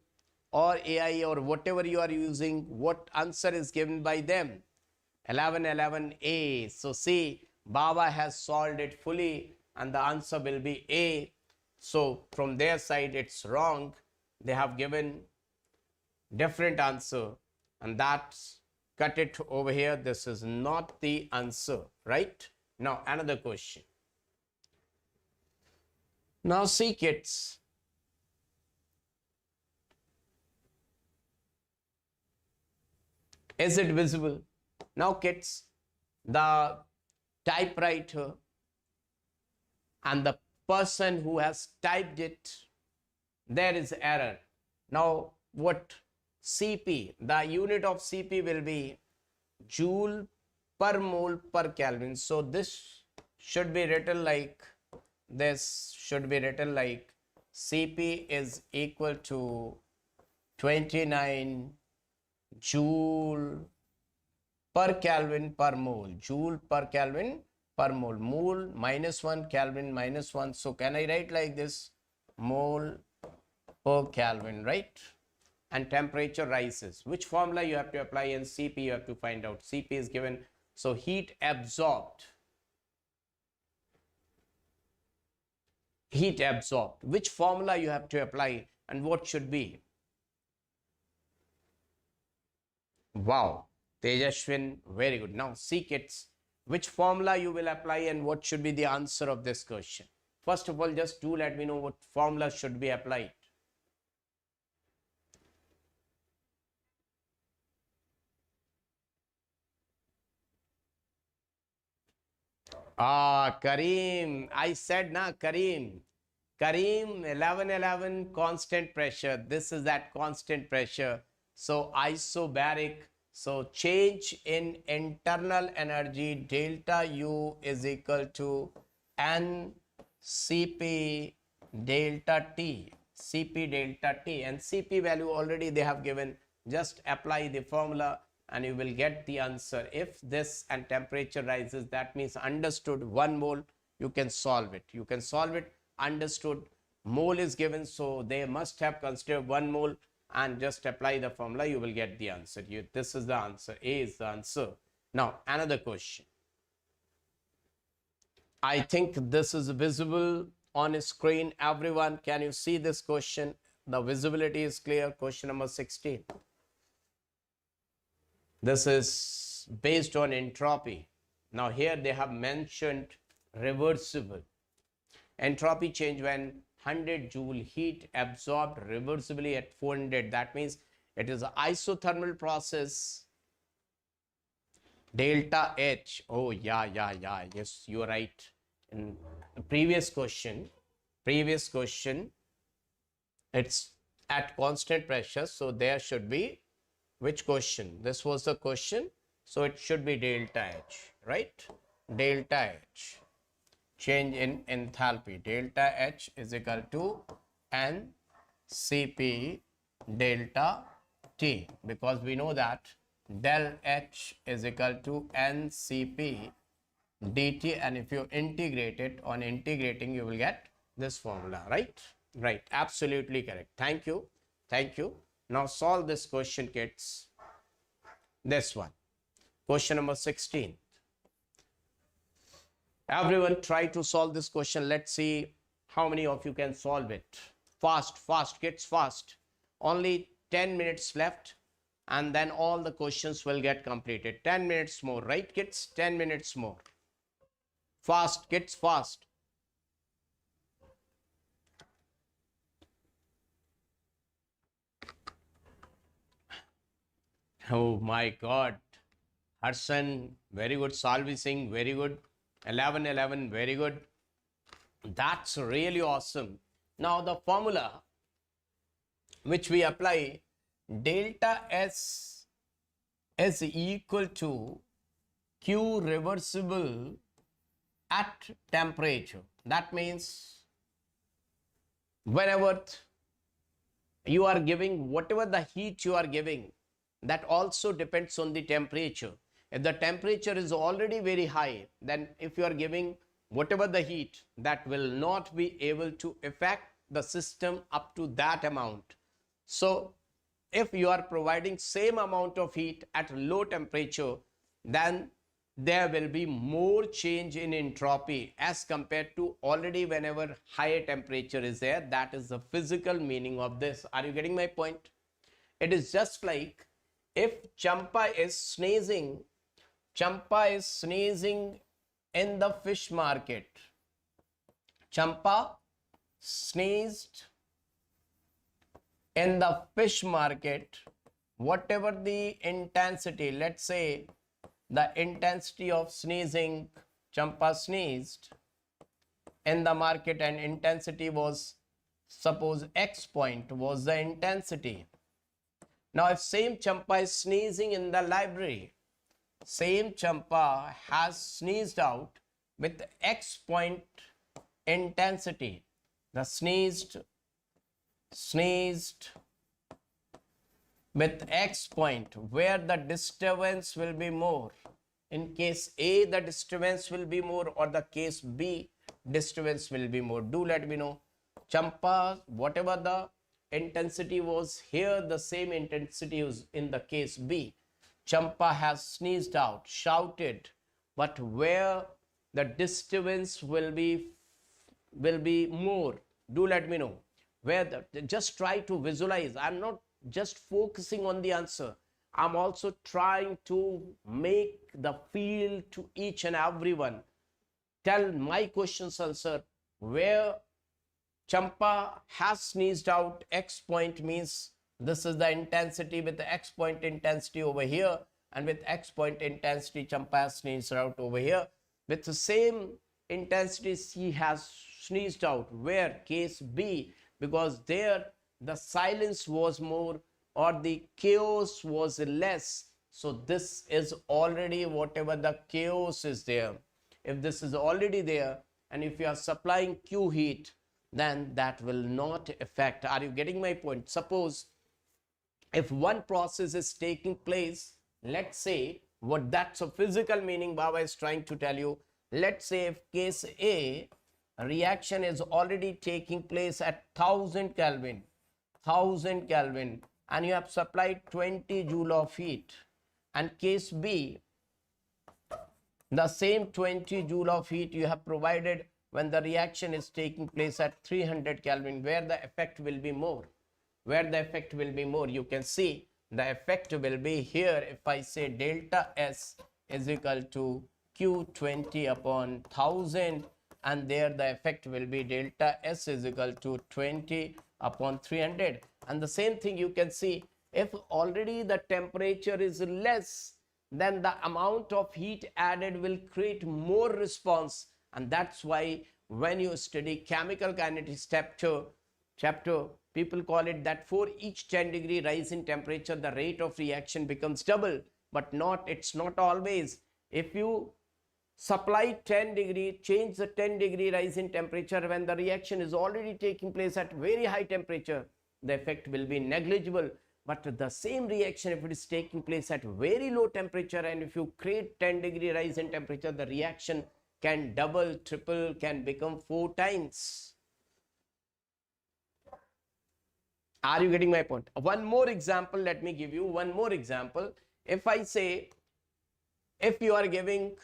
or AI or whatever you are using, what answer is given by them. 1111A. So see, Baba has solved it fully and the answer will be A. So from their side it's wrong. They have given different answer, and that's cut it over here. This is not the answer, right? Now another question. Now see, kids, is it visible? Now kids, the typewriter and the person who has typed it, there is error. Now what CP, the unit of CP will be joule per mole per Kelvin. So this should be written like this, should be written like CP is equal to 29 joule per Kelvin per mole. Joule per Kelvin per mole. Mole minus 1, Kelvin minus 1. So can I write like this? Mole per Kelvin, right? And temperature rises. Which formula you have to apply in CP you have to find out. CP is given. So heat absorbed. Heat absorbed. Which formula you have to apply and what should be? Wow. Tejashwin, very good. Now see, kids, which formula you will apply and what should be the answer of this question. First of all, just do let me know what formula should be applied. Kareem, I said na, Kareem. Kareem, 1111 constant pressure. This is that constant pressure. So isobaric. So change in internal energy delta U is equal to NCP delta T. CP delta T, and CP value already they have given. Just apply the formula and you will get the answer. If this and temperature rises, that means understood 1 mole, you can solve it. You can solve it. Understood mole is given, so they must have considered 1 mole, and just apply the formula, you will get the answer. This is the answer. A is the answer. Now another question. I think this is visible on screen. Everyone, can you see this question? The visibility is clear. Question number 16. This is based on entropy. Now here they have mentioned reversible. Entropy change when 100 joule heat absorbed reversibly at 400. That means it is an isothermal process. Delta H. Oh, yeah. Yes, you are right. In the previous question, it's at constant pressure. So there should be, which question? This was the question. So it should be delta H, right? Delta H. Change in enthalpy. Delta H is equal to NCP delta T, because we know that del H is equal to NCP dt, and if you integrate it, on integrating you will get this formula, right? Right, absolutely correct. Thank you. Now solve this question, kids. This one, question number 16. Everyone try to solve this question. Let's see how many of you can solve it. Fast kids, fast. Only 10 minutes left and then all the questions will get completed. 10 minutes more, right kids? 10 minutes more. Fast kids, fast. Oh my God. Harsan, very good. Salvi Singh, very good. 1111, very good. That's really awesome. Now the formula which we apply, delta S is equal to Q reversible at temperature. That means whenever you are giving, whatever the heat you are giving, that also depends on the temperature. If the temperature is already very high, then if you are giving whatever the heat, that will not be able to affect the system up to that amount. So if you are providing same amount of heat at low temperature, then there will be more change in entropy as compared to already whenever higher temperature is there. That is the physical meaning of this. Are you getting my point? It is just like if Champa is sneezing in the fish market. Champa sneezed in the fish market. Whatever the intensity, let's say the intensity of sneezing, Champa sneezed in the market and intensity was, suppose X point was the intensity. Now if same Champa is sneezing in the library, same Champa has sneezed out with X point intensity. The sneezed with X point, where the disturbance will be more. In case A, the disturbance will be more, or the case B, disturbance will be more. Do let me know. Champa, whatever the intensity was here, the same intensity was in the case B. Champa has sneezed out, shouted, but where the disturbance will be more. Do let me know. Where just try to visualize. I'm not just focusing on the answer. I'm also trying to make the field to each and everyone. Tell my questions answer where Champa has sneezed out. X point means this is the intensity with the X point intensity over here, and with X point intensity Champa has sneezed out over here. With the same intensity she has sneezed out where case B, because there the silence was more or the chaos was less. So this is already whatever the chaos is there. If this is already there and if you are supplying Q heat, then that will not affect. Are you getting my point? Suppose if one process is taking place, let's say, what that's a physical meaning Baba is trying to tell you. Let's say if case A, reaction is already taking place at 1000 Kelvin, and you have supplied 20 joule of heat, and case B, the same 20 joule of heat you have provided when the reaction is taking place at 300 Kelvin, where the effect will be more. You can see the effect will be here. If I say delta S is equal to Q20 upon 1000, and there the effect will be delta S is equal to 20 upon 300. And the same thing you can see, if already the temperature is less, then the amount of heat added will create more response. And that's why when you study chemical kinetics chapter, people call it that for each 10 degree rise in temperature, the rate of reaction becomes double. But it's not always. If you supply 10 degree, change the 10 degree rise in temperature when the reaction is already taking place at very high temperature, the effect will be negligible. But the same reaction, if it is taking place at very low temperature, and if you create 10 degree rise in temperature, the reaction can double, triple, can become 4 times. Are you getting my point? One more example, let me give you one more example. If I say, if you are giving,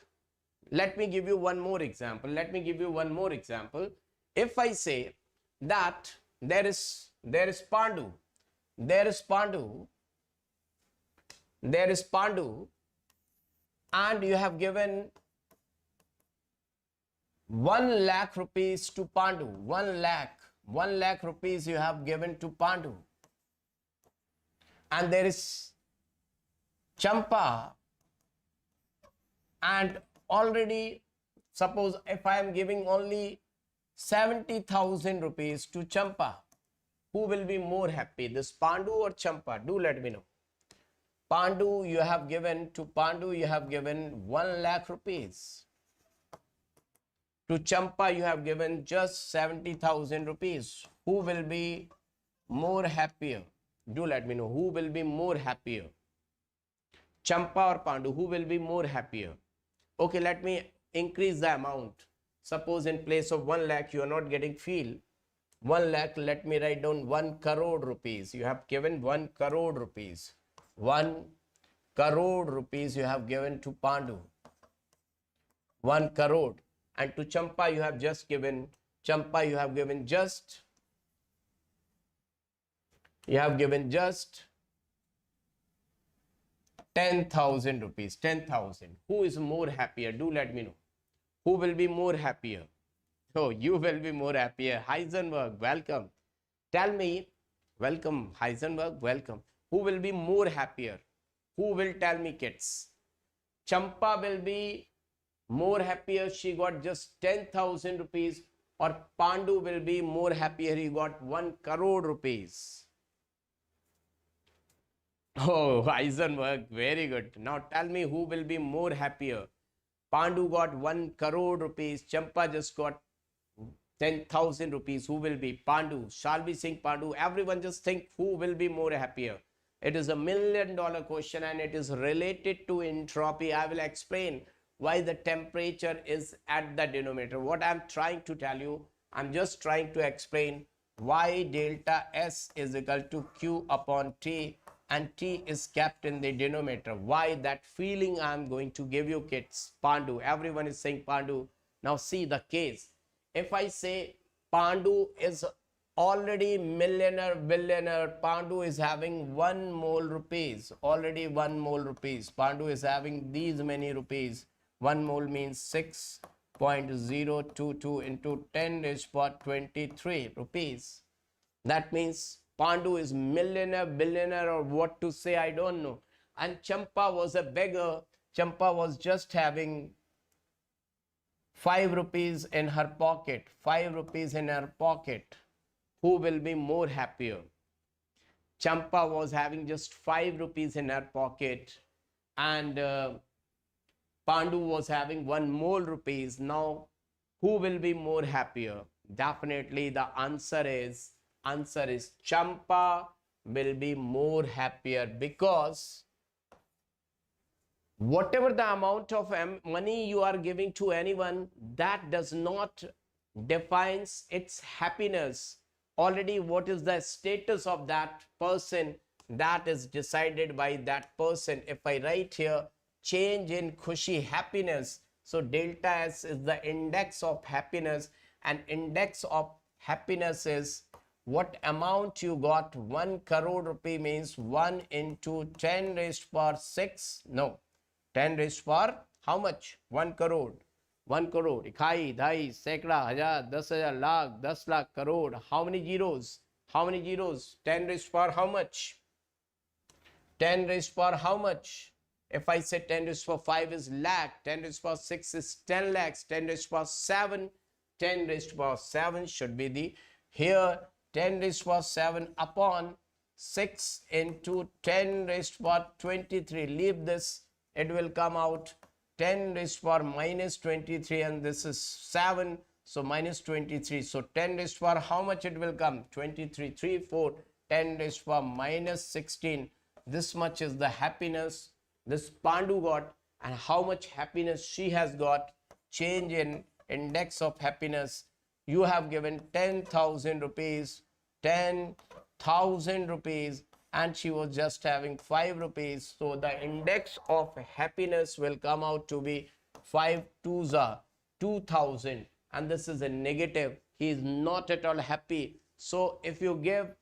let me give you one more example. If I say that there is Pandu, and you have given 1 lakh rupees to Pandu, 1 lakh rupees you have given to Pandu, and there is Champa, and already, suppose if I am giving only 70,000 rupees to Champa, who will be more happy, this Pandu or Champa? Do let me know. Pandu, you have given 1 lakh rupees. To Champa, you have given just 70,000 rupees. Who will be more happier? Do let me know. Who will be more happier? Champa or Pandu? Who will be more happier? Okay, let me increase the amount. Suppose in place of 1 lakh, you are not getting feel. 1 lakh, let me write down 1 crore rupees. You have given 1 crore rupees. 1 crore rupees you have given to Pandu. 1 crore. And to Champa you have just given, just 10,000 rupees. 10,000. Who is more happier? Do let me know. Who will be more happier? Oh, you will be more happier. Heisenberg, welcome. Tell me, welcome, Heisenberg, welcome. Who will be more happier? Who will tell me, kids? Champa will be more happier, she got just 10,000 rupees, or Pandu will be more happier, he got 1 crore rupees. Oh, Heisenberg, very good. Now tell me who will be more happier. Pandu got 1 crore rupees, Champa just got 10,000 rupees. Who will be? Pandu. Shall we sing Pandu? Everyone just think who will be more happier. It is $1 million question and it is related to entropy. I will explain why the temperature is at the denominator. What I'm trying to tell you, I'm just trying to explain why delta S is equal to Q upon T and T is kept in the denominator. Why that feeling I'm going to give you, kids. Pandu. Everyone is saying Pandu. Now see the case. If I say Pandu is already millionaire, billionaire. Pandu is having 1 mole rupees, already 1 mole rupees. Pandu is having these many rupees. 1 mole means 6.022 into 10 raised to power 23 rupees. That means Pandu is millionaire, billionaire, or what to say, I don't know. And Champa was a beggar. Champa was just having 5 rupees in her pocket. 5 rupees in her pocket. Who will be more happier? Champa was having just 5 rupees in her pocket, and Pandu was having 1 mole rupees. Now, who will be more happier? Definitely the answer is Champa will be more happier, because whatever the amount of money you are giving to anyone, that does not defines its happiness. Already what is the status of that person, that is decided by that person. If I write here change in khushi, happiness, so delta S is the index of happiness, and index of happiness is what amount you got. 1 crore rupee means 1 into 10 raised to power 6, no, 10 raised to power how much? 1 crore. 1 crore, इकाई, ढाई, सैकड़ा, हजार, 10,000, lakh, 10 lakh, crore. How many zeros? How many zeros? 10 raised to power how much? 10 raised to power how much? If I say 10 raised to power 5 is lakh, 10 raised to power 6 is 10 lakhs, 10 raised to power 7, 10 raised to power 7 should be the, here 10 raised to power 7 upon 6 into 10 raised to power 23. Leave this, it will come out 10 raised to power minus 23, and this is 7, so minus 23. So 10 raised to power how much it will come? 23, 3, 4, 10 raised to power minus 16. This much is the happiness this Pandu got, and how much happiness she has got. Change in index of happiness. You have given 10,000 rupees, 10,000 rupees, and she was just having 5 rupees. So the index of happiness will come out to be 5 twos are 2,000, and this is a negative. He is not at all happy. So if you give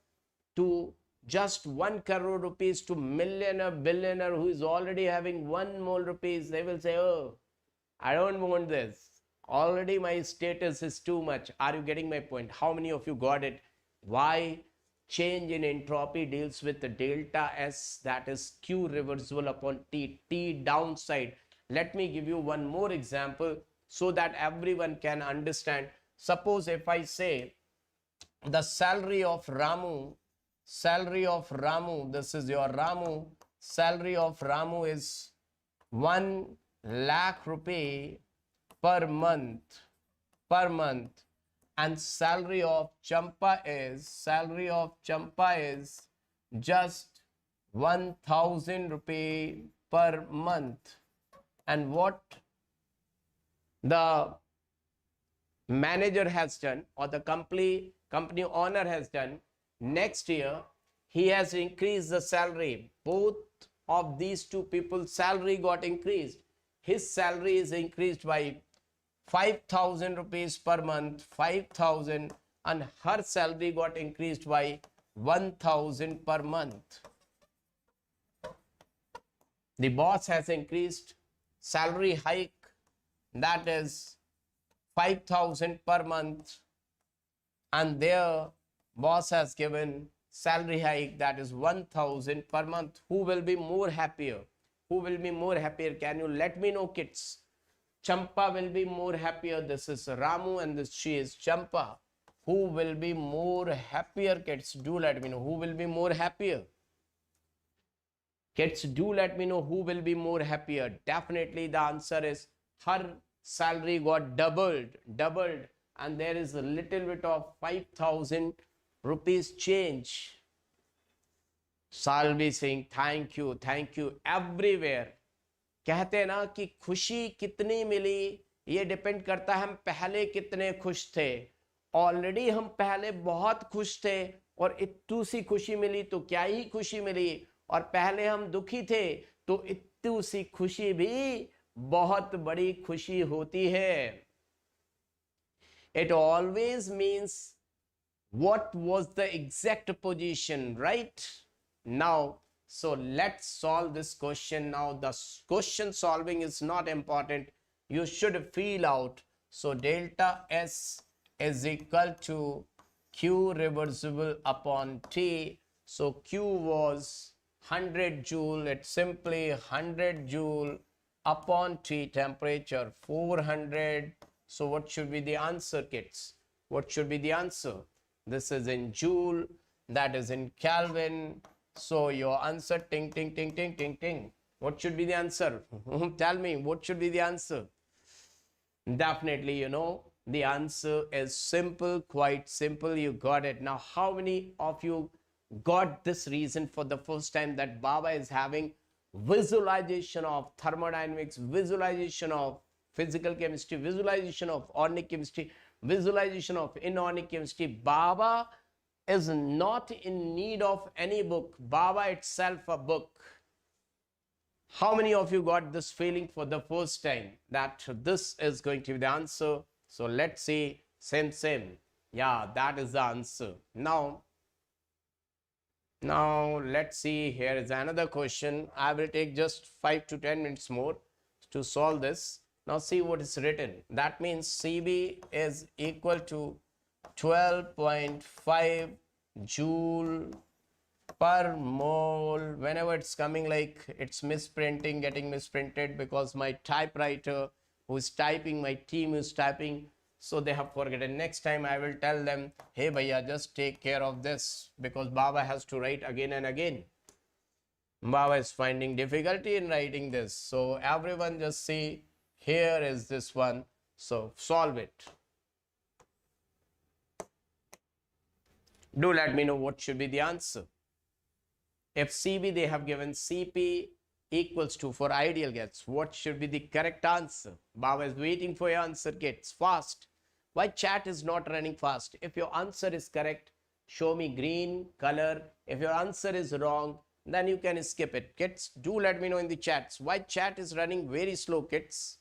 to just 1 crore rupees to millionaire, billionaire who is already having 1 mole rupees, they will say, oh, I don't want this. Already my status is too much. Are you getting my point? How many of you got it? Why? Change in entropy deals with the delta S, that is Q reversible upon T, T downside. Let me give you one more example so that everyone can understand. Suppose if I say the salary of Ramu, this is your Ramu, salary of Ramu is 1 lakh rupee per month, and salary of Champa is just 1,000 rupee per month. And what the manager has done, or the company owner has done, next year he has increased the salary. Both of these two people's salary got increased. His salary is increased by 5,000 rupees per month, 5,000, and her salary got increased by 1,000 per month. The boss has increased salary hike, that is 5,000 per month, and their boss has given salary hike, that is 1,000 per month. Who will be more happier? Who will be more happier? Can you let me know, kids? Champa will be more happier. This is Ramu and this she is Champa. Who will be more happier, kids? Do let me know who will be more happier. Kids, do let me know who will be more happier. Definitely the answer is her salary got doubled, and there is a little bit of 5,000 rupees change. Salvi saying thank you everywhere. कहते हैं ना कि खुशी कितनी मिली, ये depend करता है हम पहले कितने खुश थे. ऑलरेडी हम पहले बहुत खुश थे और इतनी सी खुशी मिली तो क्या ही खुशी मिली, और पहले हम दुखी थे तो इतनी सी खुशी भी बहुत बड़ी खुशी होती है. It always means What was the exact position, right? Now, so let's solve this question. Now the question solving is not important, you should feel out. So delta S is equal to Q reversible upon T. So Q was 100 joule, it's simply 100 joule upon T, temperature 400. So what should be the answer, kids? What should be the answer? This is in joule, that is in Kelvin. So your answer, ting, ting, ting, ting, ting, ting. What should be the answer? Tell me, what should be the answer? Definitely, the answer is simple, quite simple. You got it. Now, how many of you got this reason for the first time, that Baba is having visualization of thermodynamics, visualization of physical chemistry, visualization of organic chemistry, visualization of inorganic chemistry? Baba is not in need of any book. Baba itself a book. How many of you got this feeling for the first time, that this is going to be the answer? So let's see. Same. Yeah, that is the answer. Now let's see. Here is another question. I will take just 5 to 10 minutes more to solve this. Now see what is written. That means Cb is equal to 12.5 joule per mole. Whenever it's coming like it's misprinting, getting misprinted, because my typewriter who is typing, my team is typing, so they have forgotten. Next time I will tell them, hey bhaiya, just take care of this, because Baba has to write again and again. Baba is finding difficulty in writing this. So everyone just see, here is this one. So solve it. Do let me know what should be the answer. If Cb, they have given Cp equals to, for ideal gas, what should be the correct answer? Baba is waiting for your answer, kids. Fast. Why chat is not running fast? If your answer is correct, show me green color. If your answer is wrong, then you can skip it. Kids, do let me know in the chats. Why chat is running very slow, kids?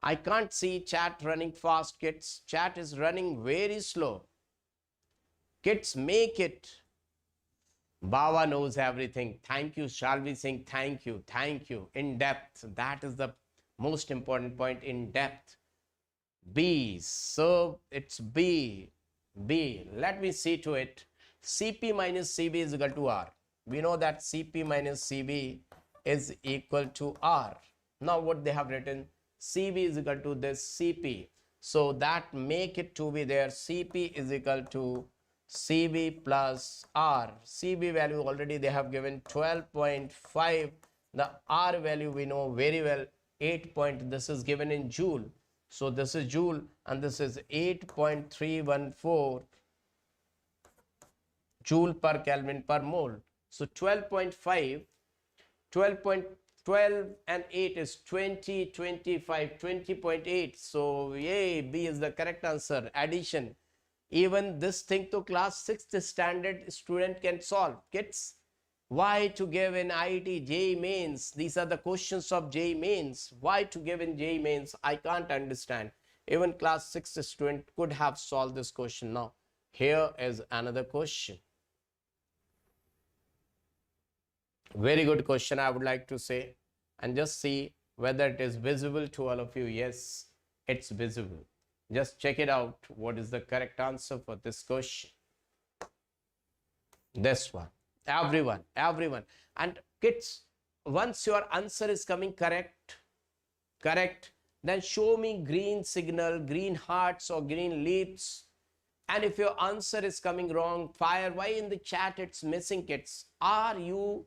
I can't see chat running fast, kids. Chat is running very slow. Kids, make it. Baba knows everything. Thank you. Shall we sing thank you? Thank you. In depth. That is the most important point. In depth. B. So it's B. B. Let me see to it. Cp minus Cb is equal to R. We know that Cp minus Cb is equal to R. Now what they have written? Cb is equal to this Cp. So that make it to be there. Cp is equal to Cb plus R. Cb value already they have given 12.5. The R value we know very well, 8 point. This is given in joule. So this is joule and this is 8.314 joule per Kelvin per mole. So 12.5, 12.12 and 8 is 20, 25, 20.8. So yay, B is the correct answer. Addition. Even this thing to class 6th standard student can solve. Kids, why to give in IIT JEE mains? These are the questions of JEE mains. Why to give in JEE mains? I can't understand. Even class 6th student could have solved this question. Now here is another question. Very good question, I would like to say, and just see whether it is visible to all of you. Yes, it's visible. Just check it out. What is the correct answer for this question? This one. Everyone. And kids, once your answer is coming correct, then show me green signal, green hearts or green leaves. And if your answer is coming wrong, fire. Why in the chat it's missing, kids? Are you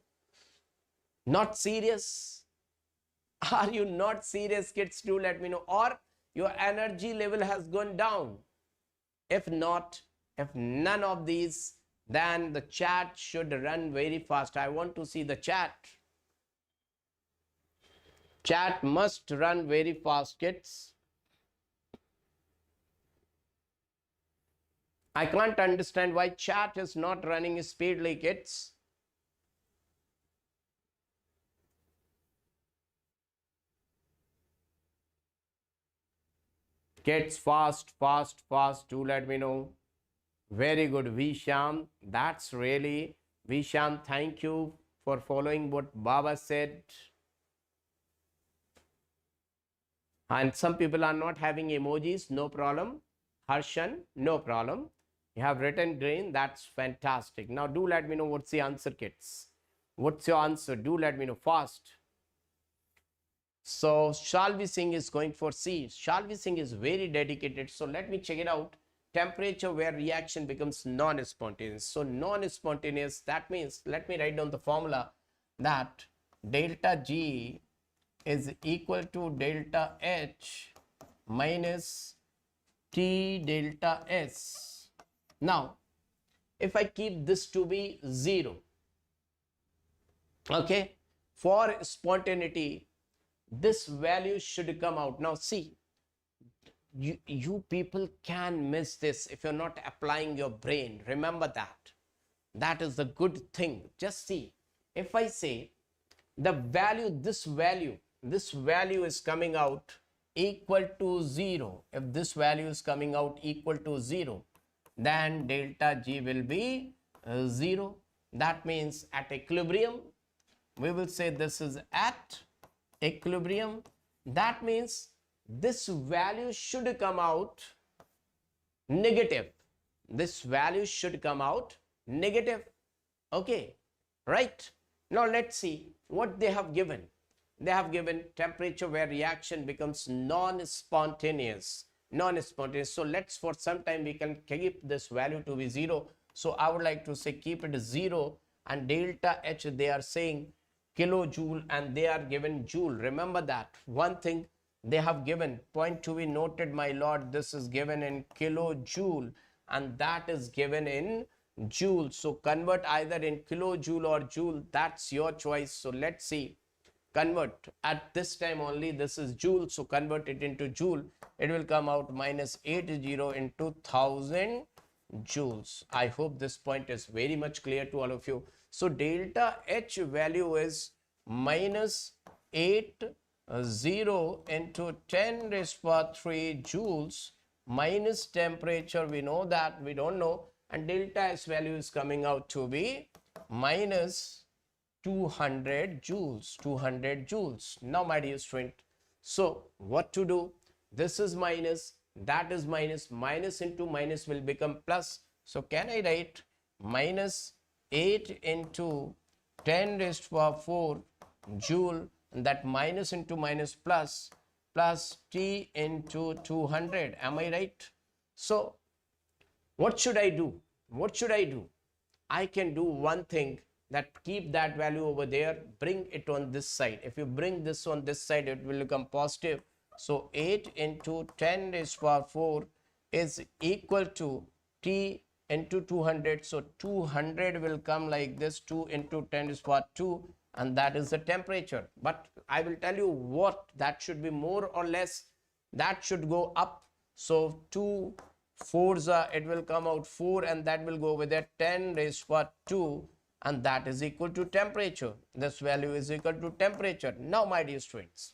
not serious? Are you not serious, kids? Do let me know. Or your energy level has gone down. If not, if none of these, then the chat should run very fast. I want to see the chat. Chat must run very fast, kids. I can't understand why chat is not running speedily, kids. Kids, fast. Do let me know. Very good, Visham. That's really, Visham, thank you for following what Baba said. And some people are not having emojis, no problem. Harshan, no problem. You have written green, that's fantastic. Now do let me know what's the answer, kids. What's your answer? Do let me know fast. So Shalvi Singh is going for C. Shalvi Singh is very dedicated. So let me check it out. Temperature where reaction becomes non-spontaneous. So non-spontaneous, that means, let me write down the formula, that delta G is equal to delta H minus T delta S. Now, if I keep this to be 0, okay, for spontaneity, this value should come out. Now see, you people can miss this if you're not applying your brain. Remember that. That is the good thing. Just see, if I say the value, this value is coming out equal to 0. If this value is coming out equal to 0, then delta G will be 0. That means at equilibrium, we will say this is at equilibrium. That means this value should come out negative. This value should come out negative. Okay, right? Now let's see what they have given. They have given temperature where reaction becomes non-spontaneous. Non-spontaneous. So let's, for some time, we can keep this value to be 0. So I would like to say keep it 0, and delta H they are saying kilojoule and they are given joule. Remember that. One thing they have given, point to be noted, my lord, this is given in kilojoule and that is given in joule. So convert either in kilojoule or joule, that's your choice. So let's see, convert at this time only, this is joule, so convert it into joule. It will come out minus 80 into 1000 joules. I hope this point is very much clear to all of you. So delta H value is minus 80 into 10 raised to power 3 joules minus temperature, we know that, we don't know, and delta S value is coming out to be minus 200 joules, 200 joules. Now my dear student, so what to do? This is minus, that is minus, minus into minus will become plus. So can I write minus 8 into 10 raised to power 4 joule, and that minus into minus plus, plus T into 200. Am I right? So what should I do? What should I do? I can do one thing, that keep that value over there, bring it on this side. If you bring this on this side, it will become positive. So 8 into 10 raised to power 4 is equal to T into 200. So 200 will come like this, 2 into 10 raised to power 2, and that is the temperature. But I will tell you what, that should be more or less, that should go up. So 2 4s are, it will come out 4, and that will go over there 10 raised to power 2, and that is equal to temperature. This value is equal to temperature. Now my dear students,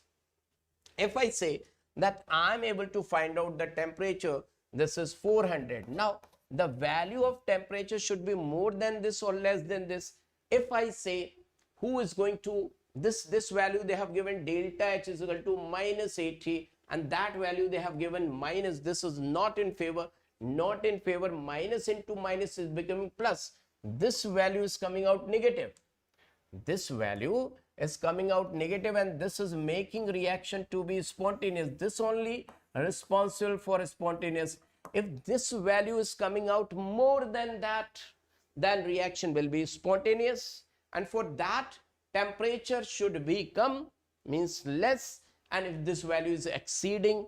if I say that I am able to find out the temperature, this is 400. Now the value of temperature should be more than this or less than this. If I say who is going to, this value they have given delta H is equal to minus 80, and that value they have given minus, this is not in favor, not in favor, minus into minus is becoming plus. This value is coming out negative. This value is coming out negative, and this is making reaction to be spontaneous. This only responsible for spontaneous. If this value is coming out more than that, then reaction will be spontaneous, and for that temperature should become, means less, and if this value is exceeding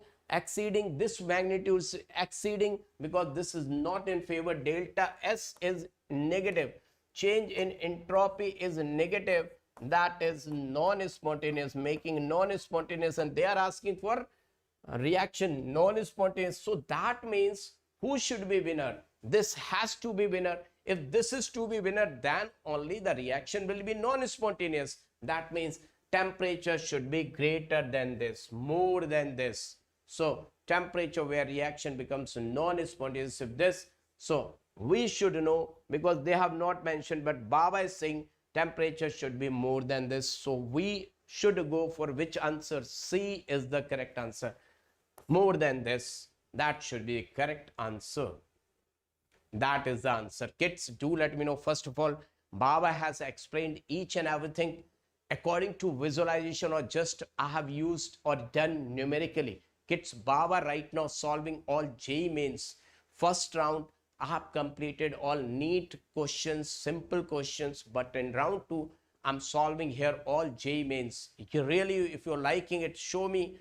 this magnitude is exceeding, because this is not in favor, delta S is negative, change in entropy is negative, that is non-spontaneous, making non-spontaneous, and they are asking for reaction non-spontaneous. So that means who should be winner? This has to be winner. If this is to be winner, then only the reaction will be non-spontaneous. That means temperature should be greater than this, more than this. So temperature where reaction becomes non-spontaneous, if this, so We should know because they have not mentioned, but Baba is saying temperature should be more than this. So we should go for which answer? C is the correct answer. More than this, that should be the correct answer. That is the answer. Kids, do let me know. First of all, Baba has explained each and everything according to visualization, or just I have used or done numerically. Kids, Baba right now solving all J mains. First round, I have completed all NEET questions, simple questions, but in round 2, I'm solving here all J mains. You really, if you're liking it, show me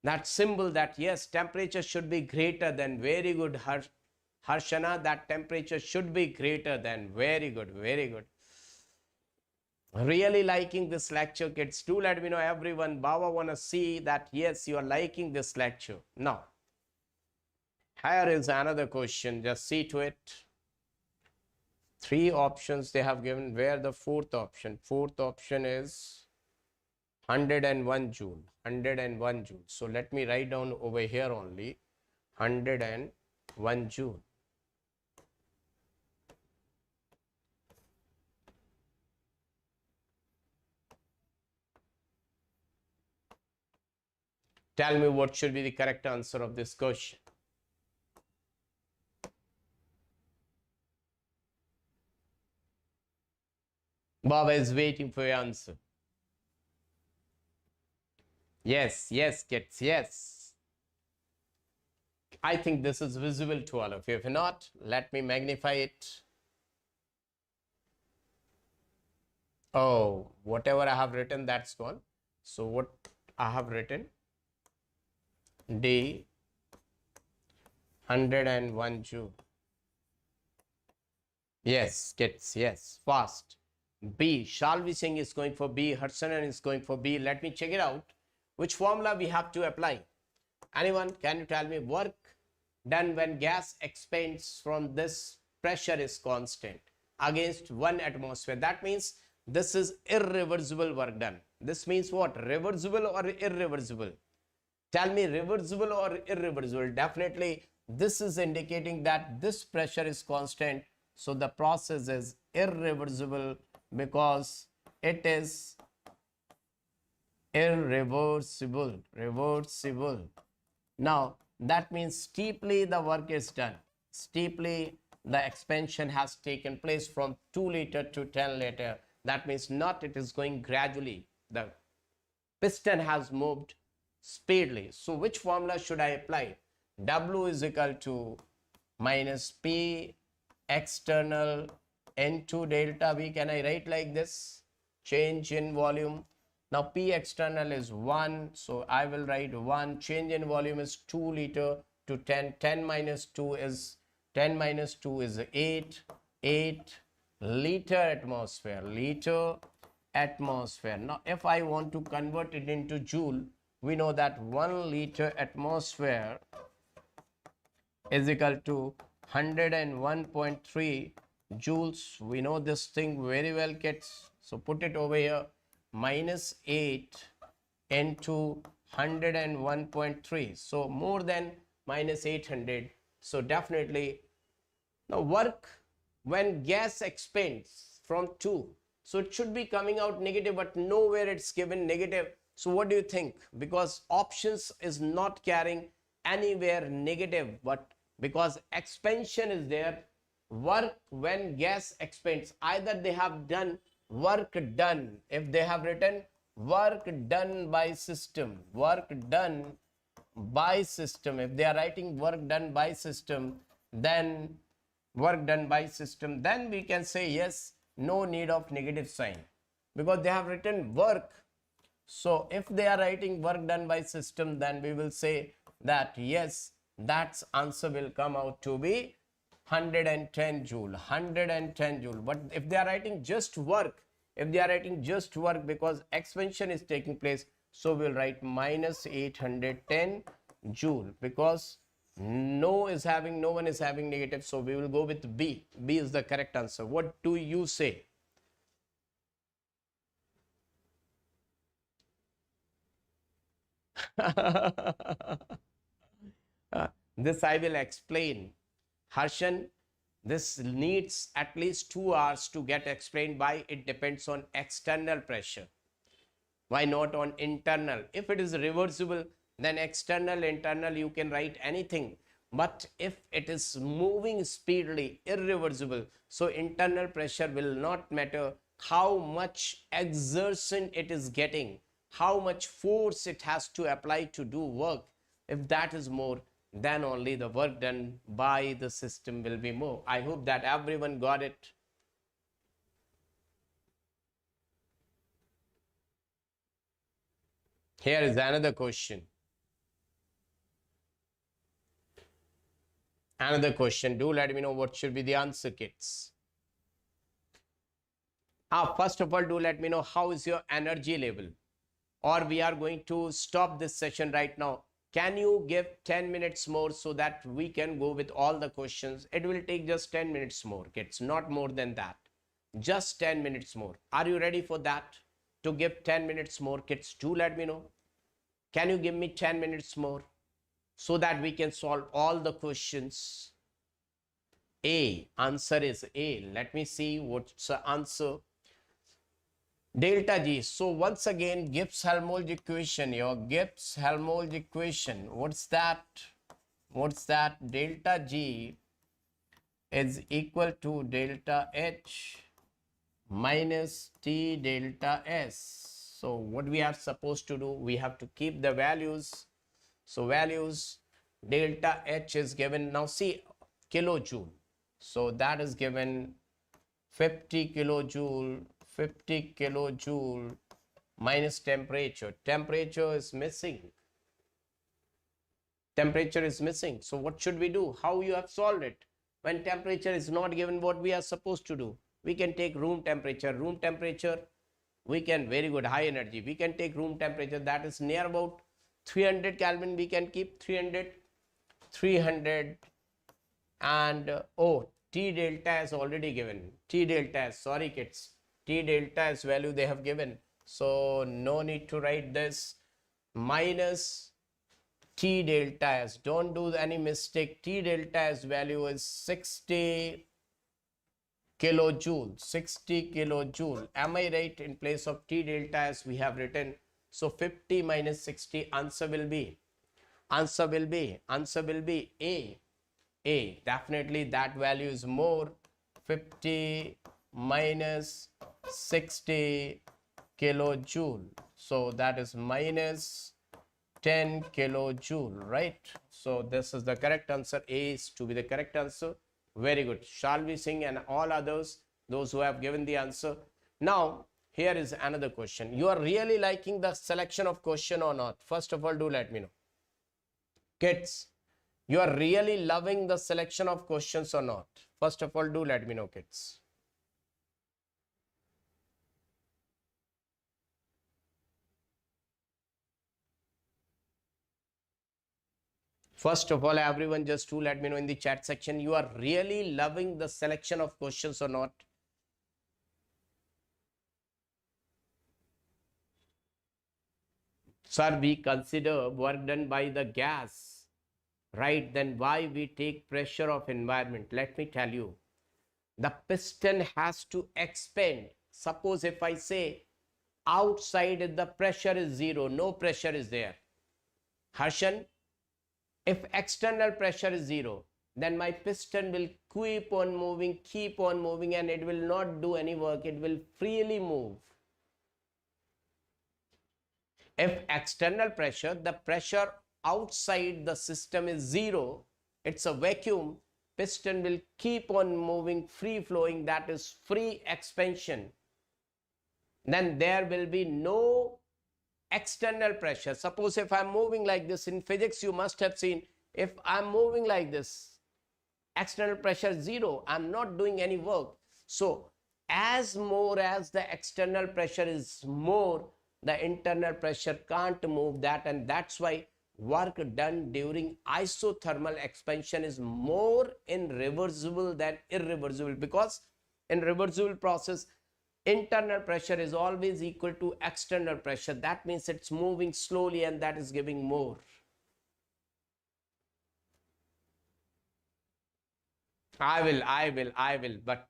that symbol that yes, temperature should be greater than. Very good, Harshana, that temperature should be greater than. Very good, very good. Really liking this lecture, kids. Do let me know, everyone. Baba wanna see that yes, you are liking this lecture. Now, here is another question. Just see to it. 3 options they have given. Where the fourth option? Fourth option is 101 joule. 101 joule. So let me write down over here only 101 joule. Tell me what should be the correct answer of this question. Baba is waiting for your answer. Yes, yes, kids, yes. I think this is visible to all of you. If not, let me magnify it. Oh, whatever I have written, that's gone. So what I have written, D 101 joule. Yes, kids, yes, fast. B, Shalvi Singh is going for B, Harsanan is going for B. Let me check it out. Which formula we have to apply? Anyone, can you tell me? Work done when gas expands from this pressure is constant against 1 atmosphere. That means this is irreversible work done. This means what? Reversible or irreversible? Tell me, reversible or irreversible? Definitely this is indicating that this pressure is constant. So the process is irreversible because it is irreversible. Reversible. Now that means steeply the work is done. Steeply the expansion has taken place from 2 liter to 10 liter. That means not it is going gradually. The piston has moved speedily. So which formula should I apply? W is equal to minus P external into delta V. Can I write like this? Change in volume. Now P external is 1. So I will write 1. Change in volume is 2 liter to 10. 10 minus 2 is 10 minus 2 is 8. 8 liter atmosphere. Liter atmosphere. Now if I want to convert it into joule, we know that 1 liter atmosphere is equal to 101.3 joules. We know this thing very well, kids. So put it over here. Minus 8 into 101.3. So more than minus 800. So definitely, now work when gas expands from 2. So it should be coming out negative, but nowhere it's given negative. So what do you think? Because options is not carrying anywhere negative, but because expansion is there, work when gas expands, either they have done work done. If they have written work done by system, work done by system, if they are writing work done by system, then work done by system, then we can say yes, no need of negative sign because they have written work. So if they are writing work done by system, then we will say that yes, that answer will come out to be 110 joule. 110 joule. But if they are writing just work, if they are writing just work because expansion is taking place, so we'll write minus 810 joule because no one is having negative, so we will go with B. B is the correct answer. What do you say? This I will explain. Harshan, This needs at least 2 hours to get explained. Why? It depends on external pressure. Why not on internal? If it is reversible, then external, internal, you can write anything. But if it is moving speedily, irreversible, so internal pressure will not matter. How much exertion it is getting, how much force it has to apply to do work, if that is more, then only the work done by the system will be more. I hope that everyone got it. Here is another question. Another question. Do let me know what should be the answer, kids. First of all, do let me know how is your energy level, or we are going to stop this session right now. Can you give 10 minutes more so that we can go with all the questions? It will take just 10 minutes more, kids, not more than that. Just 10 minutes more. Are you ready for that? To give 10 minutes more, kids, do let me know. Can you give me 10 minutes more so that we can solve all the questions? A. Answer is A. Let me see what's the answer. Delta G. So once again, Gibbs-Helmholtz equation here. Gibbs-Helmholtz equation. What's that? What's that? Delta G is equal to delta H minus T delta S. So what we are supposed to do? We have to keep the values. So values, delta H is given. Now see, kilojoule. So that is given 50 kilojoule minus temperature. Temperature is missing. Temperature is missing. So what should we do? How you have solved it? When temperature is not given, what we are supposed to do? We can take room temperature. Room temperature, we can, very good, high energy. We can take room temperature that is near about 300 Kelvin. We can keep 300 and T delta is already given. T delta is, sorry kids, T delta is value they have given. So no need to write this. Minus T delta S. Don't do any mistake. T delta S value is 60 kilojoule. 60 kilojoule. Am I right? In place of T delta S we have written. So 50 minus 60, answer will be A. A. Definitely that value is more. 50 minus 60 kilojoule. So that is minus 10 kilojoule, right? So this is the correct answer. A is to be the correct answer. Very good. Shall we sing? And all others, those who have given the answer. Now, here is another question. You are really liking the selection of question or not? First of all, do let me know. Kids, you are really loving the selection of questions or not? First of all, do let me know, kids. First of all, everyone, just to let me know in the chat section, you are really loving the selection of questions or not? Sir, we consider work done by the gas, right? Then why we take pressure of environment? Let me tell you. The piston has to expand. Suppose if I say outside the pressure is 0, no pressure is there. Harshan, if external pressure is 0, then my piston will keep on moving, and it will not do any work. It will freely move. If external pressure, the pressure outside the system is 0, it's a vacuum, piston will keep on moving, free flowing, that is free expansion. Then there will be no external pressure. Suppose if I'm moving like this, in physics you must have seen, if I'm moving like this, external pressure is 0, I'm not doing any work. So as more as the external pressure is more, the internal pressure can't move that, and that's why work done during isothermal expansion is more in reversible than irreversible, because in reversible process internal pressure is always equal to external pressure. That means it's moving slowly, and that is giving more. I will. But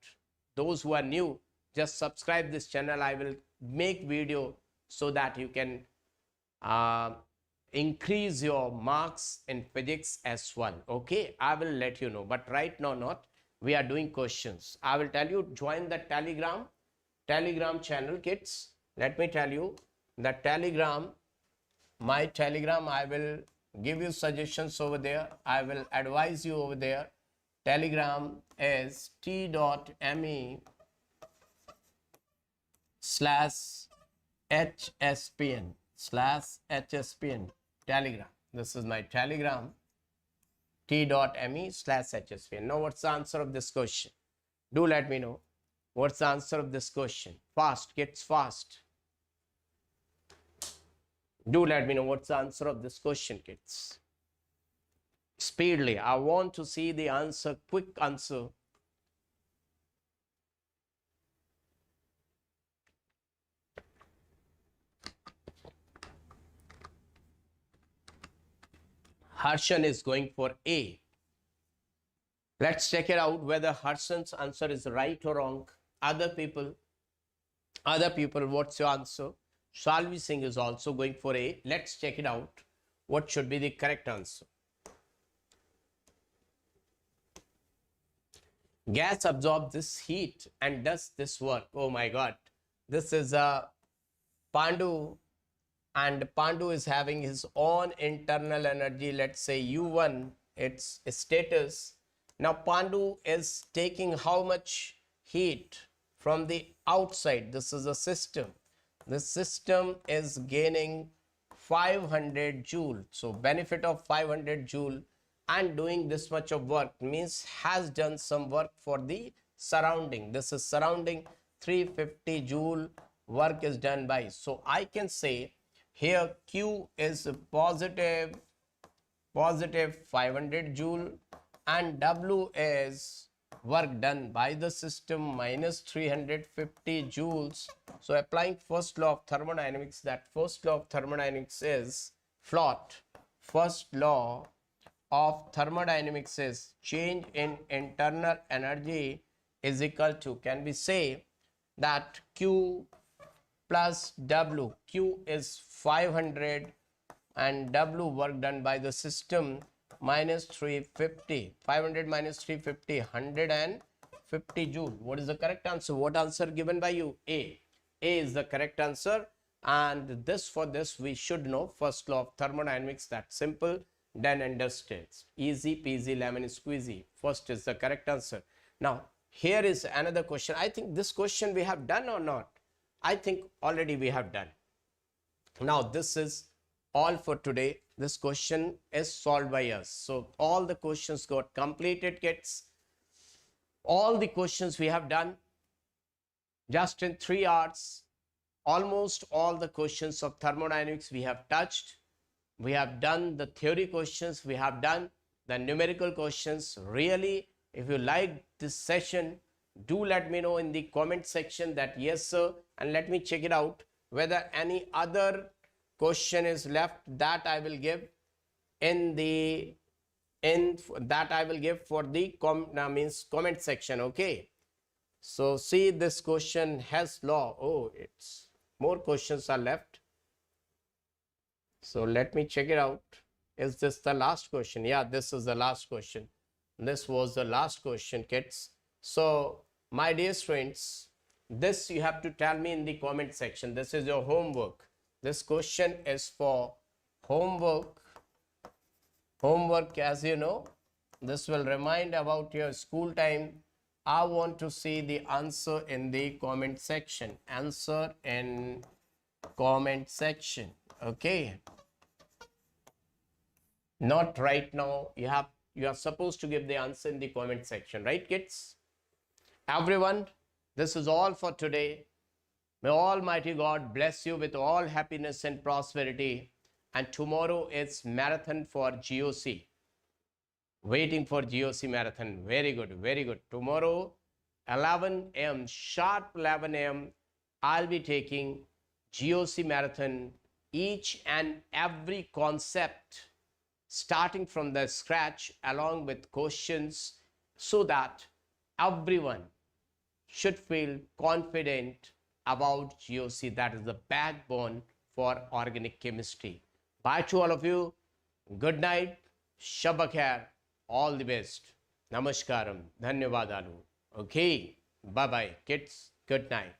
those who are new, just subscribe this channel. I will make video so that you can uh, increase your marks in physics as well. Okay, I will let you know. But right now, not. We are doing questions. I will tell you, join the Telegram channel, kids. Let me tell you, the Telegram, my Telegram, I will give you suggestions over there. I will advise you over there. Telegram is t.me slash HSPN Telegram. This is my Telegram, t.me slash HSPN. Now, what's the answer of this question? Do let me know. What's the answer of this question? Fast, kids, fast. Do let me know what's the answer of this question, kids. Speedily. I want to see the answer, quick answer. Harshan is going for A. Let's check it out whether Harshan's answer is right or wrong. Other people, what's your answer? Shalvi Singh is also going for A. Let's check it out. What should be the correct answer? Gas absorbs this heat and does this work. Oh my God. This is a Pandu, and Pandu is having his own internal energy. Let's say U1, its status. Now Pandu is taking how much heat from the outside? This is a system. The system is gaining 500 joule. So benefit of 500 joule and doing this much of work means has done some work for the surrounding. This is surrounding 350 joule work is done by. So I can say here Q is positive 500 joule and W is work done by the system minus 350 joules. So applying first law of thermodynamics, that first law of thermodynamics is float. First law of thermodynamics is change in internal energy is equal to, can we say that Q plus W. Q is 500 and W work done by the system minus 350. 500 minus 350, 150 joule. What is the correct answer? What answer given by you? A. A is the correct answer. And this, for this we should know first law of thermodynamics. That simple, done and dusted. Easy peasy lemon squeezy. First is the correct answer. Now here is another question. I think this question we have done or not? I think already we have done. Now this is all for today. This question is solved by us. So all the questions got completed, kids. All the questions we have done just in 3 hours. Almost all the questions of thermodynamics we have touched. We have done the theory questions. We have done the numerical questions. Really, if you like this session, do let me know in the comment section that yes sir, and let me check it out whether any other question is left that I will give in the for the comment section. Okay, so see, this question has law. Oh, it's more questions are left. So let me check it out. Is this the last question? Yeah, this is the last question. This was the last question, kids. So my dear students, this you have to tell me in the comment section. This is your homework. This question is for homework. Homework, as you know, this will remind about your school time. I want to see the answer in the comment section. Answer in comment section. Okay. Not right now. You are supposed to give the answer in the comment section, right, kids? Everyone, this is all for today. May Almighty God bless you with all happiness and prosperity. And tomorrow is marathon for GOC. Waiting for GOC marathon. Very good, very good. Tomorrow, 11 a.m., sharp 11 a.m., I'll be taking GOC marathon. Each and every concept, starting from the scratch, along with questions so that everyone should feel confident about GOC. That is the backbone for organic chemistry. Bye to all of you. Good night. Shabba khair. All the best. Namaskaram. Dhanyavadalu. Okay. Bye bye, kids. Good night.